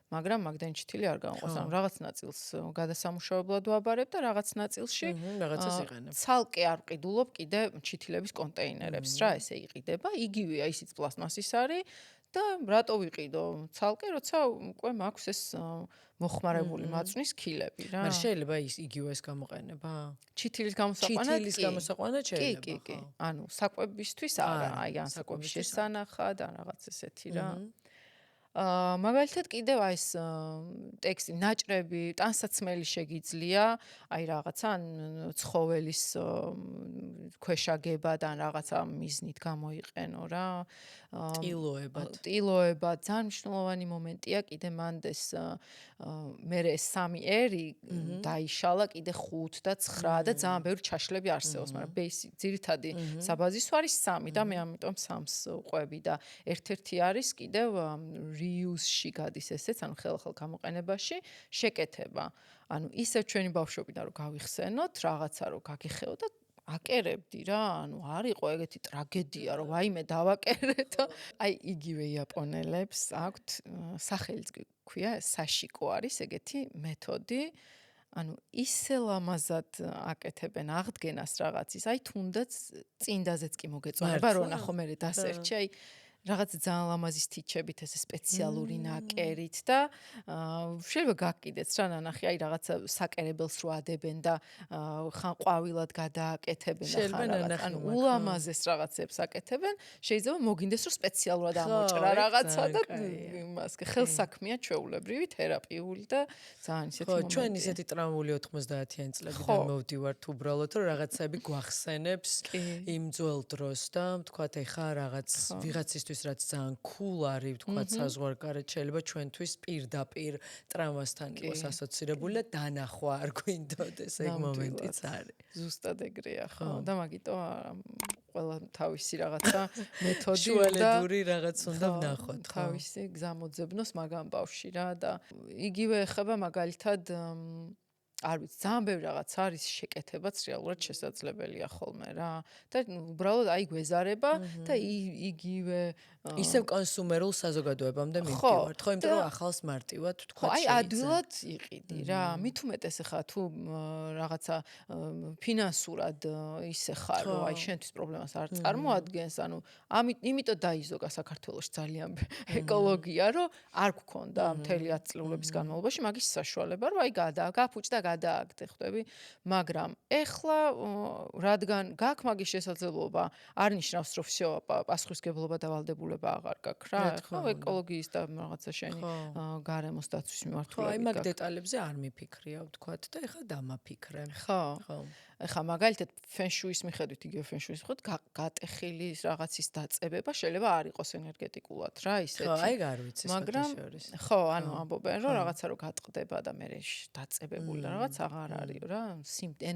მაგრამ მაგდენი ჩითილი არ გამოყავს. ანუ რაღაც ნაწილს გადასამუშავებლად ვაბარებ და რაღაც ნაწილში რაღაცას იყენებ. ცალკე არ ყიდულობ კიდე ჩითილების კონტეინერებს რა, ესე იყიდება. იგივეა ისიც პლასმასის არის და რატო ვიყიდო ცალკე, როცა უკვე მაქვს ეს მოხმარებული მაწვნის ქილები რა. მაგრამ შეიძლება იგივე ეს გამოყენება? ჩითილის გამოსაყვანად? ჩითილის გამოსაყვანად შეიძლება. კი. ანუ საკვებისთვის არა, აი ან საკვების შესანახად ან რაღაც ესეთი რა. მაგალითად კიდევ აი ეს ტექსტი ნაჭრები, ტანსაცმელი შეგიძლია, აი რაღაცა ცხოველის ქვეშაგება და რაღაცა მიზნით გამოიყენო რა. ტილოებად ძალიან მნიშვნელოვანი მომენტია კიდე მანდეს მე ეს 3 ერი დაიშალა კიდე 5 და 9 და ძალიან ბევრი ჩაშლები არსებობს, მაგრამ ძირითადი საბაზისო არის 3 და მე ამიტომ 3-ს ყვები და ერთ-ერთი არის კიდევ reuse-ში გადის ესეც, ანუ ხელახალ გამოყენებაში შეკეთება. ანუ ისევ ჩვენი ბავშვობიდან რომ გავიხსენოთ, რაღაცა რომ გაგიხეო და აკერებდი რა, ანუ არ იყო ეგეთი ტრაგედია, რომ ვაიმე დავაკერე და აი იგივე იაპონელებს აქვთ სახელიც ქვია საშიკო არის ეგეთი მეთოდი. ანუ ისე ლამაზად აკეთებენ აღდგენას რაღაცის, აი თუნდაც წინდაზეც კი მოგეწონება, რომ ნახო მე დასერჩი, აი რაღაც ძალიან ლამაზი სტიჩებით, ესე სპეციალური ნაკერით და შეიძლება გაკიდეც რა ნანახი, აი რაღაცა საკერებელს რო ადებენ და ხან ყვავილად გადააკეთებენ და ხან რაღაც, ანუ ულამაზეს რაღაცებს აკეთებენ, შეიძლება მოგინდეს რომ სპეციალურად ამოჭრა რაღაცა და იმას ხელსაქმეა ჩვეულებრივი თერაპიული და ძალიან ისეთი მომენტია. ხო, ჩვენ ისეთი ტრამვული 90-იანი წლებიდან მოვდივართ უბრალოდ რომ რაღაცები გვახსენებს იმ ძველ დროს და თქვათ ეხა რაღაც ვიღაცისთვის რაც ძალიან cool არის, თქვათ საზღვარგარეთ შეიძლება ჩვენთვის პირდაპირ ტრამვასთან იყოს ასოცირებული და დანახვა არ გვინდოდეს ეგ მომენტიც არის. ზუსტად ეგრეა, ხო? და მაგიტო ყველა თავისი რაღაცა მეთოდი შუალედური რაღაც უნდა ვნახოთ, ხო? თავისი გზამოძებნოს მაგამ ბავში რა და იგივე ეხება მაგალითად არ ვიცი, ძალიან ბევრი რაღაც არის შეკეთებაც რეალურად შესაძლებელია ხოლმე რა. და უბრალოდ აი გვეზარება და იგივე ისევ კონსუმერულ საზოგადოებამდე მივდივართ, ხო, იმიტომ რომ ახალს მარტივად თქვა აი ადვილად იყიდი რა. მით უმეტეს ახლა თუ რაღაცა ფინანსურად ისე ხარ, რომ აი შენთვის პრობლემას არ წარმოადგენს, ანუ იმიტომ დაიზოგა საქართველოში ძალიან ეკოლოგია, რომ არ გქონდა მთელი 10 წლების განმავლობაში მაგის საშუალება, რომ აი გაფუჭდა გადააგდე, ხვდები? მაგრამ ეხლა რადგან გაქვს მაგის შესაძლებლობა, არ ნიშნავს, რომ всё, პასუხისგებლობა დავალდებულება აღარ გაქვს რა. ხო, ეკოლოგიის და რაღაცა შენი გარემოს დაცვის მიმართულებით. ხო, აი მაგ დეტალებზე არ მიფიქრია, ვთქვათ და ეხლა დამაფიქრე. ხო. ეხლა მაგალითად ფენშუის მიხედვით, იგივე ფენშუის მიხედვით გატეხილი რაღაცის დაწებება შეიძლება არ იყოს ენერგეტიკულად რა, ისეთი. ხო, აი არ ვიცი მაგრამ ხო, ანუ ამბობენ რომ რაღაცა რო გატყდება და მე დაწებებული რაღაც აღარ არის რა,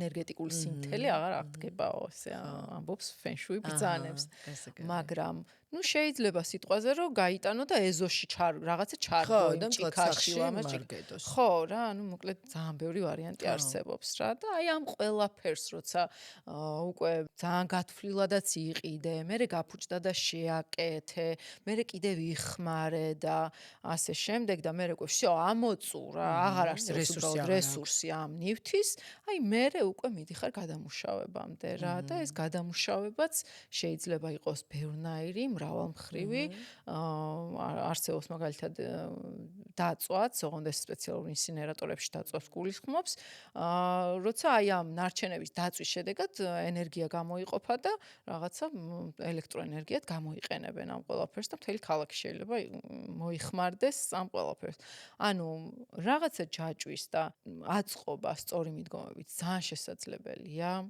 ენერგეტიკული სიმთელი აღარ აღდგებაო, ესე ამბობს ფენშუი ბრძანებს. მაგრამ ну შეიძლება სიტყვაზე რომ გაიტანო და ეზოში რაღაცა ჩარგო იმ ჭიქაში ლამაზი. ხო რა, ანუ მოკლედ ძალიან ბევრი ვარიანტი არსებობს რა და აი ამ ყველაფერს როცა უკვე ძალიან გათვლილადაც იყიდე, მერე გაფუჭდა და შეაკეთე, მერე კიდე ვიხმარე და ასე შემდეგ და მერე უკვე всё ამოწურა, აღარ არსებობს უბრალოდ რესურსი ამ ნივთის, აი მერე უკვე მიდიხარ გადამუშავებამდე რა და ეს გადამუშავებაც შეიძლება იყოს ბევრნაირი მრავალმხრივი არსებობს მაგალითად დაწვაც, ოღონდ ეს სპეციალური ინსინერატორებში დაწვას გულისხმობს, როცა აი ამ ნარჩენების დაწვის შედეგად ენერგია გამოიყოფა და რაღაცა ელექტროენერგიად გამოიყენებენ ამ ყველაფერს და მთელი ქალაქი შეიძლება მოიხმარდეს ამ ყველაფერს. ანუ რაღაცა ჯაჭვის და აწყობა სწორი მიდგომებით ძალიან შესაძლებელია.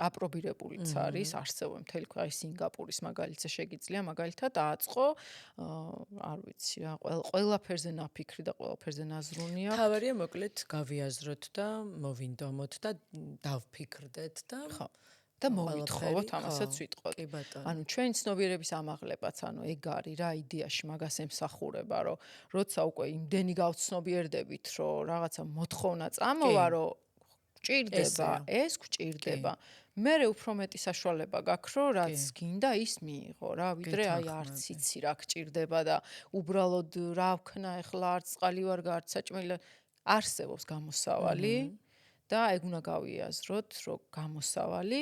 აპრობირებულიც არის, არსებობს მთელი აი სინგაპურის მაგალითზე შეგიძლია მაგალითად აწყო, არ ვიცი რა, ყველაფერზე ნაფიქრი და ყველაფერზე ნაზრუნია. თავარია მოკლედ გავიაზროთ და მოვინდომოთ და დავფიქრდეთ და ხო. და მოვითხოვოთ ამასაც ვიტყოდ. ანუ ჩვენი ცნობიერების ამაღლებაც, ანუ ეგ არის რა იდეაში მაგას ემსახურება, რომ როცა უკვე იმდენი გავცნობიერდებით, რომ რაღაცა მოთხოვნა წამოვა, რომ გჭირდება, ეს გჭირდება. მერე უფრო მეტი საშუალება გაქვს, რომ რაც გინდა ის მიიღო რა, ვიდრე აი არც იცი რა გჭირდება და უბრალოდ რა ვქნა ეხლა არც წყალი ვარ გარც საჭმელი არსებობს გამოსავალი და ეგ უნდა გავიაზროთ, რომ გამოსავალი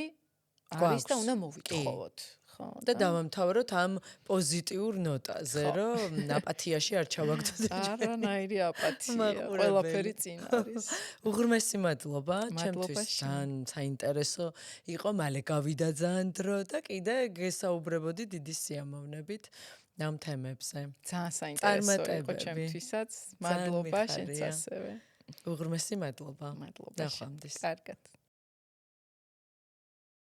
არის და უნდა მოვიტხოვოთ. და დავამთავროთ ამ პოზიტიურ ნოტაზე, რომ აპათიაში არ ჩავაგდოთ. არანაირი აპათია, ყველაფერი წინ არის. უღრმესი მადლობა, ჩემთვის ძალიან საინტერესო იყო, მალე გავიდა ძალიან დრო და კიდე გესაუბრებოდი დიდი სიამოვნებით ამ თემებზე. ძალიან საინტერესო იყო ჩემთვისაც. მადლობა შენც ასევე. უღრმესი მადლობა. მადლობა. ნახვამდის. კარგად.